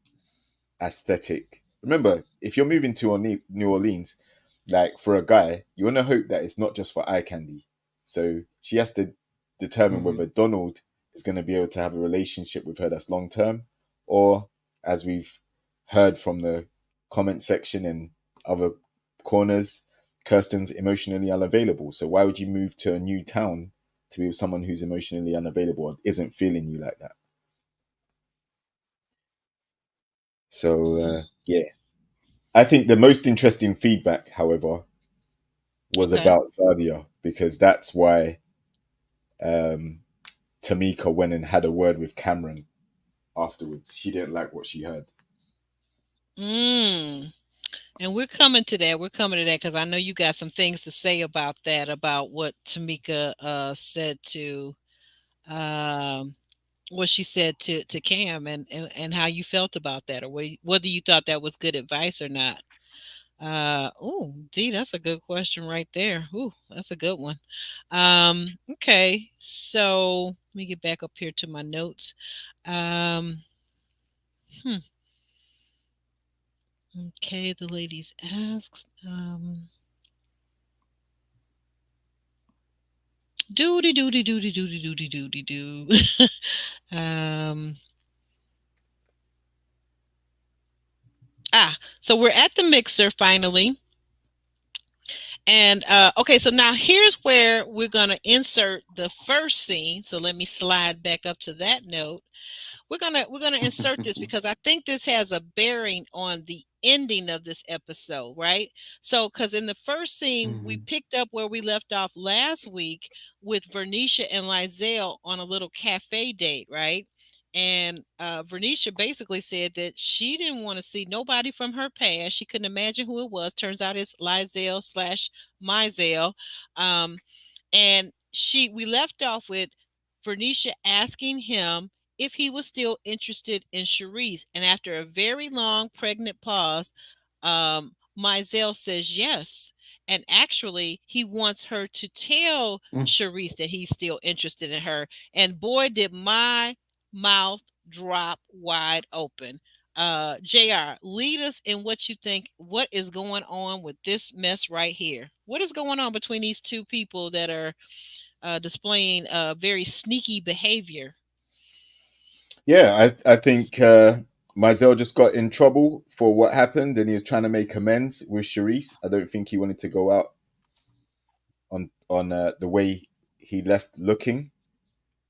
aesthetic. Remember, if you're moving to New Orleans, like for a guy, you want to hope that it's not just for eye candy. So she has to determine Mhm. whether Donald is going to be able to have a relationship with her that's long term, or as we've heard from the comment section and other corners, Kirsten's emotionally unavailable. So why would you move to a new town to be with someone who's emotionally unavailable or isn't feeling you like that? So yeah, I think the most interesting feedback, however, was Okay. about Sadia, because that's why um, Tamika went and had a word with Cameron afterwards. She didn't like what she heard. Mm. And we're coming to that. We're coming to that because I know you got some things to say about that, about what Tamika said to um, what she said to Cam, and how you felt about that, or whether you thought that was good advice or not. Oh, D, that's a good question right there. Ooh, that's a good one. Okay, so let me get back up here to my notes. Um, hmm, okay, the ladies asked. Doody doody doody doody doody doody doo. um, so we're at the mixer finally. And okay, so now here's where we're going to insert the first scene. So let me slide back up to that note. We're gonna insert this because I think this has a bearing on the ending of this episode, right? So, because in the first scene we Mhm. picked up where we left off last week with Vernisha and Lizelle on a little cafe date, right? And Vernisha basically said that she didn't want to see nobody from her past. She couldn't imagine who it was. Turns out it's Lizelle slash Mizelle. Um, and we left off with Vernisha asking him if he was still interested in Charisse. And after a very long pregnant pause, Mizell says yes. And actually, he wants her to tell Mm. Charisse that he's still interested in her. And boy, did my mouth drop wide open. JR, lead us in what you think. What is going on with this mess right here? What is going on between these two people that are displaying very sneaky behavior? Yeah, I think Mizell just got in trouble for what happened, and he was trying to make amends with Charisse. I don't think he wanted to go out on the way he left looking.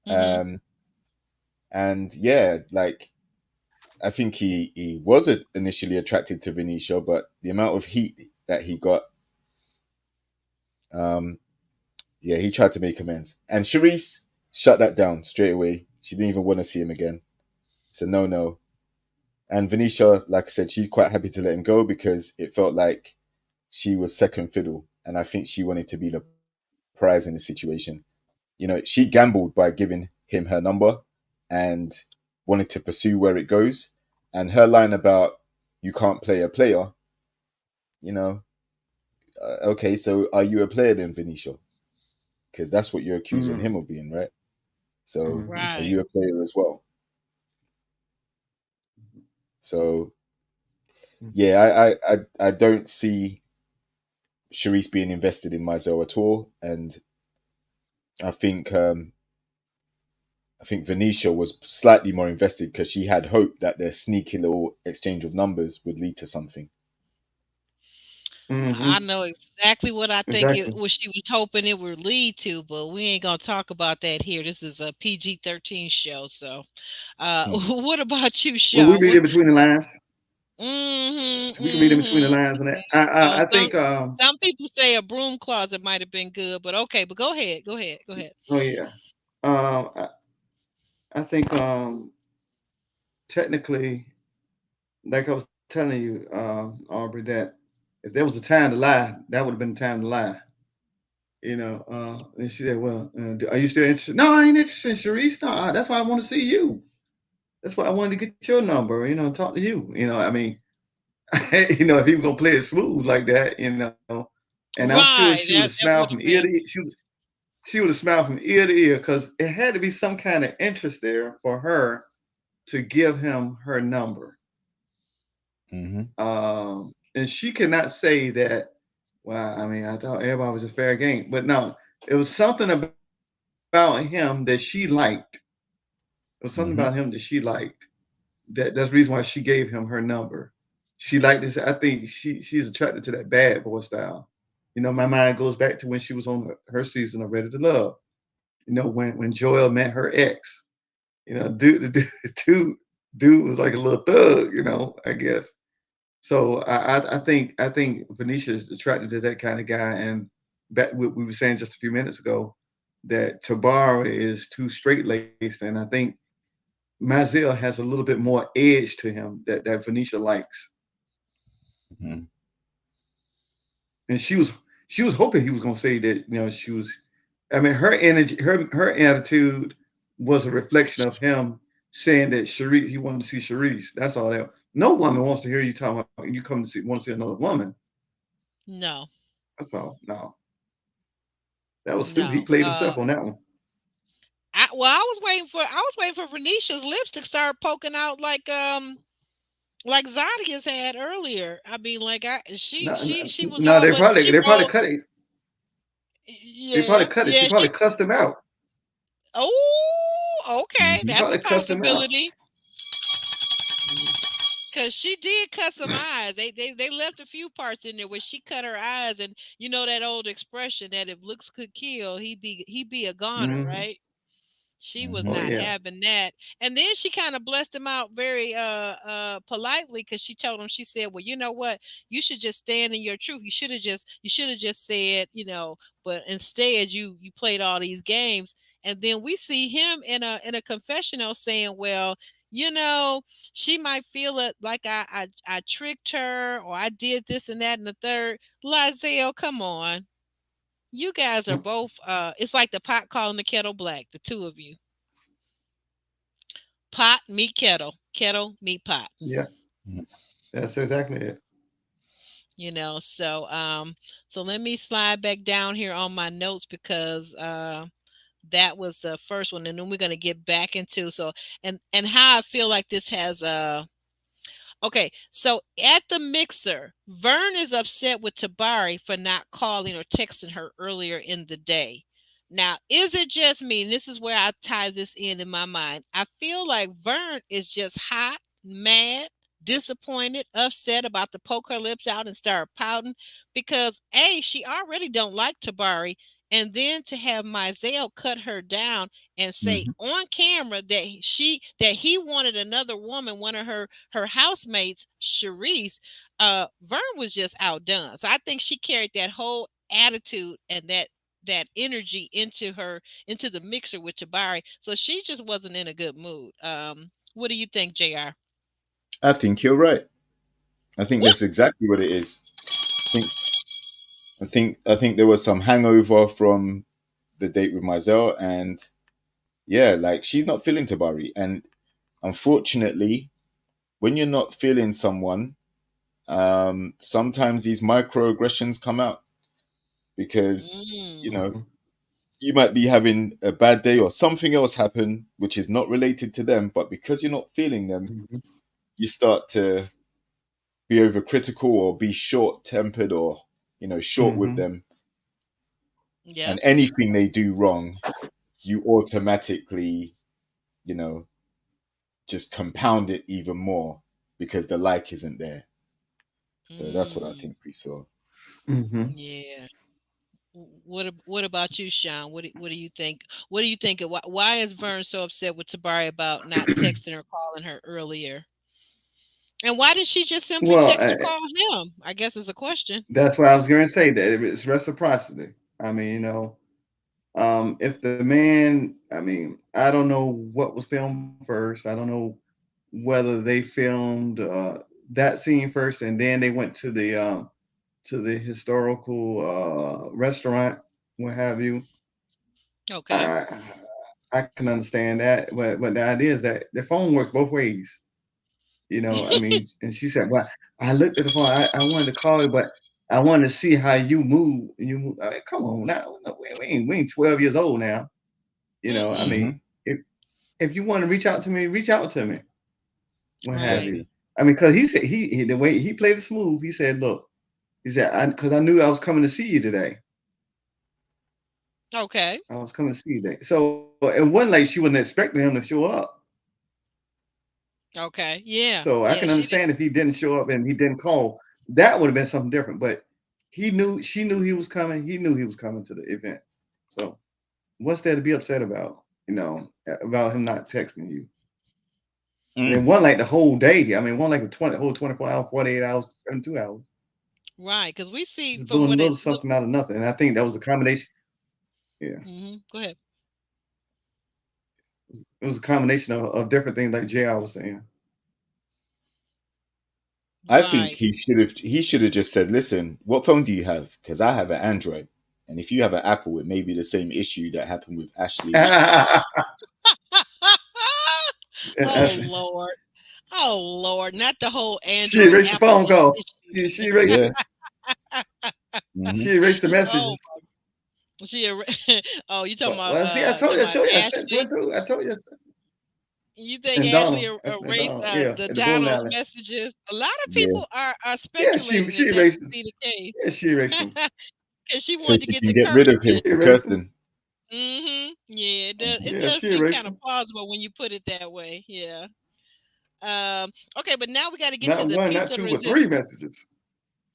Mm-hmm. Um, and yeah, like I think he was initially attracted to Benicio, but the amount of heat that he got, um, yeah, he tried to make amends. And Charisse shut that down straight away. She didn't even want to see him again. It's a no no. And Venetia, like I said, she's quite happy to let him go because it felt like she was second fiddle. And I think she wanted to be the prize in the situation. She gambled by giving him her number and wanted to pursue where it goes. And her line about you can't play a player, you know, okay, so are you a player then, Venetia? Because that's what you're accusing Mm. him of being, right? So Mm. are Right. you a player as well? So yeah, I don't see Sharice being invested in Mizell at all, and I think um, I think Venetia was slightly more invested because she had hope that their sneaky little exchange of numbers would lead to something. I Mm-hmm. know exactly what I think it Exactly. what she was hoping it would lead to, but we ain't gonna talk about that here. This is a PG-13 show, so Hmm. what about you, Well, we Shaw? read What? in between the lines, Mm-hmm, so we can read in between the mm-hmm. lines on that. Oh, I think. some people say a broom closet might have been good, but okay. But go ahead, go ahead, go ahead. Oh yeah. Um, I, I think technically, like I was telling you, Aubrey, that if there was a time to lie, that would have been the time to lie. And she said, "Well, are you still interested?" No, I ain't interested in Sharice. No, that's why I want to see you. That's why I wanted to get your number. And talk to you. I mean, if he was gonna play it smooth like that. And I'm sure she would have Right, smiled from that ear would to have ear. been She would have smiled from ear to ear because it had to be some kind of interest there for her to give him her number. Hmm. And she cannot say that. Well, I mean, I thought everybody was just fair game, but no, it was something about him that she liked. It was something about him that Hmm. she liked. That's the reason why she gave him her number. She liked this. I think she's attracted to that bad boy style. My mind goes back to when she was on her season of Ready to Love. When Joel met her ex. Dude was like a little thug. I guess. So I think Venetia is attracted to that kind of guy. And back what we were saying just a few minutes ago, that Tabar is too straight laced, and I think Maziel has a little bit more edge to him that Venetia likes. Hmm. And she was hoping he was gonna say that, she was. I mean, her energy, her attitude was a reflection of him saying that Sharice, he wanted to see Sharice. That's all that. No woman wants to hear you talking about you come to want to see another woman. no, That's all. No, that was stupid. He no. played himself on that one. I was waiting for Venetia's lips to start poking out like Zadia's had earlier. I mean, like No, she was no, all they but probably she they probably rolled. cut it. They probably Yeah, cut it. She yeah. probably cussed him out. Oh, okay, Hmm. that's a Probably cussed him out. possibility. Cause she did cut some eyes. They left a few parts in there where she cut her eyes, and you know that old expression that if looks could kill, he be a goner, Hmm. right? She was Hmm. Oh not yeah. having that. And then she kind of blessed him out very politely, because she told him, she said, well, you know what, you should just stand in your truth. You should have just said, but instead you played all these games. And then we see him in a confessional saying, well, you know, she might feel it like I tricked her, or I did this and that and the third. Lizelle, come on. You guys are both it's like the pot calling the kettle black, the two of you. Pot meet kettle, kettle meet pot. Yeah, Mhm. that's exactly it. So let me slide back down here on my notes because that was the first one, and then we're going to get back into and how I feel like this has okay, so at the mixer, Vern is upset with Tabari for not calling or texting her earlier in the day. Now, is it just me? And this is where I tie this in my mind. I feel like Vern is just hot, mad, disappointed, upset about to poke her lips out and start pouting because A, she already don't like Tabari, and then to have Mizell cut her down and say Mhm. on camera that he wanted another woman, one of her housemates, Sharice. Vern was just outdone. So I think she carried that whole attitude and that energy into the mixer with Tabari. So she just wasn't in a good mood. What do you think, Jr.? I think you're right. I think What? that's exactly what it is. I think I think there was some hangover from the date with Mizell, and yeah, like she's not feeling Tabari, and unfortunately, when you're not feeling someone, sometimes these microaggressions come out because you Mm, know Mhm. you might be having a bad day or something else happen which is not related to them, but because you're not feeling them, Mhm. you start to be overcritical or be short tempered or short with Mhm. them, and yep. anything they do wrong, you automatically you know just compound it even more because the like isn't there. So that's what I Mm, think we saw. Mhm. yeah. What about you, Sean? What do you think? What do you think? Why is Vern so upset with Tabari about not texting or calling her earlier? And why did she just simply Well, text or call him? I guess is a question. that's what I was going to say. That it's reciprocity. I mean, if the man, I mean, I don't know what was filmed first. I don't know whether they filmed that scene first and then they went to the historical restaurant, what have you. Okay. I I can understand that, but the idea is that the phone works both ways. I mean, and she said, "Well, I looked at the phone. I wanted to call you, but I wanted to see how you move. You move. I mean, come on now. No, we ain't 12 years old now. I Mm-mm. mean, Hmm. if you want to reach out to me, reach out to me. What have Right. you? Exactly. I mean, because he said the way he played it smooth. He said, "Look, he said, because I knew I was coming to see you today. Okay. I was coming to see you today. So it wasn't like she wasn't expecting him to show up. Okay. Yeah. So I Yeah. can She did. understand if he didn't show up and he didn't call. That would have been something different. But she knew he was coming. He knew he was coming to the event. So what's there to be upset about? About him not texting you. And it Mm. wasn't like the whole day. I mean, it wasn't like whole 24 hours, 48 hours, 72 hours. Right. Because we see Just from doing a what it little look. something out of nothing. And I think that was a combination. Yeah. Go ahead. It was a combination of different things like JR was saying. I think Right. he should have just said, "Listen, what phone do you have? Because I have an Android, and if you have an Apple, it may be the same issue that happened with Ashley." Oh That's- Lord. Oh Lord. Not the whole she Android erased the Apple phone call. issue. She erased Yeah. it. Hmm. She erased the Oh, messages. oh, you talking Well, well, see, I told talking you, I about showed you, I sent Ashley? it through. I told you. You think And Ashley Donald, I sent erased Donald, yeah, the at the bowling Donald's alley. messages? A lot of Yeah. people are Yeah, she speculating she that erased could them. be the case. Yeah, she erased them. Because she So wanted to she get can to get rid of Kirsten. him She for erased them. Kirsten. Yeah, it Hmm. Yeah, does she seem erased kind of them. plausible when you put it that way. Yeah. Okay, but now we got to get to Not the one, piece not de two, but three resistance. messages.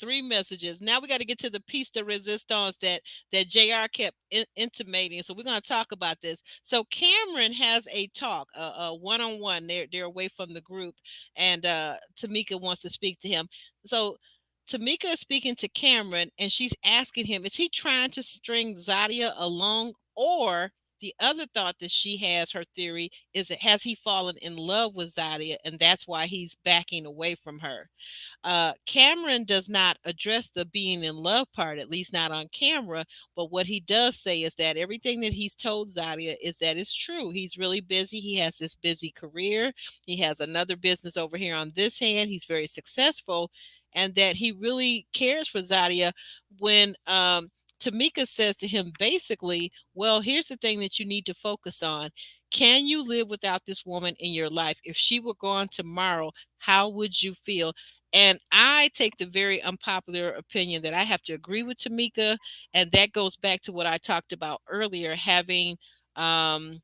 Three messages. Now we got to get to the piece de resistance that Jr. kept intimating. So we're going to talk about this. So Cameron has a talk, a one on one. They're away from the group, and Tamika wants to speak to him. So Tamika is speaking to Cameron, and she's asking him, is he trying to string Zadia along, or The other thought that she has, her theory, is that has he fallen in love with Zadia, and that's why he's backing away from her. Cameron does not address the being in love part, at least not on camera. But what he does say is that everything that he's told Zadia is that it's true. He's really busy. He has this busy career. He has another business over here on this hand. He's very successful, and that he really cares for Zadia when Tamika says to him basically, well, here's the thing that you need to focus on. Can you live without this woman in your life? If she were gone tomorrow, how would you feel? And I take the very unpopular opinion that I have to agree with Tamika. And that goes back to what I talked about earlier, having um,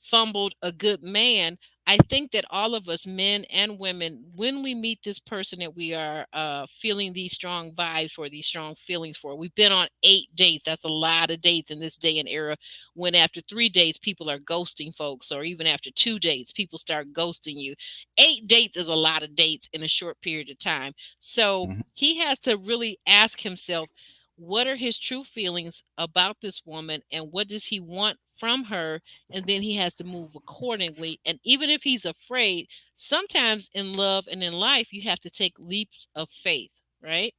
fumbled a good man. I think that all of us, men and women, when we meet this person that we are feeling these strong vibes for, these strong feelings for, we've been on 8 dates. That's a lot of dates in this day and era. When after 3 dates, people are ghosting folks, or even after 2 dates, people start ghosting you. 8 dates is a lot of dates in a short period of time. So Mhm. he has to really ask himself, what are his true feelings about this woman, and what does he want from her? And then he has to move accordingly. And even if he's afraid, sometimes in love and in life, you have to take leaps of faith, right?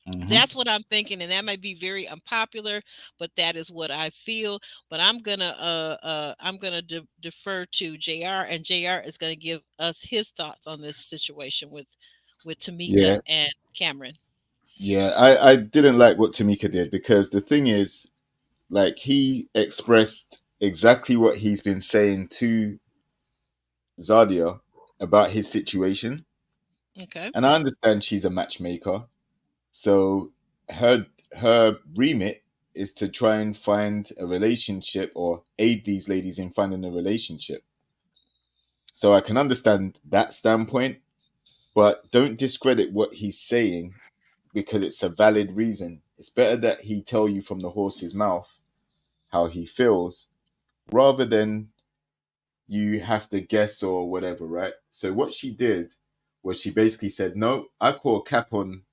Mhm. That's what I'm thinking, and that might be very unpopular, but that is what I feel. But I'm gonna defer to Jr. and Jr. is gonna give us his thoughts on this situation with Tamika Yeah, and Cameron. yeah. I didn't like what Tamika did because the thing is, like, he expressed exactly what he's been saying to Zadia about his situation, Okay. and I understand she's a matchmaker. So her remit is to try and find a relationship or aid these ladies in finding a relationship. So I can understand that standpoint, but don't discredit what he's saying because it's a valid reason. It's better that he tell you from the horse's mouth how he feels rather than you have to guess or whatever, right? So what she did was she basically said, "No, I call a cap on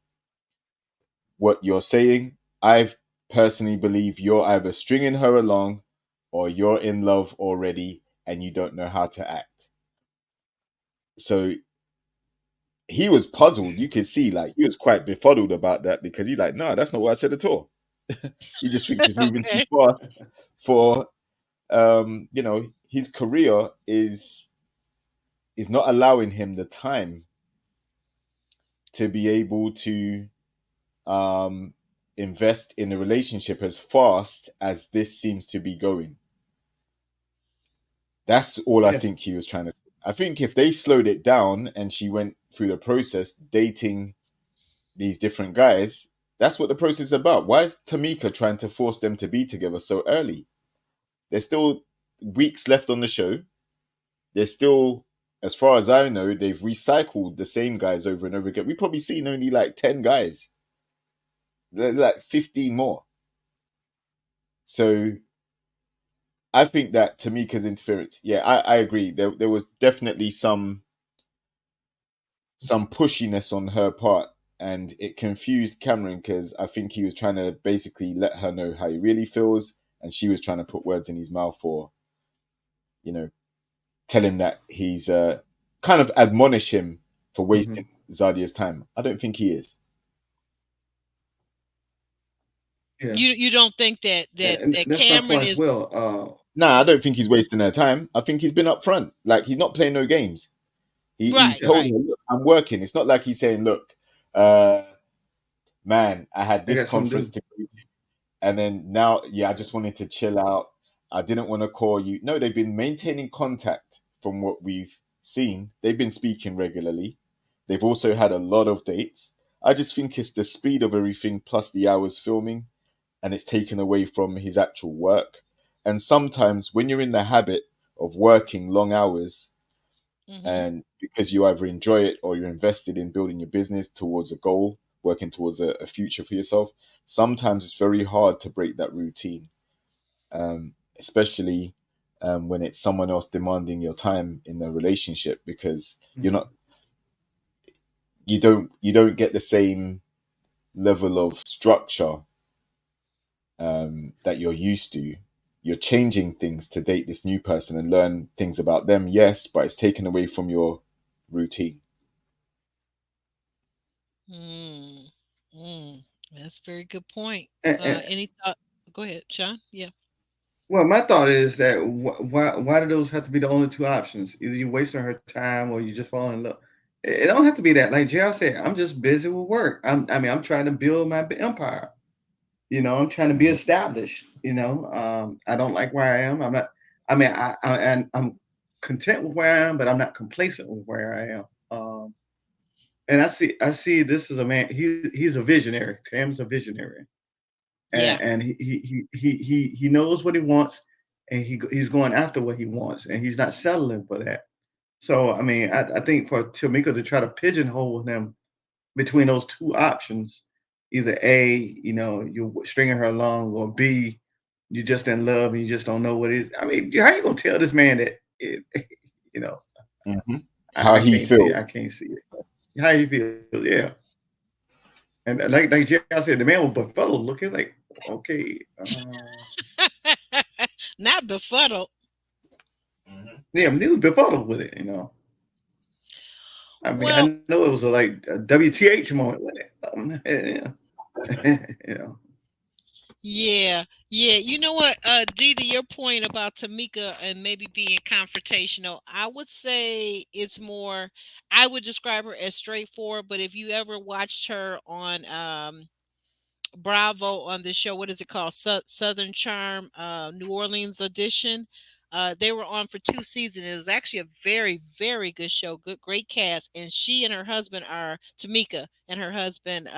what you're saying. I personally believe you're either stringing her along or you're in love already and you don't know how to act." So he was puzzled. You could see, like, he was quite befuddled about that because he's like, "No, that's not what I said at all." He just thinks he's moving too Okay. fast for, his career is not allowing him the time to be able to um, invest in a relationship as fast as this seems to be going. That's all I Yeah, think he was trying to say. I think if they slowed it down and she went through the process dating these different guys, that's what the process is about. Why is Tamika trying to force them to be together so early? There's still weeks left on the show. There's still, as far as I know, they've recycled the same guys over and over again. We've probably seen only like 10 guys, like 15 more. So I think that Tamika's interference, yeah, I agree. There was definitely some pushiness on her part, and it confused Cameron because I think he was trying to basically let her know how he really feels, and she was trying to put words in his mouth or, you know, tell him that he's kind of admonish him for hmm, wasting Zadia's time. I don't think he is. yeah, You don't think that and that that's my Cameron point as is well. Nah, I don't think he's wasting her time. I think he's been upfront. Like, he's not playing no games. He's right, Yeah, told right. her, "Look, I'm working." It's not like he's saying, "Look, uh, man, I had I this got something to conference do. to go to, and then now, yeah, I just wanted to chill out. I didn't want to call you." No, they've been maintaining contact from what we've seen. They've been speaking regularly. They've also had a lot of dates. I just think it's the speed of everything plus the hours filming, and it's taken away from his actual work. And sometimes when you're in the habit of working long hours, Hmm. and because you either enjoy it or you're invested in building your business towards a goal, working towards a future for yourself, sometimes it's very hard to break that routine, especially when it's someone else demanding your time in the relationship because you're Hmm. not you don't get the same level of structure that you're used to you're changing things to date this new person and learn things about them, yes, but it's taken away from your routine. Mm, mm, that's a very good point. And Any thought? Go ahead, Sean. Yeah. well, my thought is that why do those have to be the only two options? Either you wasting her time or you just fall in love. It don't have to be that. Like JR said, I'm just busy with work. I mean, I'm trying to build my empire. You know, I'm trying to be Hmm. established. You know, I don't like where I am. I'm not. I mean, and I'm content with where I am, but I'm not complacent with where I am. And I see this is a man. He's a visionary. Cam's a visionary, Yeah. and he knows what he wants, and he's going after what he wants, and he's not settling for that. So I mean, I think for Tamika to try to pigeonhole him between those two options, either A, you're stringing her along, or B, you're just in love and you just don't know what it is. I mean, how you gonna tell this man that you know, Hmm. I How he can't see it. feel. I can't see it. How you feel? Yeah. And like Jay said, the man was befuddled looking like, okay, Not befuddled. Hmm. yeah, he was befuddled with it. I mean, I Well, know it was like a WTH moment with it. You know. yeah, yeah. You know what, Dee, to your point about Tamika and maybe being confrontational, I would say it's more. I would describe her as straightforward, but if you ever watched her on Bravo on this show. What is it called? Southern Charm, New Orleans edition. They were on for 2 seasons. It was actually a very, very good show. Good, great cast. And she and her husband are Tamika and her husband.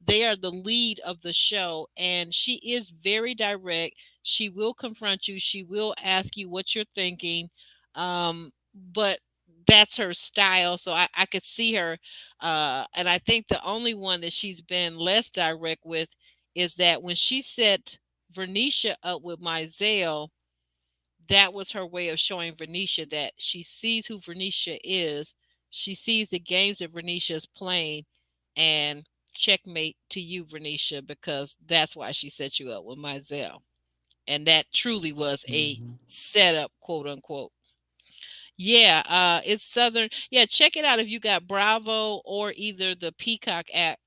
They are the lead of the show, and she is very direct. She will confront you. She will ask you what you're thinking. But that's her style. So I could see her and I think the only one that she's been less direct with is that when she set Vernisha up with Mizell, that was her way of showing Vernisha that she sees who Vernisha is. She sees the games that Vernisha is playing, and checkmate to you, Vernisha, because that's why she set you up with Mizell. And that truly was a Mhm. setup, quote unquote. Yeah, it's Southern. Yeah, check it out if you got Bravo or either the Peacock app.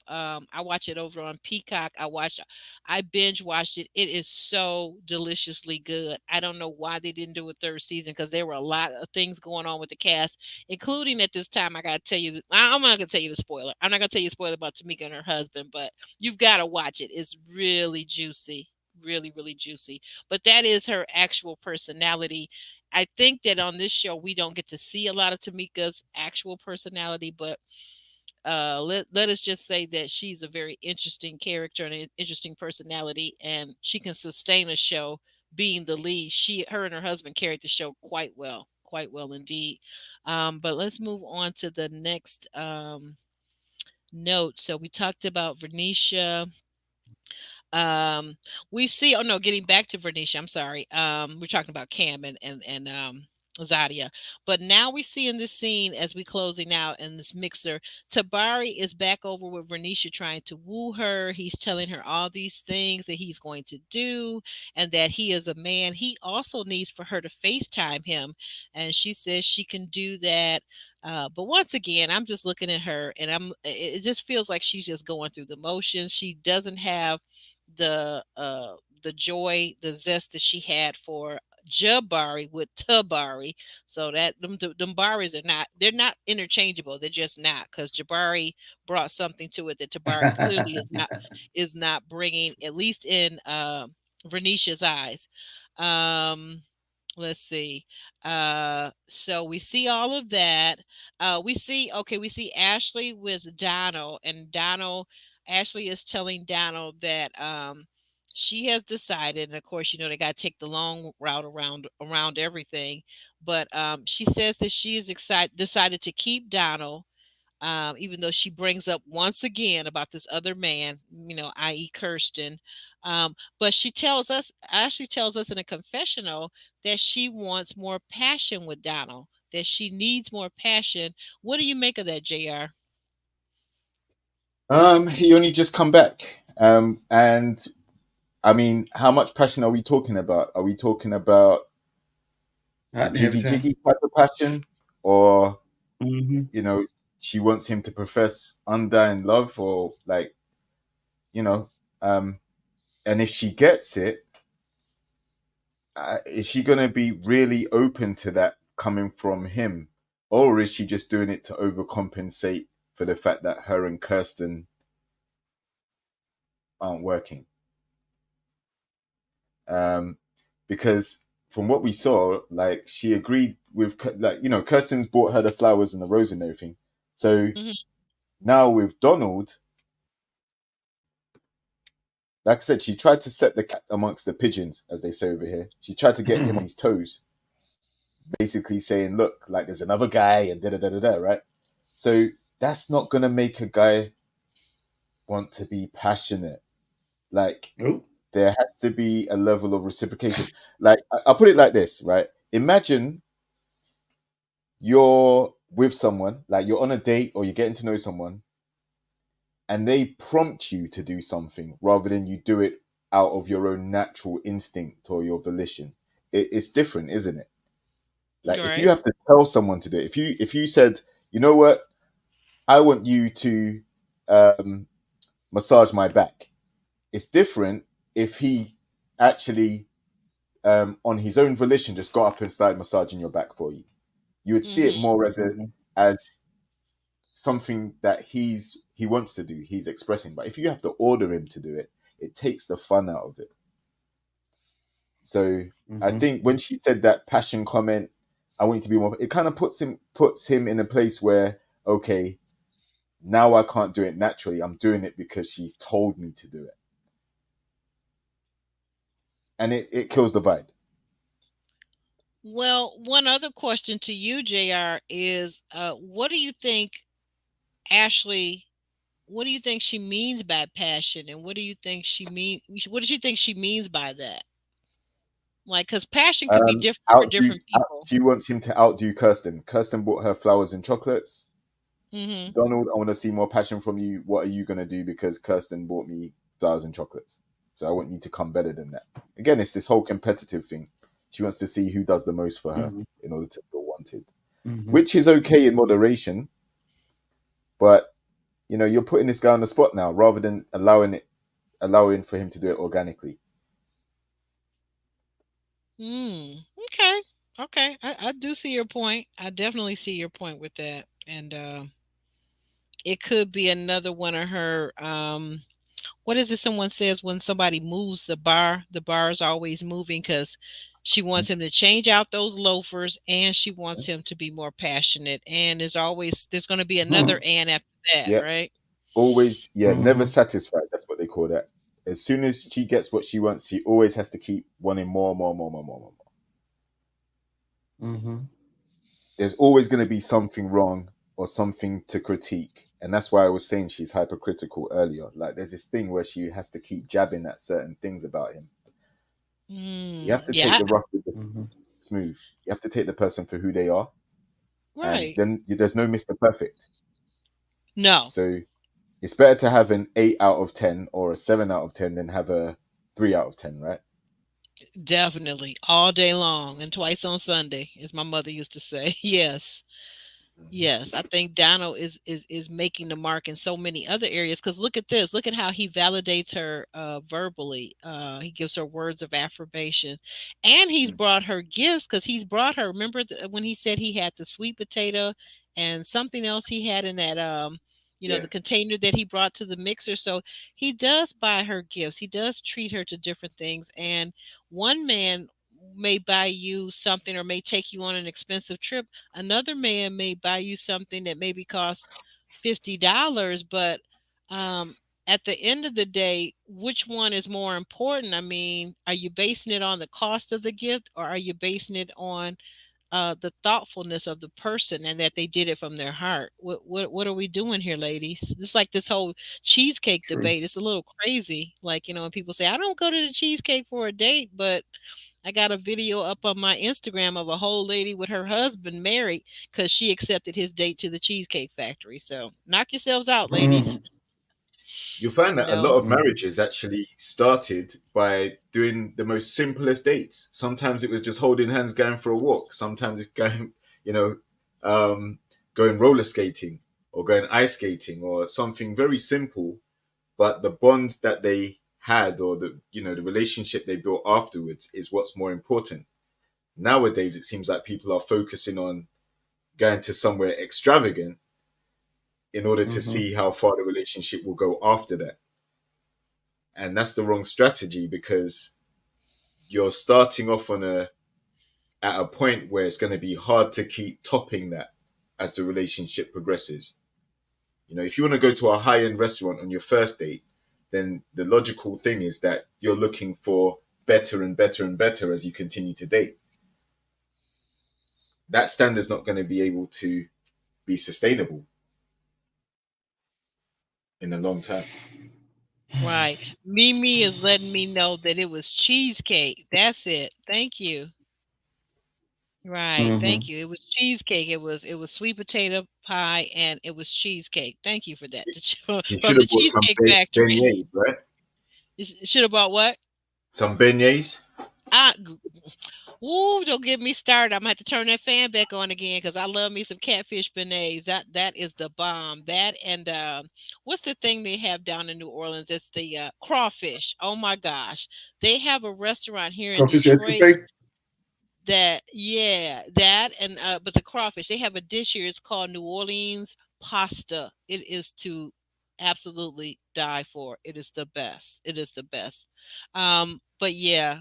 I watch it over on Peacock. I binge watched it. It is so deliciously good. I don't know why they didn't do a third season because there were a lot of things going on with the cast, including at this time. I gotta tell you, I'm not gonna tell you the spoiler. I'm not gonna tell you a spoiler about Tamika and her husband, but you've got to watch it. It's really juicy, really, really juicy. But that is her actual personality. I think that on this show we don't get to see a lot of Tamika's actual personality, but let us just say that she's a very interesting character and an interesting personality, and she can sustain a show being the lead. Her and her husband carried the show quite well indeed. But let's move on to the next note. So we talked about Vernisha. Um, we see. Oh no, getting back to Vernisha. I'm sorry. We're talking about Cam and Zadia. But now we see in this scene as we closing out in this mixer, Tabari is back over with Vernisha trying to woo her. He's telling her all these things that he's going to do and that he is a man. He also needs for her to FaceTime him, and she says she can do that. But once again, I'm just looking at her, and it just feels like she's just going through the motions. She doesn't have the uh the joy, the zest that she had for Jabari with Tabari. So that them Baris they're not interchangeable. They're just not, because Jabari brought something to it that Tabari clearly is not bringing, at least in Vernisha's eyes. Um let's see. So we see all of that. We see Ashley with Donald, and Ashley is telling Donald that she has decided, and of course, they got to take the long route around everything. But she says that she is decided to keep Donald, even though she brings up once again about this other man, i.e., Kirsten. But Ashley tells us in a confessional that she wants more passion with Donald, that she needs more passion. What do you make of that, JR? He only just come back, and I mean, how much passion are we talking about? Are we talking about the Hot and heavy jiggy time. jiggy type of passion, or Hmm. you know, she wants him to profess undying love, or like, you know, um, and if she gets it, is she going to be really open to that coming from him, or is she just doing it to overcompensate for the fact that her and Kirsten aren't working? Um, because from what we saw, like she agreed with, like, Kirsten's bought her the flowers and the rose and everything. So Mhm. now with Donald, like I said, she tried to set the cat amongst the pigeons, as they say over here. She tried to get him on his toes, basically saying, "Look, like there's another guy," and da da da da da. Right? So that's not gonna make a guy want to be passionate. Like Nope. there has to be a level of reciprocation. Like I'll put it like this, right? Imagine you're with someone, like you're on a date or you're getting to know someone, and they prompt you to do something rather than you do it out of your own natural instinct or your volition. It's different, isn't it? Like if you Right. have to tell someone to do it, if you said, you know what, I want you to um, massage my back. It's different if he actually, on his own volition, just got up and started massaging your back for you. You would see it Hmm. more as a Hmm. as something that he wants to do, he's expressing. But if you have to order him to do it, it takes the fun out of it. So I Hmm. think when she said that passion comment, I want you to be more, it kind of puts him in a place where, okay, now I can't do it naturally. I'm doing it because she's told me to do it. And it kills the vibe. Well, one other question to you, JR, is what do you think Ashley, what do you think she means by passion? And what does she think she means by that? Like, because passion could be different for different people. She wants him to outdo Kirsten. Kirsten bought her flowers and chocolates. Hmm. Donald, I want to see more passion from you. What are you going to do because Kirsten bought me flowers and chocolates? So I want you to come better than that. Again, it's this whole competitive thing. She wants to see who does the most for her Hmm. in order to feel wanted, Hmm. which is okay in moderation. But you're putting this guy on the spot now rather than allowing for him to do it organically. Mm, okay. Okay. I do see your point. I definitely see your point with that. And it could be another one of her what is it someone says when somebody moves the bar is always moving because she wants him to change out those loafers and she wants him to be more passionate. And there's going to be another and after that, Yeah, right? always. Yeah, never Hmm. satisfied. That's what they call that. As soon as she gets what she wants, she always has to keep wanting more, more, more, more, more, more. Hmm. There's always going to be something wrong or something to critique. And that's why I was saying she's hypercritical earlier. Like there's this thing where she has to keep jabbing at certain things about him. You Mm, have to take yeah. the rough with the Hmm. smooth. You have to take the person for who they are. And Right. then there's no Mr. Perfect. No, So it's better to have an 8 out of 10 or a 7 out of 10 than have a 3 out of 10, right? definitely all day long and twice on Sunday, as my mother used to say. Yes. Yes, I think Donald is making the mark in so many other areas. Because look at this, look at how he validates her verbally. He gives her words of affirmation, and he's Mm. brought her gifts. Because he's brought her. Remember when he said he had the sweet potato and something else he had in that Yeah. the container that he brought to the mixer. So he does buy her gifts. He does treat her to different things. And one man may buy you something or may take you on an expensive trip. Another man may buy you something that maybe costs $50, but um, at the end of the day, which one is more important? I mean, are you basing it on the cost of the gift, or are you basing it on the thoughtfulness of the person and that they did it from their heart? What are we doing here, ladies? It's like this whole cheesecake True. debate. It's a little crazy. Like, when people say, I don't go to the cheesecake for a date, but I got a video up on my Instagram of a whole lady with her husband married because she accepted his date to the Cheesecake Factory. So knock yourselves out, ladies. You find that a lot No. of Mhm. marriages actually started by doing the most simplest dates. Sometimes it was just holding hands, going for a walk. Sometimes it's going, you know, um, going roller skating or going ice skating or something very simple. But the bond that they had, or the relationship they built afterwards, is what's more important. Nowadays, it seems like people are focusing on going to somewhere extravagant in order to Mhm. see how far the relationship will go after that. And that's the wrong strategy, because you're starting off on a at a point where it's going to be hard to keep topping that as the relationship progresses. If you want to go to a high-end restaurant on your first date, then the logical thing is that you're looking for better and better and better as you continue to date. That standard's not going to be able to be sustainable in the long term. Right. Mimi is letting me know that it was cheesecake. That's it. Thank you. Right. Thank Mm-hmm. you. It was cheesecake. It was sweet potato pie and it was cheesecake. Thank you for that. You should From the have bought some Cheesecake Factory. beignets, right? Should have bought what? Some beignets. I Ooh, don't get me started. I'm gonna have to turn that fan back on again because I love me some catfish beignets. That is the bomb. That and what's the thing they have down in New Orleans? It's the crawfish. Oh my gosh, they have a restaurant here in Crawfish Detroit etouffee. that yeah that and but the crawfish they have a dish here. It's called New Orleans pasta. It is to absolutely die for. It is the best. It is the best. But yeah,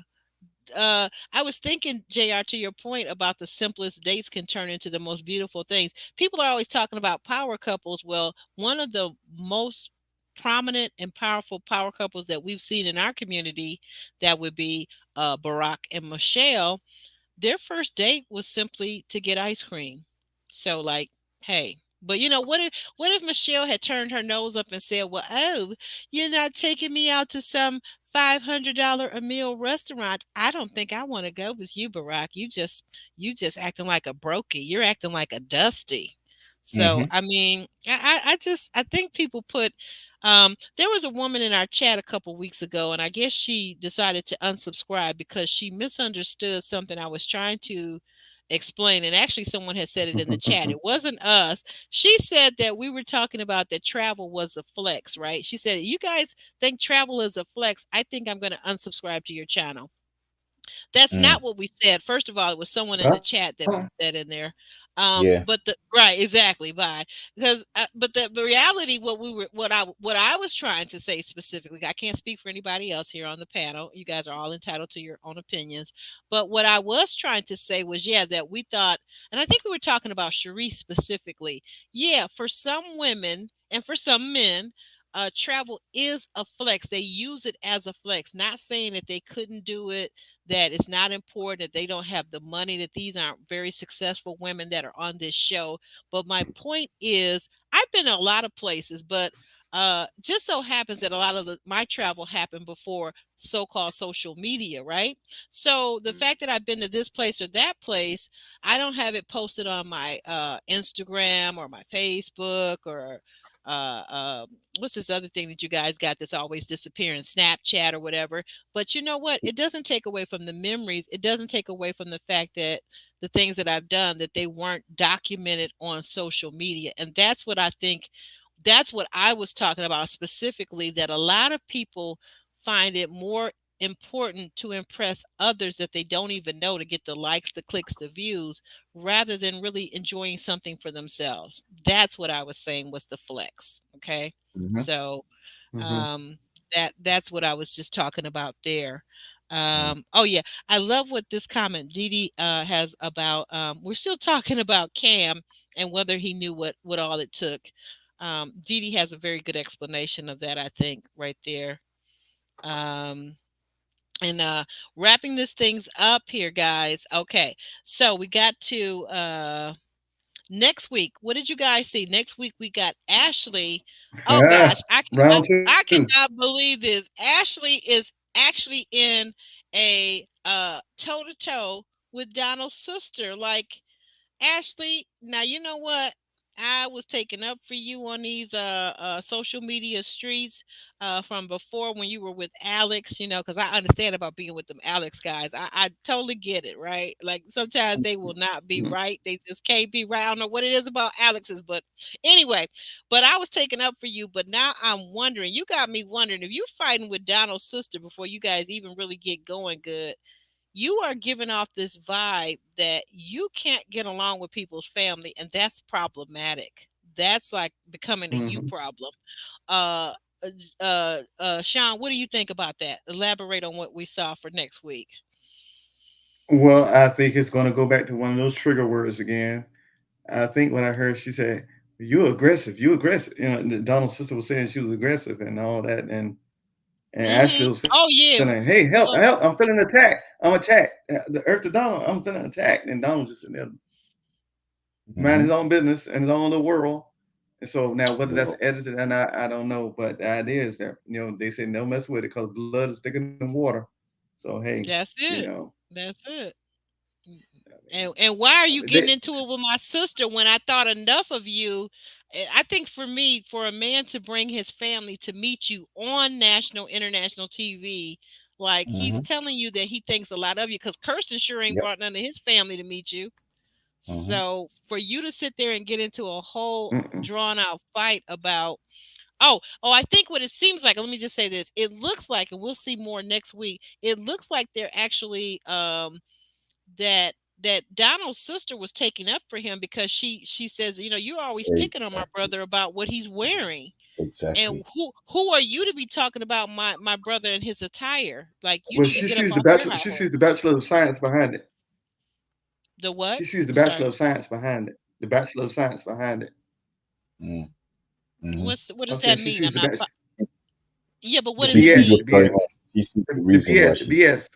I was thinking, JR, to your point about the simplest dates can turn into the most beautiful things. People are always talking about power couples. Well, one of the most prominent and powerful power couples that we've seen in our community, that would be Barack and Michelle. Their first date was simply to get ice cream. So like, hey, but what if Michelle had turned her nose up and said, "Well, oh, you're not taking me out to some $500 a meal restaurant. I don't think I want to go with you, Barack. You just acting like a brokey. You're acting like a dusty." So Mm-hmm. I mean, I think people put there was a woman in our chat a couple weeks ago, and I guess she decided to unsubscribe because she misunderstood something I was trying to explain. And actually, someone had said it in the chat. It wasn't us. She said that we were talking about that travel was a flex, right? She said, "You guys think travel is a flex? I think I'm going to unsubscribe to your channel." That's Mm. not what we said. First of all, it was someone in the Bye. chat that put that in there. Yeah. But the right, exactly, bye. Because but the reality, what I was trying to say specifically, I can't speak for anybody else here on the panel. You guys are all entitled to your own opinions. But what I was trying to say was, yeah, that we thought, and I think we were talking about Cherie specifically. Yeah, for some women and for some men, travel is a flex. They use it as a flex, not saying that they couldn't do it, that it's not important, that they don't have the money, that these aren't very successful women that are on this show. But my point is, I've been a lot of places, but just so happens that a lot of my travel happened before so-called social media, right? So the fact that I've been to this place or that place, I don't have it posted on my Instagram or my Facebook or uh, uh, what's this other thing that you guys got that's always disappearing, Snapchat or whatever. But you know what? It doesn't take away from the memories. It doesn't take away from the fact that the things that I've done, that they weren't documented on social media. And that's what I think, that's what I was talking about specifically, that a lot of people find it more important to impress others that they don't even know, to get the likes, the clicks, the views, rather than really enjoying something for themselves. That's what I was saying was the flex. Okay. Mm-hmm. So Mm-hmm. um, that's what I was just talking about there. Mm. Oh yeah, I love what this comment Dee Dee has about. We're still talking about Cam and whether he knew what all it took. Dee Dee has a very good explanation of that, I think, right there. Um, and wrapping this things up here, guys. Okay, so we got to next week. What did you guys see? Next week we got Ashley. Oh Yeah. gosh, I cannot Round two. I cannot believe this. Ashley is actually in a toe to toe with Donald's sister. Like, Ashley, now you know what? I was taking up for you on these social media streets from before when you were with Alex, because I understand about being with them Alex guys. I totally get it, right? Like sometimes they will not be right. They just can't be right. I don't know what it is about Alex's, but anyway, but I was taking up for you, but now I'm wondering, you got me wondering if you fighting with Donald's sister before you guys even really get going good, you are giving off this vibe that you can't get along with people's family, and that's problematic. That's like becoming a you Hmm. problem. Uh, Sean, what do you think about that? Elaborate on what we saw for next week. Well, I think it's going to go back to one of those trigger words again. I think what I heard, she said, "You aggressive, you aggressive." Donald's sister was saying she was aggressive and all that, and Ashley was feeling, Oh "Hey, yeah. help, help! I'm Well, feeling attacked. I'm attacked." The Earth to Donald, I'm feeling attacked, and Donald just sitting there minding his Hmm. own business and his own little world. And so now, whether that's Yeah, edited or not, I don't know. But the idea is that they say no mess with it because blood is thicker than water. So hey, that's it. That's it. I mean, And why are you they, getting into it with my sister when I thought enough of you? I think for me, for a man to bring his family to meet you on national, international TV, like he's hmm, telling you that he thinks a lot of you because Kirsten sure ain't yep, brought none of his family to meet you. hmm, So for you to sit there and get into a whole mm-mm. drawn out fight about I think what it seems like, let me just say this. It looks like, and we'll see more next week. It looks like they're actually that Donald's sister was taking up for him because she says, you're always picking on my exactly, brother about what he's wearing. And exactly. who are you to be talking about my brother and his attire? Like you Well, need to she get up sees the off your bachelor. high She horse. sees the Bachelor of Science behind it. The what? She sees the I'm Bachelor sorry. of Science behind it. The Bachelor of Science behind it. Mm, hmm. What I does that said she mean? sees I'm the not bachelor. yeah, but what The does She it sees BS. mean? what's The going BS. on. She sees the The reason why BS. The she's. BS.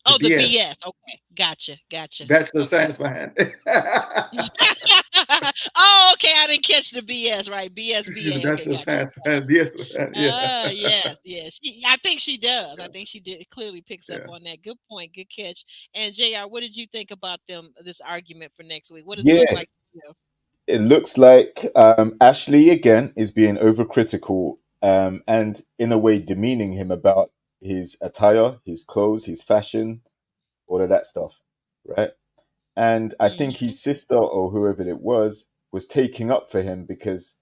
The Oh, the BS. BS. Okay. Gotcha. Bachelor of Okay. Science behind it. Oh, okay. I didn't catch the BS, right? She sees the BSBA. Okay, Bachelor of gotcha. Science behind BS behind. Yeah. Yes. I think she does. I think she did clearly picks up Yeah. on that. Good point. Good catch. And JR, what did you think about this argument for next week? What does it look Yeah, like? it looks like Ashley again is being overcritical and in a way demeaning him about his attire, his clothes, his fashion, all of that stuff, right? And I think Mm-hmm. his sister or whoever it was taking up for him because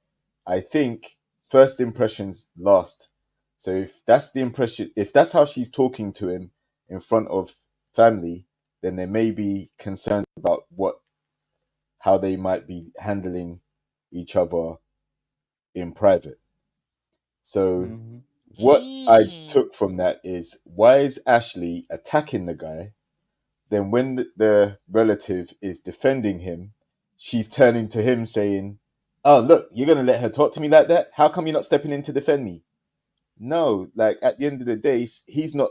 I think first impressions last. So if that's the impression, if that's how she's talking to him in front of family, then there may be concerns about what how they might be handling each other in private. So Hmm. what I Mm. took from that is why is Ashley attacking the guy? Then when the relative is defending him, she's turning to him saying, "Oh, look, you're going to let her talk to me like that? How come you're not stepping in to defend me?" No, like at the end of the day, he's not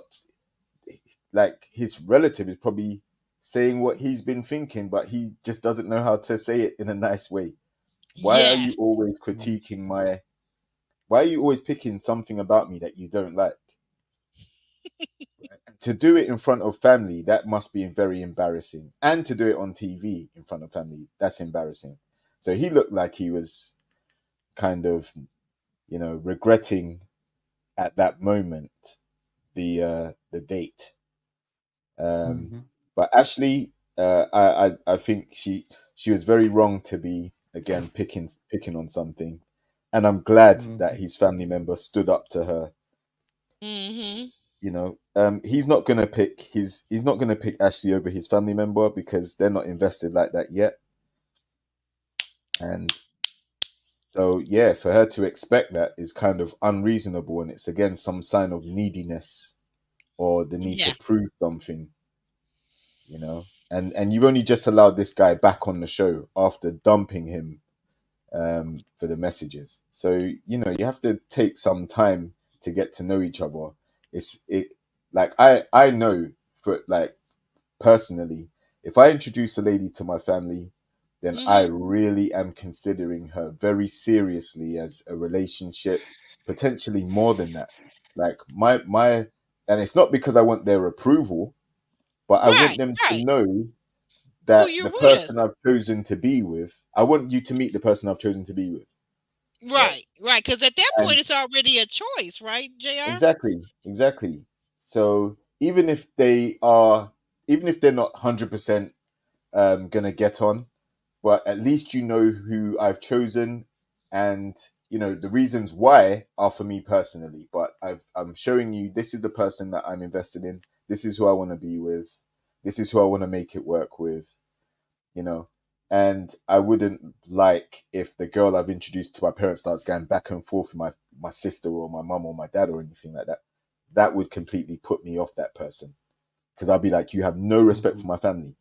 like his relative is probably saying what he's been thinking, but he just doesn't know how to say it in a nice way. Why are you Yes. always critiquing my why are you always picking something about me that you don't like? To do it in front of family, that must be very embarrassing. And to do it on TV in front of family, that's embarrassing. So he looked like he was kind of, regretting at that moment the date. Um, Hmm. but Ashley, I think she was very wrong to be again picking on something, and I'm glad that Hmm. his family member stood up to her. Mm-hmm. He's not gonna pick Ashley over his family member because they're not invested like that yet. And so yeah, for her to expect that is kind of unreasonable, and it's again some sign of neediness or the need to Yeah. prove something. And you've only just allowed this guy back on the show after dumping him for the messages. So you have to take some time to get to know each other. It like I know for like personally, if I introduce a lady to my family, then I Mm-hmm. really am considering her very seriously as a relationship, potentially more than that. Like and it's not because I want their approval, but I want Right. them to Right. know who that you're the with. person I've chosen to be with, I want you to meet the person I've chosen to be with, right? Right, right. Because at that point, And it's already a choice, right, Jr. exactly, exactly. So even if they're not 100% gonna get on, but at least you know who I've chosen, and the reasons why are for me personally. But I'm showing you this is the person that I'm invested in. This is who I want to be with. This is who I want to make it work with. You know, and I wouldn't like if the girl I've introduced to my parents starts going back and forth with my sister or my mum or my dad or anything like that. That would completely put me off that person because I'll be like, you have no respect for Mhm. my family.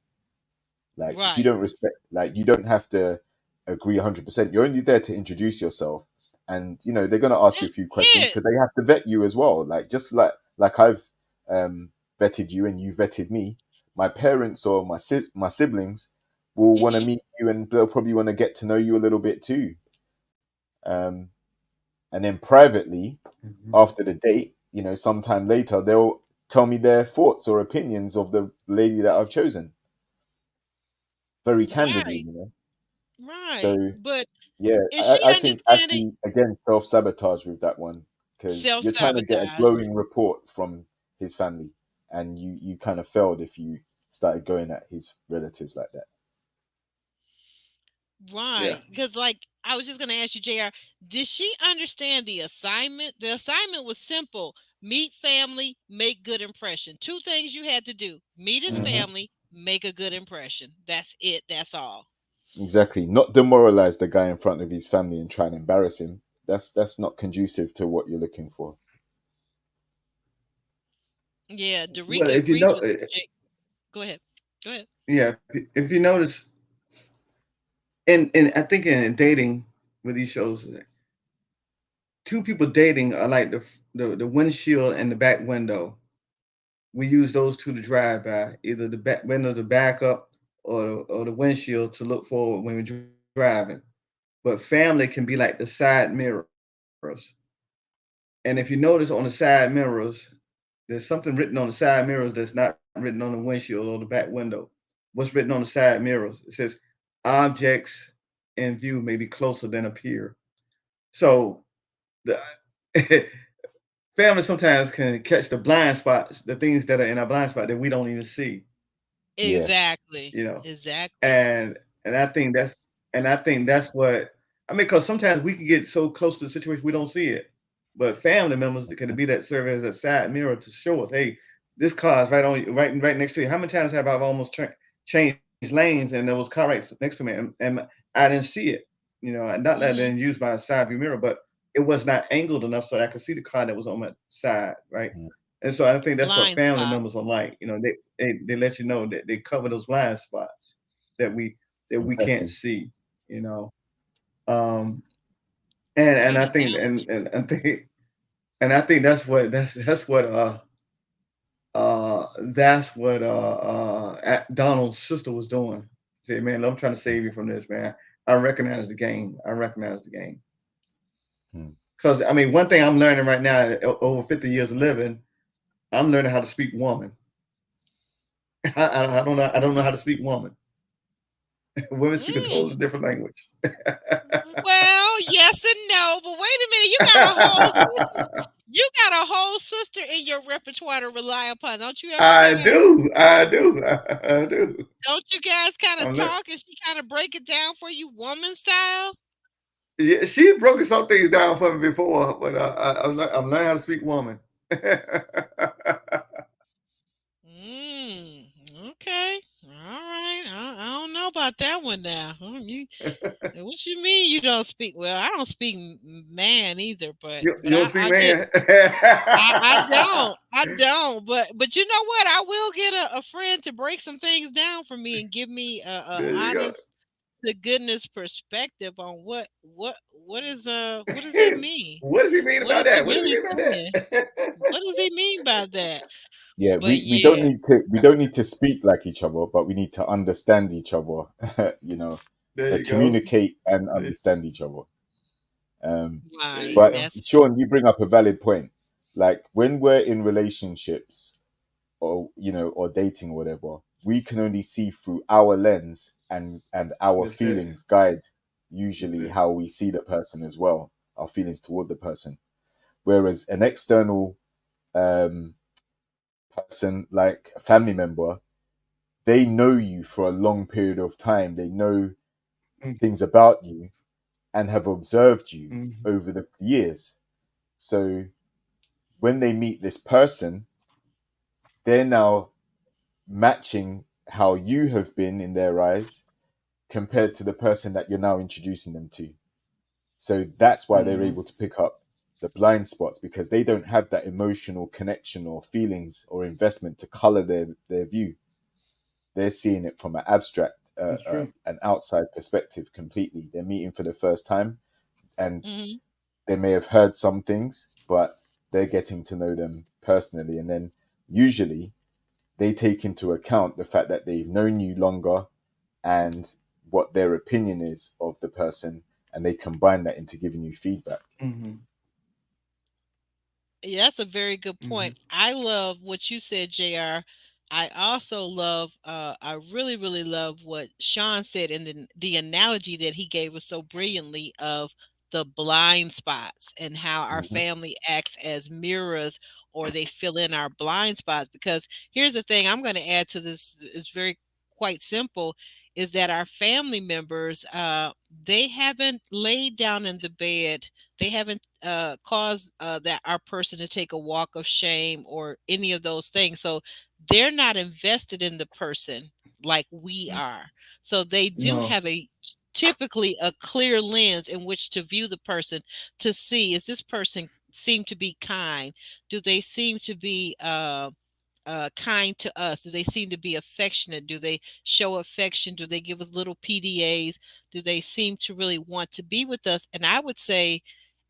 Like, if you Right. don't respect, like, you don't have to agree 100%. You're only there to introduce yourself, and they're going to ask you a That's few questions it. because they have to vet you as well. Like, just like I've vetted you and you vetted me. My parents or my siblings will want to Hmm. meet you, and they'll probably want to get to know you a little bit too. Um, and then privately, Mhm. after the date, sometime later, they'll tell me their thoughts or opinions of the lady that I've chosen very candidly. Right, right. So But yeah, is I, she I think understanding actually again self-sabotage with that one because self you're trying to get a sabotage? glowing report from his family, and you kind of failed if you started going at his relatives like that. Yeah. Right. Because, like, I was just going to ask you, JR, did she understand the assignment? The assignment was simple: meet family, make good impression. Two things you had to do: meet his Hmm. family, make a good impression. That's it. That's all. Exactly. Not demoralize the guy in front of his family and try and embarrass him. That's not conducive to what you're looking for. Yeah. Well, Derica if you agrees know, with you. Go ahead. Go ahead. yeah, if you notice, and I think in dating with these shows, two people dating are like the windshield and the back window. We use those two to drive by, either the back window to back up or the windshield to look forward when we're driving. But family can be like the side mirrors. And if you notice on the side mirrors, there's something written on the side mirrors that's not written on the windshield or the back window. What's written on the side mirrors? It says objects in view may be closer than appear. So the family sometimes can catch the blind spots, the things that are in our blind spot that we don't even see, Yeah, Exactly. you know. Exactly. And I think that's what I mean, because sometimes we can get so close to the situation we don't see it. But family members can be that serve as a side mirror to show us, hey, this car is right on you, right next to you. How many times have I almost changed lanes and there was car right next to me and I didn't see it, and not that I Hmm. didn't use my side view mirror, but it was not angled enough so I could see the car that was on my side, right? yeah, And so I think that's what Blind family spot. members are like. They let you know that they cover those blind spots that we can't exactly. see. You know, um, and Great I think analogy. and I think that's what Donald's sister was doing. Say, man, I'm trying to save you from this, man. I recognize the game. I recognize the game. Hmm. Because I mean, one thing I'm learning right now, over 50 years of living, I'm learning how to speak woman. I don't know how to speak woman. Women speak a totally Mm. different language. Well, yes and no, but wait a minute. You got a whole sister in your repertoire to rely upon. Don't you ever I say that? do. I do. I do. Don't you guys kind of I'm learning. talk and she kind of break it down for you, woman style? Yeah, she broken some things down for me before, but I'm learning how to speak woman. Mm, okay. All right. I don't know about that one now. What you mean you don't speak? Well, I don't speak man either, but you, but you don't I, speak I get man. I don't. I don't. But you know what? I will get a friend to break some things down for me and give me a There you go. honest to goodness perspective on what does that mean? What does he mean What about is he that? What does he really mean about saying? that? What does he mean by that? Yeah, But we yeah, don't need to speak like each other, but we need to understand each other. you know, There you go. communicate and There, understand each other. Um, there right. you but go. That's Sean, you bring up a valid point. Like when we're in relationships or or dating or whatever, we can only see through our lens, and our That's it. feelings guide That's usually it. how we see the person as well, our feelings toward the person. Whereas an external um, person, like a family member, they know you for a long period of time. They know Mm-hmm. things about you and have observed you Mm-hmm. over the years. So when they meet this person, they're now matching how you have been in their eyes compared to the person that you're now introducing them to. So that's why they're Mm-hmm. able to pick up the blind spots, because they don't have that emotional connection or feelings or investment to color their view. They're seeing it from an abstract, That's true. an outside perspective completely. They're meeting for the first time, and Hmm. they may have heard some things, but they're getting to know them personally. And then usually they take into account the fact that they've known you longer and what their opinion is of the person, and they combine that into giving you feedback. Mm-hmm. Yeah, that's a very good Mm-hmm. point. I love what you said, JR. I also love, I really, really love what Sean said, and the analogy that he gave us so brilliantly of the blind spots and how our Mhm. family acts as mirrors, or they fill in our blind spots. Because here's the thing I'm going to add to this, it's very quite simple, is that our family members, they haven't laid down in the bed, they haven't caused that our person to take a walk of shame or any of those things. So they're not invested in the person like we are. So they do No. have a typically a clear lens in which to view the person, to see, is this person seem to be kind? Do they seem to be kind to us? Do they seem to be affectionate? Do they show affection? Do they give us little PDAs? Do they seem to really want to be with us? And I would say,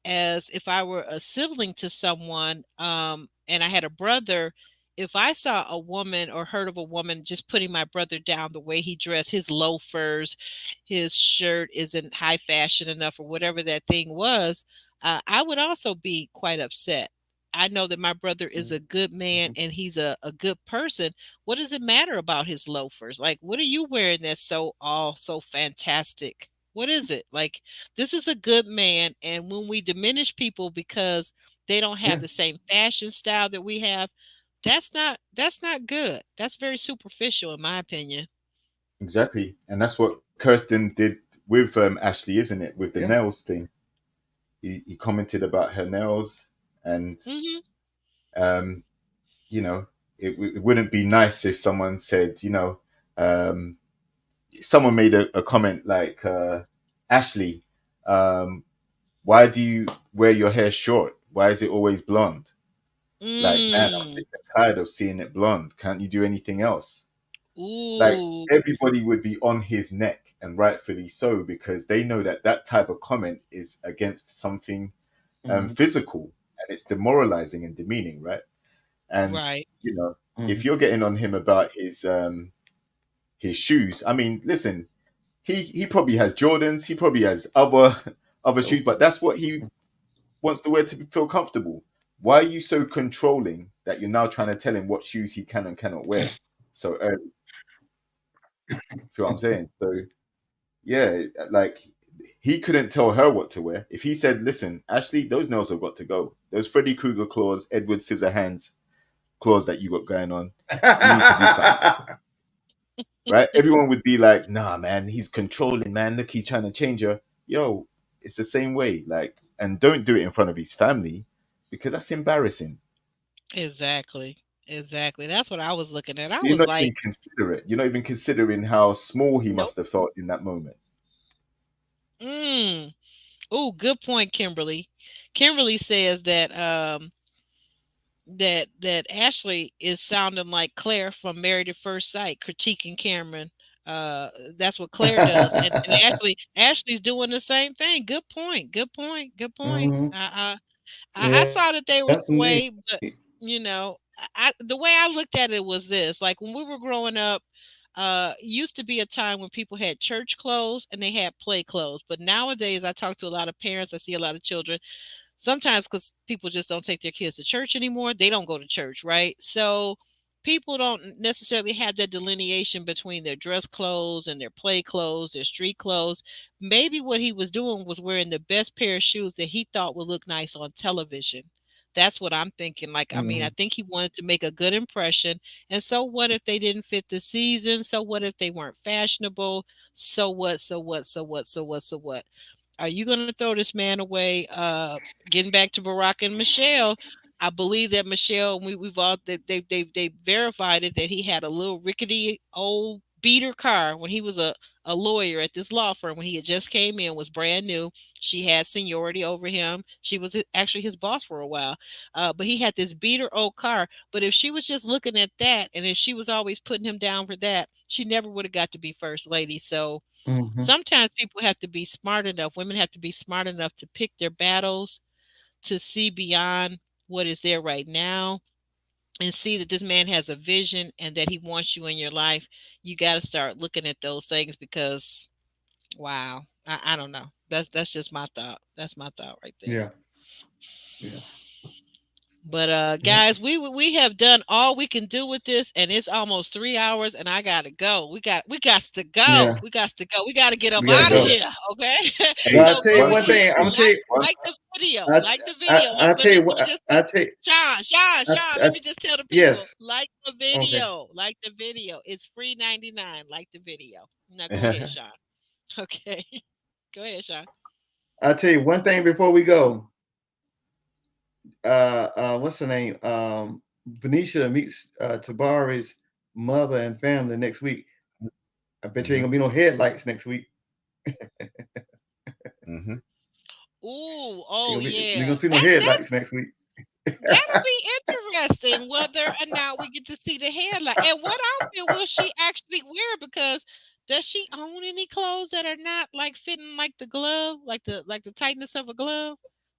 as if I were a sibling to someone, and I had a brother, if I saw a woman or heard of a woman just putting my brother down, the way he dressed, his loafers, his shirt isn't high fashion enough, or whatever that thing was, I would also be quite upset. I know that my brother is a good man Mm-hmm. and he's a good person. What does it matter about his loafers? Like, what are you wearing that's so all so fantastic? What is it? Like, this is a good man. And when we diminish people because they don't have Yeah. the same fashion style that we have, that's not good. That's very superficial in my opinion. Exactly, and that's what Kirsten did with Ashley, isn't it? With the Yeah. nails thing, he commented about her nails, and Hmm. um, you know, it wouldn't be nice if someone said, um, someone made a comment like, Ashley, um, why do you wear your hair short? Why is it always blonde? Like, man, I'm Mm. sick and tired of seeing it blonde. Can't you do anything else? Like, Ooh. everybody would be on his neck, and rightfully so, because they know that that type of comment is against something Mm-hmm. physical, and it's demoralizing and demeaning, right? And Right. if Mm-hmm. you're getting on him about his shoes, I mean, listen, he probably has Jordans, he probably has other shoes, Oh. but that's what he wants to wear to feel comfortable. Why are you so controlling that you're now trying to tell him what shoes he can and cannot wear so early? Feel what I'm saying? So yeah, like, he couldn't tell her what to wear. If he said, "Listen, Ashley, those nails have got to go. Those Freddy Krueger claws, Edward Scissorhands claws that you got going on, you need to do something." Right? Everyone would be like, "Nah, man, he's controlling, man. Look, he's trying to change her." Yo, it's the same way. Like, and don't do it in front of his family, because that's embarrassing. Exactly. Exactly. That's what I was looking at. I So you're was not like, even considerate. You're not even considering how small he nope. must have felt in that moment. Mm. Oh, good point, Kimberly. Kimberly says that that Ashley is sounding like Claire from Married at First Sight, critiquing Cameron. That's what Claire does, and Ashley's doing the same thing. Good point. Good point. Good point. Mm-hmm. I Yeah, saw that they were that's that me. way, but the way I looked at it was this: like when we were growing up, used to be a time when people had church clothes and they had play clothes. But nowadays, I talk to a lot of parents. I see a lot of children. Sometimes because people just don't take their kids to church anymore. They don't go to church, right? So people don't necessarily have that delineation between their dress clothes and their play clothes, their street clothes. Maybe what he was doing was wearing the best pair of shoes that he thought would look nice on television. That's what I'm thinking. Like, I mean, I Hmm. think he wanted to make a good impression. And so what if they didn't fit the season? So what if they weren't fashionable? So what? So what? So what? So what? So what? Are you going to throw this man away? Getting back to Barack and Michelle, I believe that Michelle, we've all they verified it that he had a little rickety old beater car when he was a lawyer at this law firm when he had just came in, was brand new. She had seniority over him. She was actually his boss for a while. But he had this beater old car. But if she was just looking at that, and if she was always putting him down for that, she never would have got to be first lady. So Hmm. sometimes people have to be smart enough, women have to be smart enough to pick their battles, to see beyond what is there right now, and see that this man has a vision and that he wants you in your life. You got to start looking at those things because, wow, I don't know. That's just my thought. That's my thought right there. Yeah. Yeah. But Yeah. guys, we have done all we can do with this, and it's almost 3 hours, and I gotta go. We got to go. Yeah. We got to go. We got to get up We gotta out of Yeah. go. here. Okay. But Hey, I'll So tell you go one one thing, ahead, thing. I'm gonna tell like you. one, like the video, I, like the video. I'll tell you Let me what. just I'll tell you. Sean. I, Let me just tell the people, yes. like the Okay. video, like the video. It's free 99. Like the video. Now go ahead, Sean. Okay, go ahead, Sean. I'll tell you one thing before we go. What's her name? Venetia meets Tabari's mother and family next week. I bet you ain't hmm gonna be no headlights next week. hmm Ooh, Ain't oh gonna be, you gonna yeah. see no That's headlights next week. That'll be interesting whether or not we get to see the headline. And what outfit will she actually wear? Because does she own any clothes that are not like fitting like the glove, like the tightness of a glove?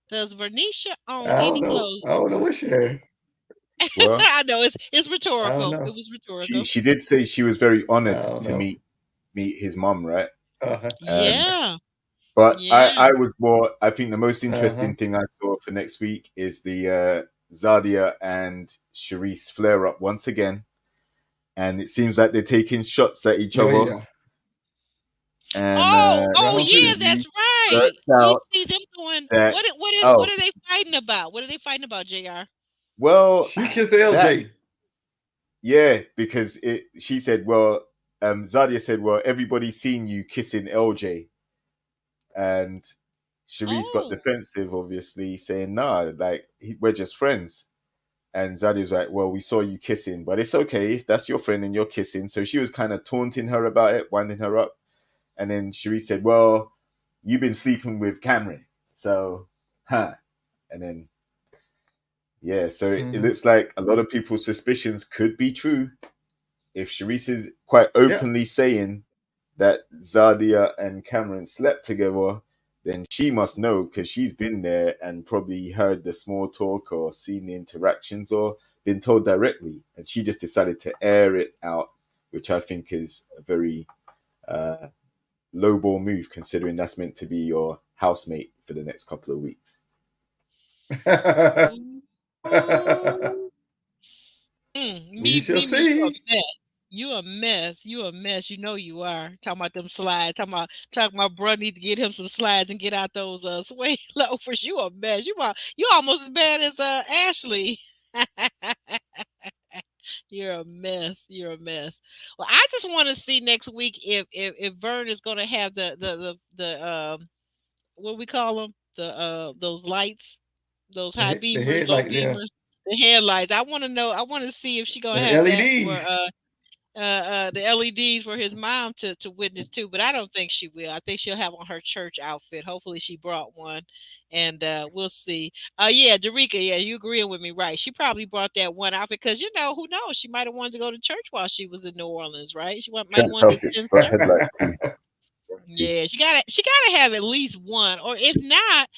Does Vernisha own I don't any know. clothes? I don't know what she had. Well, I know it's I don't rhetorical. It know. was she rhetorical. she did say she was very I honored don't to know. meet his mom, right? Uh-huh. Um, Yeah, but yeah. I was more. I think the most Uh-huh. interesting thing I saw for next week is the Zadia and Charisse flare up once again, and it seems like they're taking shots at each Oh other, yeah. and Oh Round two. yeah, that's Charisse right. blurts We out see them going. that What oh are they fighting about? What are they fighting about, Jr.? well She kissed that LJ. yeah because she said well Zadia said well everybody's seen you kissing LJ and Cherise got Oh, defensive obviously saying nah like we're just friends and Zadia was like well we saw you kissing but it's okay if that's your friend and you're kissing so she was kind of taunting her about it winding her up and then Cherise said well you've been sleeping with Cameron so huh and then yeah so it Hmm. looks like a lot of people's suspicions could be true if Sharice is quite Yeah. openly saying that Zadia and Cameron slept together, then she must know because she's been there and probably heard the small talk or seen the interactions or been told directly. And she just decided to air it out, which I think is a very uh, lowball move considering that's meant to be your housemate for the next couple of weeks. ooh. We shall You a see. mess. You a mess. You a mess. You know you are. Talking about them slides. Talking about bro need to get him some slides and get out those suede loafers. You a mess. You almost as bad as Ashley. You're a mess. You're a mess. Well, I just want to see next week if Vern is going to have the what we call them, those lights, those high The beamers, low headlights, yeah. beamers, the headlights. I want to know. I want to see if she gonna The have that for LEDs. the LEDs for his mom to witness too. But I don't think she will. I think she'll have on her church outfit. Hopefully she brought one, and we'll see. Yeah, Derica. Yeah, you agreeing with me, right? She probably brought that one outfit because who knows? She might have wanted to go to church while she was in New Orleans, right? Might have Trench wanted to outfits attend got service. headlights too. Guaranteed. Yeah, she gotta have at least one, or if not,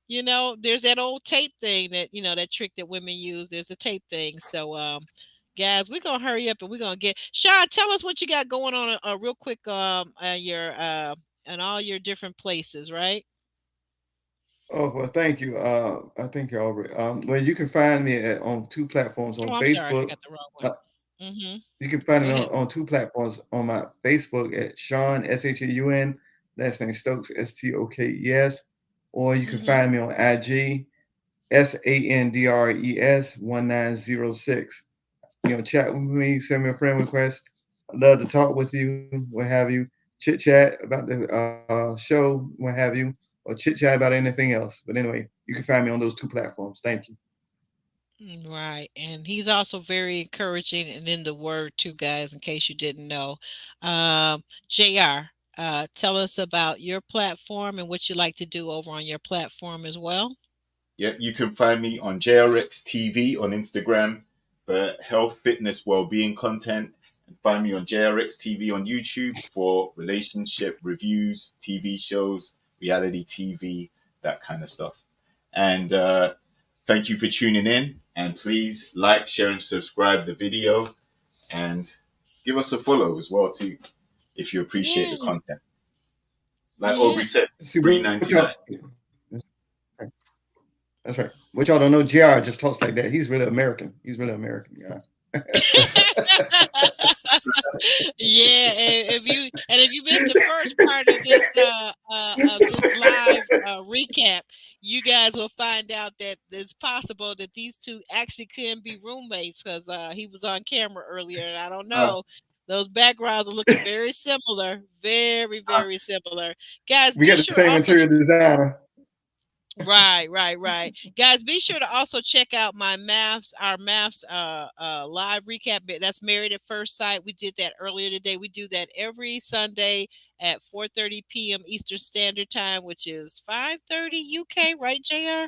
there's that old tape thing that trick that women use. There's a tape thing. So, guys, we're gonna hurry up and we're gonna get Sean. Tell us what you got going on, real quick. Your and all your different places, right? Oh well, thank you. I thank you already. Well, you can find me on two platforms on Oh, I'm sorry, I Facebook. got the wrong one. Uh, Mm-hmm. You can find Go me ahead. on two platforms on my Facebook at Sean Shaun, last name Stokes Stokes, or you can Mm-hmm. find me on IG Sandres 1906. Chat with me, send me a friend request. I'd love to talk with you, what have you, chit chat about the show, what have you, or chit chat about anything else. But anyway, you can find me on those two platforms. Thank you. Right. And he's also very encouraging and in the word too, guys, in case you didn't know. JR, tell us about your platform and what you like to do over on your platform as well. Yep, you can find me on JRX TV on Instagram for health, fitness, well-being content, and find me on JRX TV on YouTube for relationship reviews, TV shows, reality TV, that kind of stuff. And thank you for tuning in. And please like, share, and subscribe the video, and give us a follow as well too if you appreciate the Yeah. content. Like Yeah. Aubrey said, See free what y'all. 99. That's right. What y'all don't know, Jr. just talks like that. He's really American. He's really American, guy. Yeah, and if you missed the first part of this live recap, you guys will find out that it's possible that these two actually can be roommates because he was on camera earlier, and I don't uh, know. Those backgrounds are looking very similar, very, very similar. Guys, we be got the sure same also to interior designer. right, right, right. Guys, be sure to also check out our maths live recap. That's Married at First Sight. We did that earlier today. We do that every Sunday at 4:30 p.m. Eastern Standard Time, which is 5:30 UK, right, JR?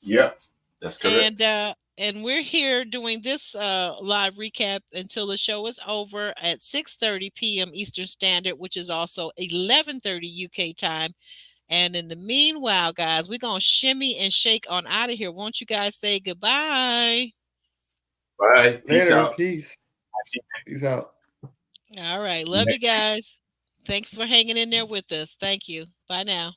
Yep, that's And correct. we're here doing this live recap until the show is over at 6:30 p.m. Eastern Standard, which is also 11:30 UK time. And in the meanwhile, guys, we're going to shimmy and shake on out of here. Won't you guys say goodbye? Bye. Peace Later. out. Peace. Peace out. All right. See you Love you next. guys. Thanks for hanging in there with us. Thank you. Bye now.